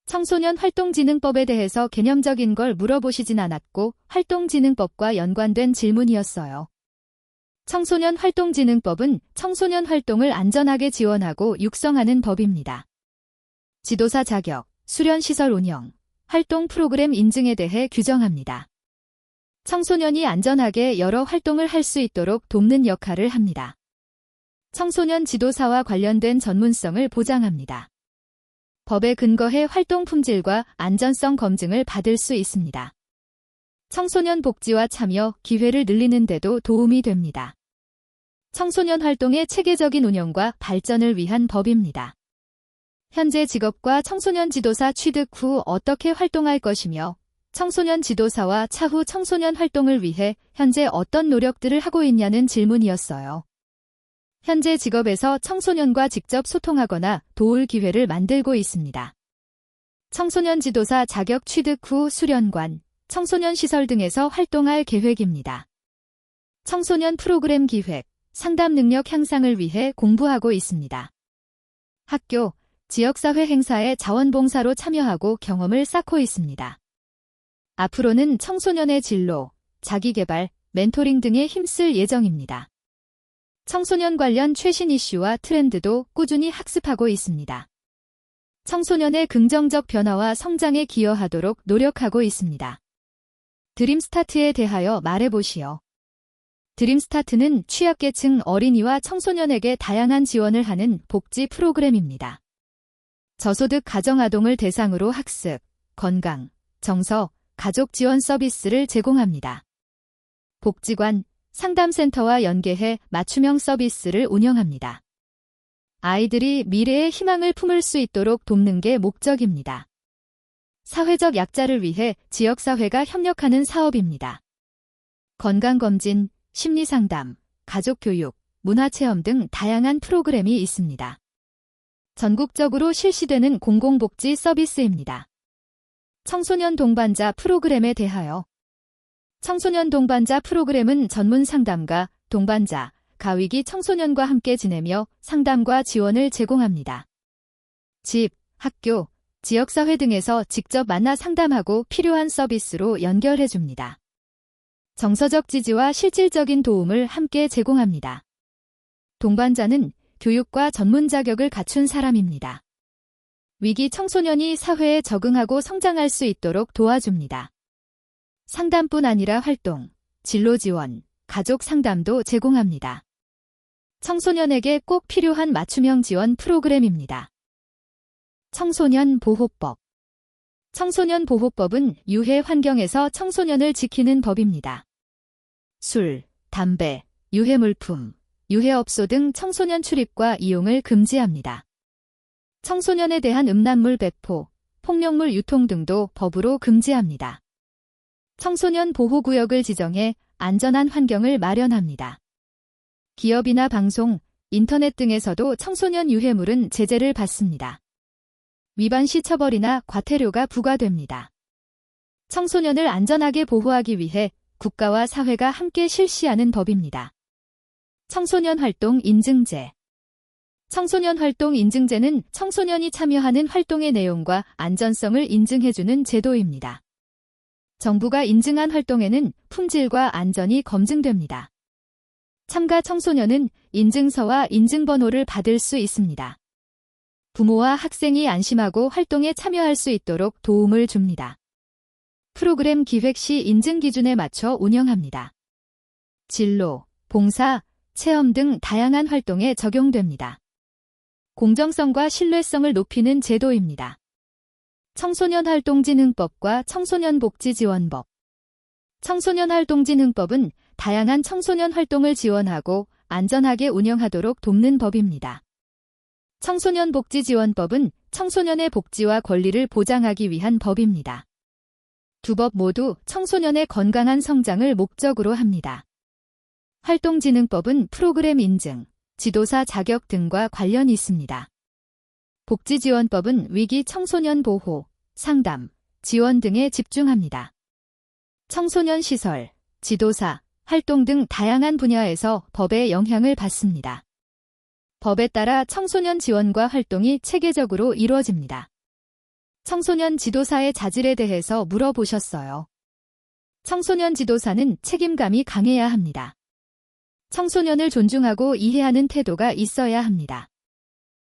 청소년 활동진흥법에 대해서 개념적인 걸 물어보시진 않았고 활동진흥법과 연관된 질문이었어요. 청소년 활동진흥법은 청소년 활동을 안전하게 지원하고 육성하는 법입니다. 지도사 자격, 수련시설 운영, 활동 프로그램 인증에 대해 규정합니다. 청소년이 안전하게 여러 활동을 할 수 있도록 돕는 역할을 합니다. 청소년 지도사와 관련된 전문성을 보장합니다. 법에 근거해 활동 품질과 안전성 검증을 받을 수 있습니다. 청소년 복지와 참여 기회를 늘리는 데도 도움이 됩니다. 청소년 활동의 체계적인 운영과 발전을 위한 법입니다. 현재 직업과 청소년 지도사 취득 후 어떻게 활동할 것이며 청소년 지도사와 차후 청소년 활동을 위해 현재 어떤 노력들을 하고 있냐는 질문이었어요. 현재 직업에서 청소년과 직접 소통하거나 도울 기회를 만들고 있습니다. 청소년 지도사 자격 취득 후 수련관, 청소년 시설 등에서 활동할 계획입니다. 청소년 프로그램 기획, 상담 능력 향상을 위해 공부하고 있습니다. 학교, 지역사회 행사에 자원봉사로 참여하고 경험을 쌓고 있습니다. 앞으로는 청소년의 진로, 자기개발, 멘토링 등에 힘쓸 예정입니다. 청소년 관련 최신 이슈와 트렌드도 꾸준히 학습하고 있습니다. 청소년의 긍정적 변화와 성장에 기여하도록 노력하고 있습니다. 드림스타트에 대하여 말해보시오. 드림스타트는 취약계층 어린이와 청소년에게 다양한 지원을 하는 복지 프로그램입니다. 저소득 가정아동을 대상으로 학습, 건강, 정서, 가족 지원 서비스를 제공합니다. 복지관, 상담센터와 연계해 맞춤형 서비스를 운영합니다. 아이들이 미래의 희망을 품을 수 있도록 돕는 게 목적입니다. 사회적 약자를 위해 지역사회가 협력하는 사업입니다. 건강검진, 심리상담, 가족교육, 문화체험 등 다양한 프로그램이 있습니다. 전국적으로 실시되는 공공복지 서비스입니다. 청소년 동반자 프로그램에 대하여 청소년 동반자 프로그램은 전문 상담가, 동반자, 가위기 청소년과 함께 지내며 상담과 지원을 제공합니다. 집, 학교, 지역사회 등에서 직접 만나 상담하고 필요한 서비스로 연결해줍니다. 정서적 지지와 실질적인 도움을 함께 제공합니다. 동반자는 교육과 전문 자격을 갖춘 사람입니다. 위기 청소년이 사회에 적응하고 성장할 수 있도록 도와줍니다. 상담뿐 아니라 활동, 진로 지원, 가족 상담도 제공합니다. 청소년에게 꼭 필요한 맞춤형 지원 프로그램입니다. 청소년 보호법. 청소년 보호법은 유해 환경에서 청소년을 지키는 법입니다. 술, 담배, 유해 물품, 유해업소 등 청소년 출입과 이용을 금지합니다. 청소년에 대한 음란물 배포, 폭력물 유통 등도 법으로 금지합니다. 청소년 보호구역을 지정해 안전한 환경을 마련합니다. 기업이나 방송, 인터넷 등에서도 청소년 유해물은 제재를 받습니다. 위반 시 처벌이나 과태료가 부과됩니다. 청소년을 안전하게 보호하기 위해 국가와 사회가 함께 실시하는 법입니다. 청소년 활동 인증제. 청소년 활동 인증제는 청소년이 참여하는 활동의 내용과 안전성을 인증해주는 제도입니다. 정부가 인증한 활동에는 품질과 안전이 검증됩니다. 참가 청소년은 인증서와 인증번호를 받을 수 있습니다. 부모와 학생이 안심하고 활동에 참여할 수 있도록 도움을 줍니다. 프로그램 기획 시 인증 기준에 맞춰 운영합니다. 진로, 봉사, 체험 등 다양한 활동에 적용됩니다. 공정성과 신뢰성을 높이는 제도입니다. 청소년 활동진흥법과 청소년 복지지원법. 청소년 활동진흥법은 다양한 청소년 활동을 지원하고 안전하게 운영하도록 돕는 법입니다. 청소년 복지지원법은 청소년의 복지와 권리를 보장하기 위한 법입니다. 두 법 모두 청소년의 건강한 성장을 목적으로 합니다. 활동진흥법은 프로그램 인증, 지도사 자격 등과 관련이 있습니다. 복지지원법은 위기 청소년 보호, 상담, 지원 등에 집중합니다. 청소년 시설, 지도사, 활동 등 다양한 분야에서 법의 영향을 받습니다. 법에 따라 청소년 지원과 활동이 체계적으로 이루어집니다. 청소년 지도사의 자질에 대해서 물어보셨어요. 청소년 지도사는 책임감이 강해야 합니다. 청소년을 존중하고 이해하는 태도가 있어야 합니다.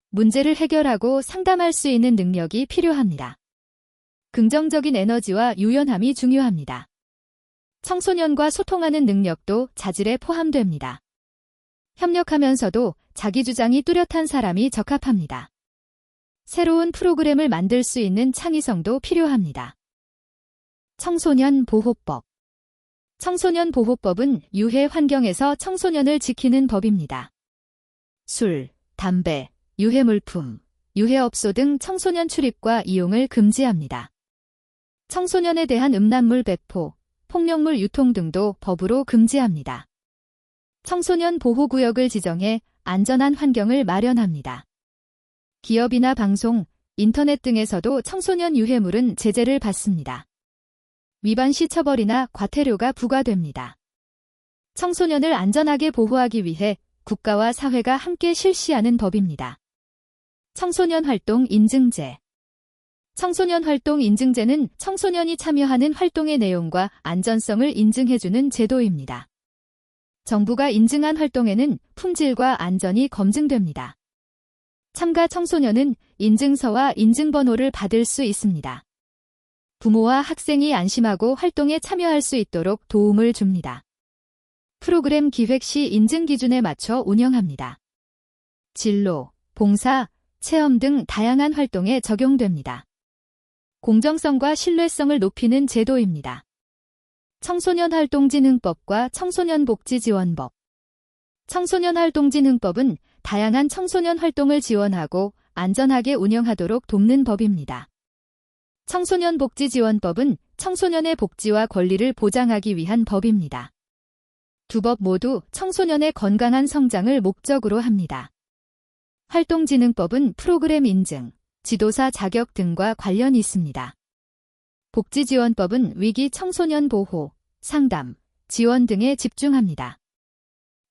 문제를 해결하고 상담할 수 있는 능력이 필요합니다. 긍정적인 에너지와 유연함이 중요합니다. 청소년과 소통하는 능력도 자질에 포함됩니다. 협력하면서도 자기 주장이 뚜렷한 사람이 적합합니다. 새로운 프로그램을 만들 수 있는 창의성도 필요합니다. 청소년 보호법. 청소년 보호법은 유해 환경에서 청소년을 지키는 법입니다. 술, 담배, 유해물품, 유해업소 등 청소년 출입과 이용을 금지합니다. 청소년에 대한 음란물 배포, 폭력물 유통 등도 법으로 금지합니다. 청소년 보호구역을 지정해 안전한 환경을 마련합니다. 기업이나 방송, 인터넷 등에서도 청소년 유해물은 제재를 받습니다. 위반 시 처벌이나 과태료가 부과됩니다. 청소년을 안전하게 보호하기 위해 국가와 사회가 함께 실시하는 법입니다. 청소년 활동 인증제. 청소년 활동 인증제는 청소년이 참여하는 활동의 내용과 안전성을 인증해주는 제도입니다. 정부가 인증한 활동에는 품질과 안전이 검증됩니다. 참가 청소년은 인증서와 인증번호를 받을 수 있습니다. 부모와 학생이 안심하고 활동에 참여할 수 있도록 도움을 줍니다. 프로그램 기획 시 인증 기준에 맞춰 운영합니다. 진로, 봉사, 체험 등 다양한 활동에 적용됩니다. 공정성과 신뢰성을 높이는 제도입니다. 청소년 활동진흥법과 청소년 복지지원법. 청소년 활동진흥법은 다양한 청소년 활동을 지원하고 안전하게 운영하도록 돕는 법입니다. 청소년 복지지원법은 청소년의 복지와 권리를 보장하기 위한 법입니다. 두 법 모두 청소년의 건강한 성장을 목적으로 합니다. 활동진흥법은 프로그램 인증, 지도사 자격 등과 관련이 있습니다. 복지지원법은 위기 청소년 보호, 상담, 지원 등에 집중합니다.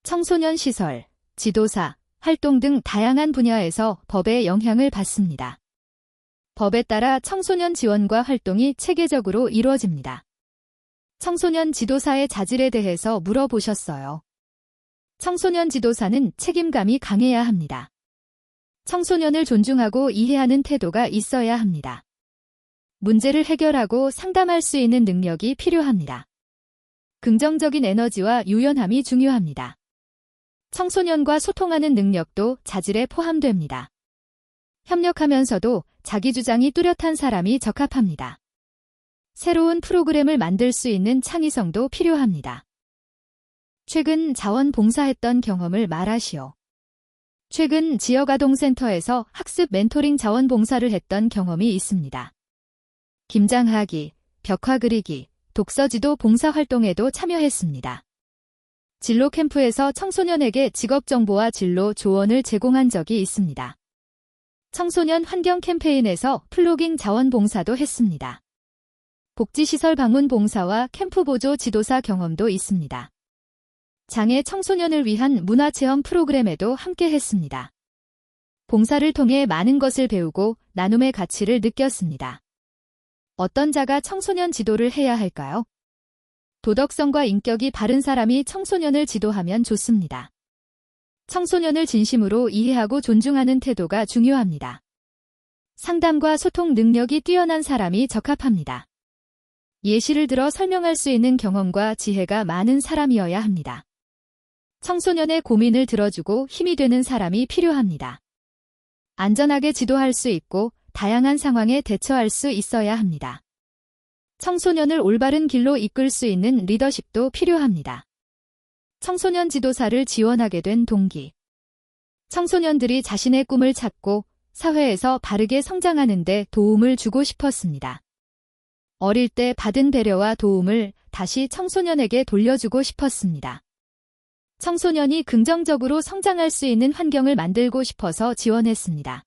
청소년 시설, 지도사, 활동 등 다양한 분야에서 법의 영향을 받습니다. 법에 따라 청소년 지원과 활동이 체계적으로 이루어집니다. 청소년 지도사의 자질에 대해서 물어보셨어요. 청소년 지도사는 책임감이 강해야 합니다. 청소년을 존중하고 이해하는 태도가 있어야 합니다. 문제를 해결하고 상담할 수 있는 능력이 필요합니다. 긍정적인 에너지와 유연함이 중요합니다. 청소년과 소통하는 능력도 자질에 포함됩니다. 협력하면서도 자기 주장이 뚜렷한 사람이 적합합니다. 새로운 프로그램을 만들 수 있는 창의성도 필요합니다. 최근 자원봉사했던 경험을 말하시오. 최근 지역아동센터에서 학습 멘토링 자원봉사를 했던 경험이 있습니다. 김장하기, 벽화 그리기, 독서지도 봉사활동에도 참여했습니다. 진로 캠프에서 청소년에게 직업정보와 진로 조언을 제공한 적이 있습니다. 청소년 환경 캠페인에서 플로깅 자원봉사도 했습니다. 복지시설 방문 봉사와 캠프 보조 지도사 경험도 있습니다. 장애 청소년을 위한 문화체험 프로그램에도 함께 했습니다. 봉사를 통해 많은 것을 배우고 나눔의 가치를 느꼈습니다. 어떤 자가 청소년 지도를 해야 할까요? 도덕성과 인격이 바른 사람이 청소년을 지도하면 좋습니다. 청소년을 진심으로 이해하고 존중하는 태도가 중요합니다. 상담과 소통 능력이 뛰어난 사람이 적합합니다. 예시를 들어 설명할 수 있는 경험과 지혜가 많은 사람이어야 합니다. 청소년의 고민을 들어주고 힘이 되는 사람이 필요합니다. 안전하게 지도할 수 있고 다양한 상황에 대처할 수 있어야 합니다. 청소년을 올바른 길로 이끌 수 있는 리더십도 필요합니다. 청소년 지도사를 지원하게 된 동기. 청소년들이 자신의 꿈을 찾고 사회에서 바르게 성장하는 데 도움을 주고 싶었습니다. 어릴 때 받은 배려와 도움을 다시 청소년에게 돌려주고 싶었습니다. 청소년이 긍정적으로 성장할 수 있는 환경을 만들고 싶어서 지원했습니다.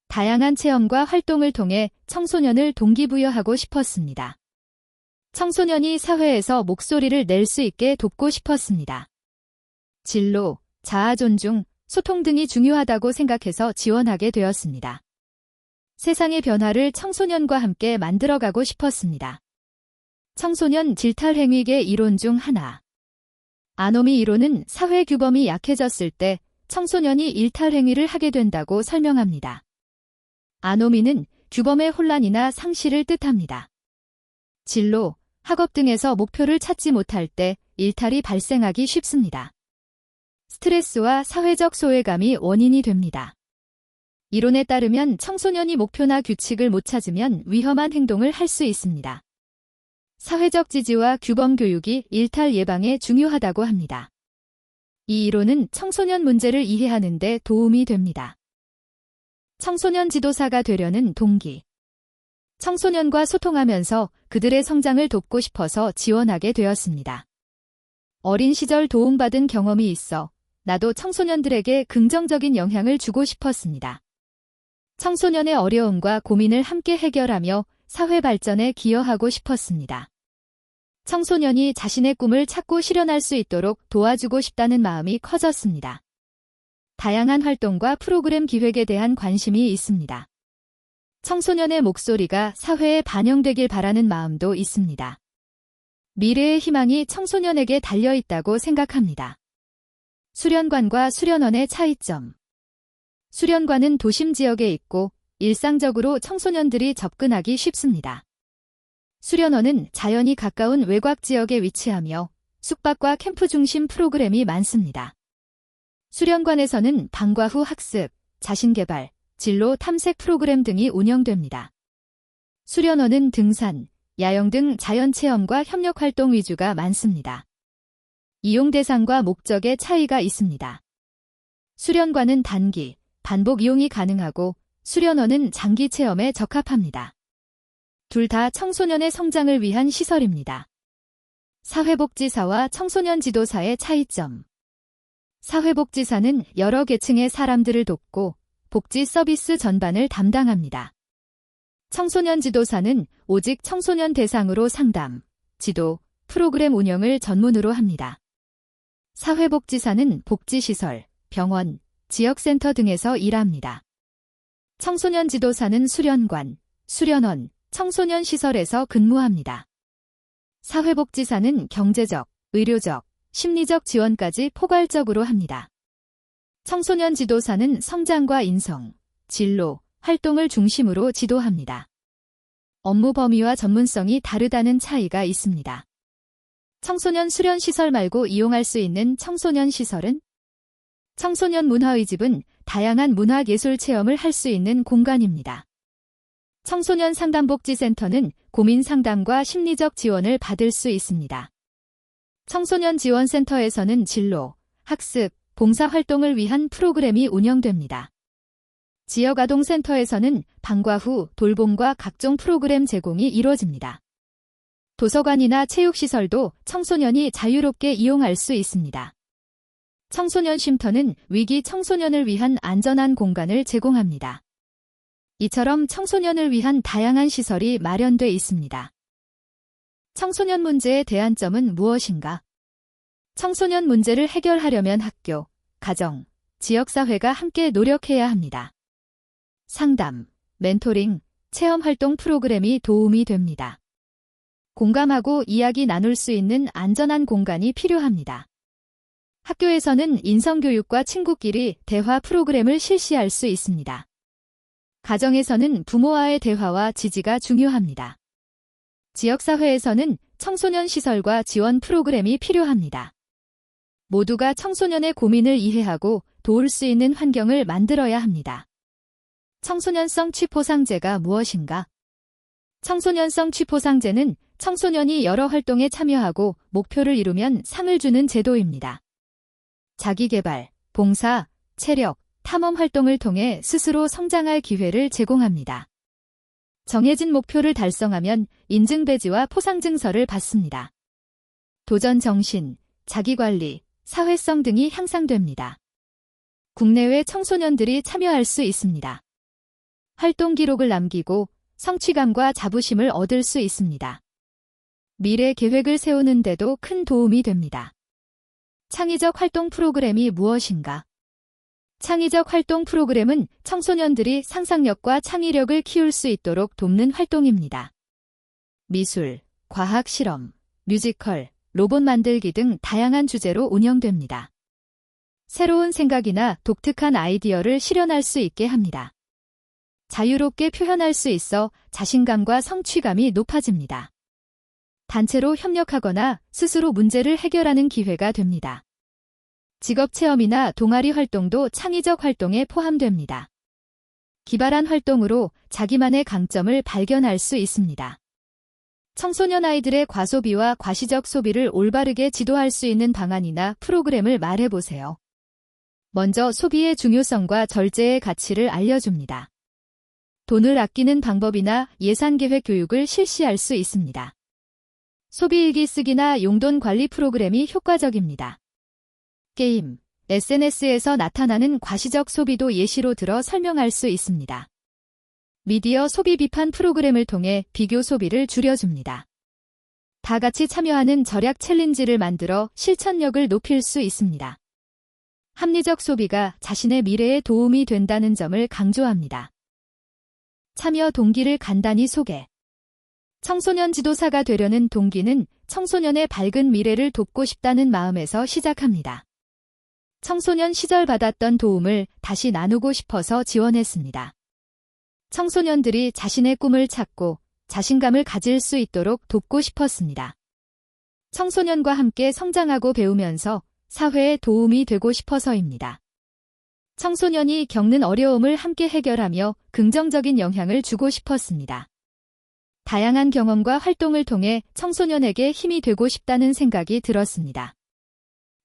다양한 체험과 활동을 통해 청소년을 동기부여하고 싶었습니다. 청소년이 사회에서 목소리를 낼 수 있게 돕고 싶었습니다. 진로, 자아 존중, 소통 등이 중요하다고 생각해서 지원하게 되었습니다. 세상의 변화를 청소년과 함께 만들어가고 싶었습니다. 청소년 질탈행위계 이론 중 하나. 아노미 이론은 사회 규범이 약해졌을 때 청소년이 일탈행위를 하게 된다고 설명합니다. 아노미는 규범의 혼란이나 상실을 뜻합니다. 진로, 학업 등에서 목표를 찾지 못할 때 일탈이 발생하기 쉽습니다. 스트레스와 사회적 소외감이 원인이 됩니다. 이론에 따르면 청소년이 목표나 규칙을 못 찾으면 위험한 행동을 할 수 있습니다. 사회적 지지와 규범 교육이 일탈 예방에 중요하다고 합니다. 이 이론은 청소년 문제를 이해하는 데 도움이 됩니다. 청소년 지도사가 되려는 동기. 청소년과 소통하면서 그들의 성장을 돕고 싶어서 지원하게 되었습니다. 어린 시절 도움받은 경험이 있어 나도 청소년들에게 긍정적인 영향을 주고 싶었습니다. 청소년의 어려움과 고민을 함께 해결하며 사회 발전에 기여하고 싶었습니다. 청소년이 자신의 꿈을 찾고 실현할 수 있도록 도와주고 싶다는 마음이 커졌습니다. 다양한 활동과 프로그램 기획에 대한 관심이 있습니다. 청소년의 목소리가 사회에 반영되길 바라는 마음도 있습니다. 미래의 희망이 청소년에게 달려 있다고 생각합니다. 수련관과 수련원의 차이점. 수련관은 도심 지역에 있고 일상적으로 청소년들이 접근하기 쉽습니다. 수련원은 자연이 가까운 외곽 지역에 위치하며 숙박과 캠프 중심 프로그램이 많습니다. 수련관에서는 방과 후 학습, 자신개발, 진로 탐색 프로그램 등이 운영됩니다. 수련원은 등산, 야영 등 자연체험과 협력활동 위주가 많습니다. 이용 대상과 목적의 차이가 있습니다. 수련관은 단기, 반복 이용이 가능하고 수련원은 장기 체험에 적합합니다. 둘 다 청소년의 성장을 위한 시설입니다. 사회복지사와 청소년 지도사의 차이점. 사회복지사는 여러 계층의 사람들을 돕고 복지 서비스 전반을 담당합니다. 청소년 지도사는 오직 청소년 대상으로 상담, 지도, 프로그램 운영을 전문으로 합니다. 사회복지사는 복지시설, 병원, 지역센터 등에서 일합니다. 청소년 지도사는 수련관, 수련원, 청소년 시설에서 근무합니다. 사회복지사는 경제적, 의료적, 심리적 지원까지 포괄적으로 합니다. 청소년 지도사는 성장과 인성, 진로, 활동을 중심으로 지도합니다. 업무 범위와 전문성이 다르다는 차이가 있습니다. 청소년 수련 시설 말고 이용할 수 있는 청소년 시설은? 청소년 문화의 집은 다양한 문화예술 체험을 할 수 있는 공간입니다. 청소년 상담복지센터는 고민 상담과 심리적 지원을 받을 수 있습니다. 청소년 지원센터에서는 진로, 학습, 봉사활동을 위한 프로그램이 운영됩니다. 지역아동센터에서는 방과 후 돌봄과 각종 프로그램 제공이 이루어집니다. 도서관이나 체육시설도 청소년이 자유롭게 이용할 수 있습니다. 청소년 쉼터는 위기 청소년을 위한 안전한 공간을 제공합니다. 이처럼 청소년을 위한 다양한 시설이 마련돼 있습니다. 청소년 문제의 대안점은 무엇인가? 청소년 문제를 해결하려면 학교, 가정, 지역사회가 함께 노력해야 합니다. 상담, 멘토링, 체험활동 프로그램이 도움이 됩니다. 공감하고 이야기 나눌 수 있는 안전한 공간이 필요합니다. 학교에서는 인성교육과 친구끼리 대화 프로그램을 실시할 수 있습니다. 가정에서는 부모와의 대화와 지지가 중요합니다. 지역사회에서는 청소년 시설과 지원 프로그램이 필요합니다. 모두가 청소년의 고민을 이해하고 도울 수 있는 환경을 만들어야 합니다. 청소년성 취포상제가 무엇인가? 청소년성 취포상제는 청소년이 여러 활동에 참여하고 목표를 이루면 상을 주는 제도입니다. 자기개발, 봉사, 체력, 탐험 활동을 통해 스스로 성장할 기회를 제공합니다. 정해진 목표를 달성하면 인증 배지와 포상 증서를 받습니다. 도전 정신, 자기관리, 사회성 등이 향상됩니다. 국내외 청소년들이 참여할 수 있습니다. 활동 기록을 남기고 성취감과 자부심을 얻을 수 있습니다. 미래 계획을 세우는 데도 큰 도움이 됩니다. 창의적 활동 프로그램이 무엇인가? 창의적 활동 프로그램은 청소년들이 상상력과 창의력을 키울 수 있도록 돕는 활동입니다. 미술, 과학 실험, 뮤지컬, 로봇 만들기 등 다양한 주제로 운영됩니다. 새로운 생각이나 독특한 아이디어를 실현할 수 있게 합니다. 자유롭게 표현할 수 있어 자신감과 성취감이 높아집니다. 단체로 협력하거나 스스로 문제를 해결하는 기회가 됩니다. 직업체험이나 동아리 활동도 창의적 활동에 포함됩니다. 기발한 활동으로 자기만의 강점을 발견할 수 있습니다. 청소년 아이들의 과소비와 과시적 소비를 올바르게 지도할 수 있는 방안이나 프로그램을 말해보세요. 먼저 소비의 중요성과 절제의 가치를 알려줍니다. 돈을 아끼는 방법이나 예산계획 교육을 실시할 수 있습니다. 소비일기 쓰기나 용돈 관리 프로그램이 효과적입니다. 게임, SNS에서 나타나는 과시적 소비도 예시로 들어 설명할 수 있습니다. 미디어 소비 비판 프로그램을 통해 비교 소비를 줄여줍니다. 다 같이 참여하는 절약 챌린지를 만들어 실천력을 높일 수 있습니다. 합리적 소비가 자신의 미래에 도움이 된다는 점을 강조합니다. 참여 동기를 간단히 소개. 청소년 지도사가 되려는 동기는 청소년의 밝은 미래를 돕고 싶다는 마음에서 시작합니다. 청소년 시절 받았던 도움을 다시 나누고 싶어서 지원했습니다. 청소년들이 자신의 꿈을 찾고 자신감을 가질 수 있도록 돕고 싶었습니다. 청소년과 함께 성장하고 배우면서 사회에 도움이 되고 싶어서입니다. 청소년이 겪는 어려움을 함께 해결하며 긍정적인 영향을 주고 싶었습니다. 다양한 경험과 활동을 통해 청소년에게 힘이 되고 싶다는 생각이 들었습니다.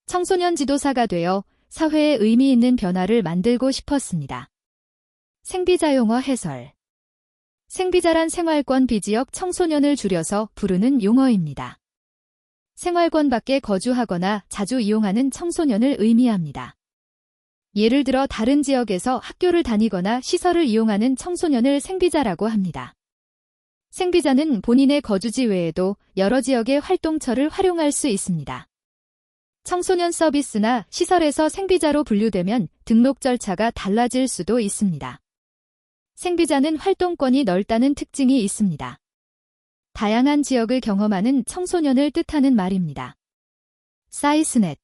청소년 지도사가 되어 사회에 의미 있는 변화를 만들고 싶었습니다. 생비자 용어 해설. 생비자란 생활권 비지역 청소년을 줄여서 부르는 용어입니다. 생활권 밖에 거주하거나 자주 이용하는 청소년을 의미합니다. 예를 들어 다른 지역에서 학교를 다니거나 시설을 이용하는 청소년을 생비자라고 합니다. 생비자는 본인의 거주지 외에도 여러 지역의 활동처를 활용할 수 있습니다. 청소년 서비스나 시설에서 생비자로 분류되면 등록 절차가 달라질 수도 있습니다. 생비자는 활동권이 넓다는 특징이 있습니다. 다양한 지역을 경험하는 청소년을 뜻하는 말입니다. 사이스넷,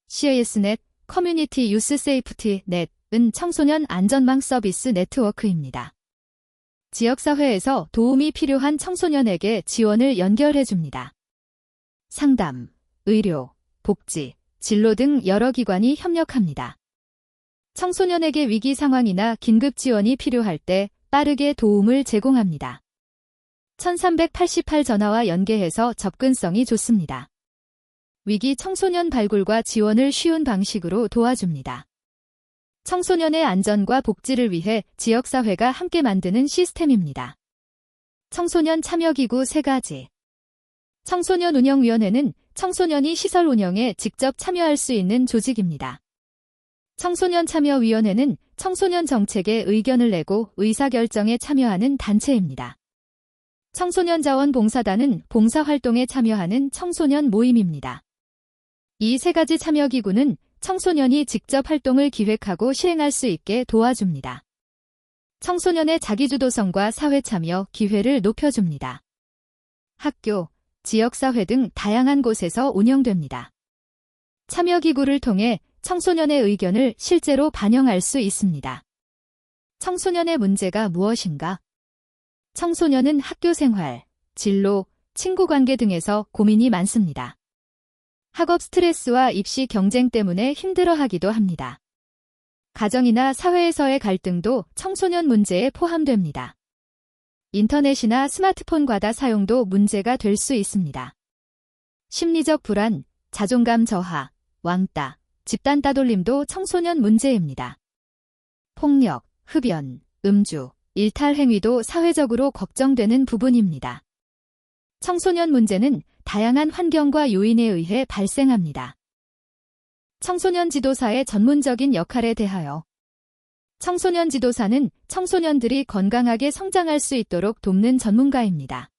CIS넷, 커뮤니티 유스 세이프티 넷은 청소년 안전망 서비스 네트워크입니다. 지역사회에서 도움이 필요한 청소년에게 지원을 연결해줍니다. 상담, 의료, 복지, 진로 등 여러 기관이 협력합니다. 청소년에게 위기 상황이나 긴급 지원이 필요할 때 빠르게 도움을 제공합니다. 1388 전화와 연계해서 접근성이 좋습니다. 위기 청소년 발굴과 지원을 쉬운 방식으로 도와줍니다. 청소년의 안전과 복지를 위해 지역사회가 함께 만드는 시스템입니다. 청소년 참여기구 3가지. 청소년 운영위원회는 청소년이 시설 운영에 직접 참여할 수 있는 조직입니다. 청소년 참여위원회는 청소년 정책에 의견을 내고 의사결정에 참여하는 단체입니다. 청소년 자원봉사단은 봉사활동에 참여하는 청소년 모임입니다. 이 3가지 참여기구는 청소년이 직접 활동을 기획하고 실행할 수 있게 도와줍니다. 청소년의 자기주도성과 사회참여 기회를 높여줍니다. 학교, 지역사회 등 다양한 곳에서 운영됩니다. 참여기구를 통해 청소년의 의견을 실제로 반영할 수 있습니다. 청소년의 문제가 무엇인가? 청소년은 학교 생활, 진로, 친구관계 등에서 고민이 많습니다. 학업 스트레스와 입시 경쟁 때문에 힘들어하기도 합니다. 가정이나 사회에서의 갈등도 청소년 문제에 포함됩니다. 인터넷이나 스마트폰 과다 사용도 문제가 될 수 있습니다. 심리적 불안, 자존감 저하, 왕따, 집단 따돌림도 청소년 문제입니다. 폭력, 흡연, 음주, 일탈 행위도 사회적으로 걱정되는 부분입니다. 청소년 문제는 다양한 환경과 요인에 의해 발생합니다. 청소년 지도사의 전문적인 역할에 대하여 청소년 지도사는 청소년들이 건강하게 성장할 수 있도록 돕는 전문가입니다.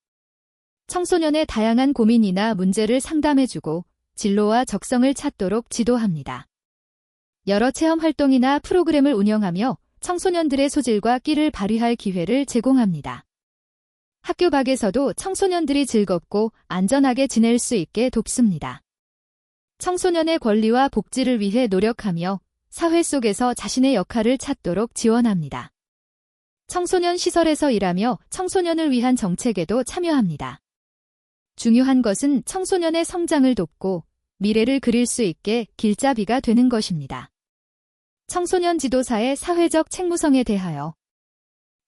청소년의 다양한 고민이나 문제를 상담해주고 진로와 적성을 찾도록 지도합니다. 여러 체험 활동이나 프로그램을 운영하며 청소년들의 소질과 끼를 발휘할 기회를 제공합니다. 학교 밖에서도 청소년들이 즐겁고 안전하게 지낼 수 있게 돕습니다. 청소년의 권리와 복지를 위해 노력하며 사회 속에서 자신의 역할을 찾도록 지원합니다. 청소년 시설에서 일하며 청소년을 위한 정책에도 참여합니다. 중요한 것은 청소년의 성장을 돕고 미래를 그릴 수 있게 길잡이가 되는 것입니다. 청소년 지도사의 사회적 책무성에 대하여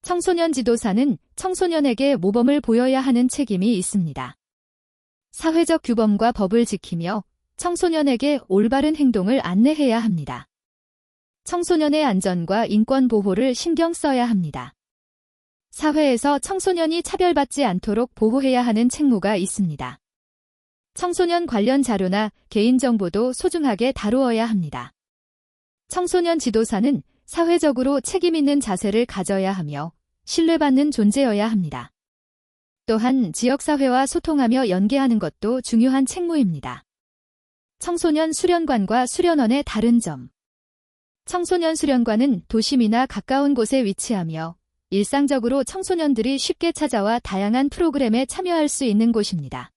청소년 지도사는 청소년에게 모범을 보여야 하는 책임이 있습니다. 사회적 규범과 법을 지키며 청소년에게 올바른 행동을 안내해야 합니다. 청소년의 안전과 인권 보호를 신경 써야 합니다. 사회에서 청소년이 차별받지 않도록 보호해야 하는 책무가 있습니다. 청소년 관련 자료나 개인정보도 소중하게 다루어야 합니다. 청소년 지도사는 사회적으로 책임있는 자세를 가져야 하며 신뢰받는 존재여야 합니다. 또한 지역사회와 소통하며 연계하는 것도 중요한 책무입니다. 청소년 수련관과 수련원의 다른 점. 청소년 수련관은 도심이나 가까운 곳에 위치하며 일상적으로 청소년들이 쉽게 찾아와 다양한 프로그램에 참여할 수 있는 곳입니다.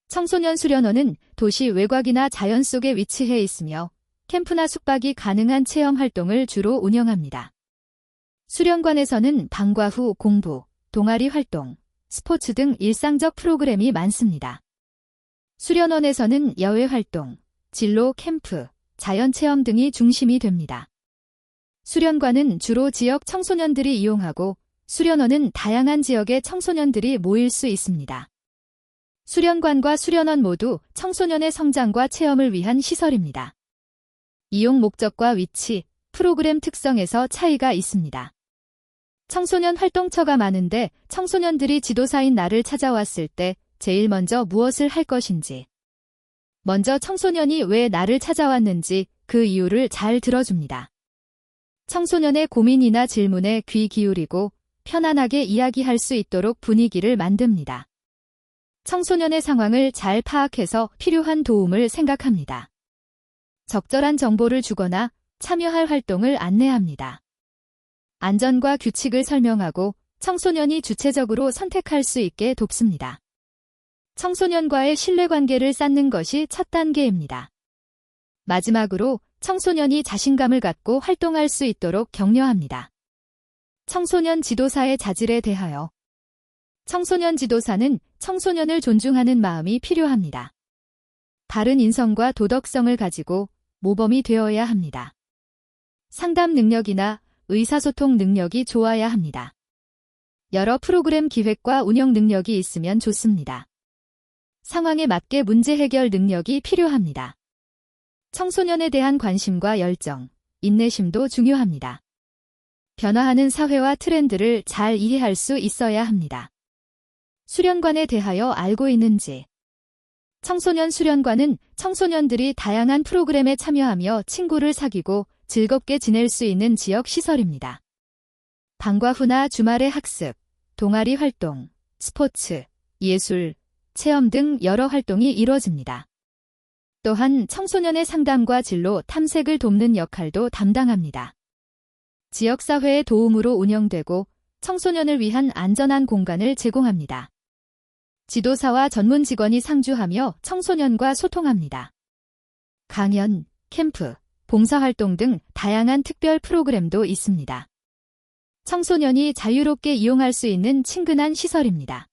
청소년 수련원은 도시 외곽이나 자연 속에 위치해 있으며 캠프나 숙박이 가능한 체험 활동을 주로 운영합니다. 수련관에서는 방과 후 공부, 동아리 활동, 스포츠 등 일상적 프로그램이 많습니다. 수련원에서는 야외 활동, 진로 캠프, 자연 체험 등이 중심이 됩니다. 수련관은 주로 지역 청소년들이 이용하고 수련원은 다양한 지역의 청소년들이 모일 수 있습니다. 수련관과 수련원 모두 청소년의 성장과 체험을 위한 시설입니다. 이용 목적과 위치, 프로그램 특성에서 차이가 있습니다. 청소년 활동처가 많은데 청소년들이 지도사인 나를 찾아왔을 때 제일 먼저 무엇을 할 것인지, 먼저 청소년이 왜 나를 찾아왔는지 그 이유를 잘 들어줍니다. 청소년의 고민이나 질문에 귀 기울이고 편안하게 이야기할 수 있도록 분위기를 만듭니다. 청소년의 상황을 잘 파악해서 필요한 도움을 생각합니다. 적절한 정보를 주거나 참여할 활동을 안내합니다. 안전과 규칙을 설명하고 청소년이 주체적으로 선택할 수 있게 돕습니다. 청소년과의 신뢰관계를 쌓는 것이 첫 단계입니다. 마지막으로 청소년이 자신감을 갖고 활동할 수 있도록 격려합니다. 청소년 지도사의 자질에 대하여 청소년 지도사는 청소년을 존중하는 마음이 필요합니다. 바른 인성과 도덕성을 가지고 모범이 되어야 합니다. 상담 능력이나 의사소통 능력이 좋아야 합니다. 여러 프로그램 기획과 운영 능력이 있으면 좋습니다. 상황에 맞게 문제 해결 능력이 필요합니다. 청소년에 대한 관심과 열정, 인내심도 중요합니다. 변화하는 사회와 트렌드를 잘 이해할 수 있어야 합니다. 수련관에 대하여 알고 있는지. 청소년 수련관은 청소년들이 다양한 프로그램에 참여하며 친구를 사귀고 즐겁게 지낼 수 있는 지역 시설입니다. 방과 후나 주말의 학습, 동아리 활동, 스포츠, 예술, 체험 등 여러 활동이 이루어집니다. 또한 청소년의 상담과 진로 탐색을 돕는 역할도 담당합니다. 지역사회의 도움으로 운영되고 청소년을 위한 안전한 공간을 제공합니다. 지도사와 전문 직원이 상주하며 청소년과 소통합니다. 강연, 캠프, 봉사활동 등 다양한 특별 프로그램도 있습니다. 청소년이 자유롭게 이용할 수 있는 친근한 시설입니다.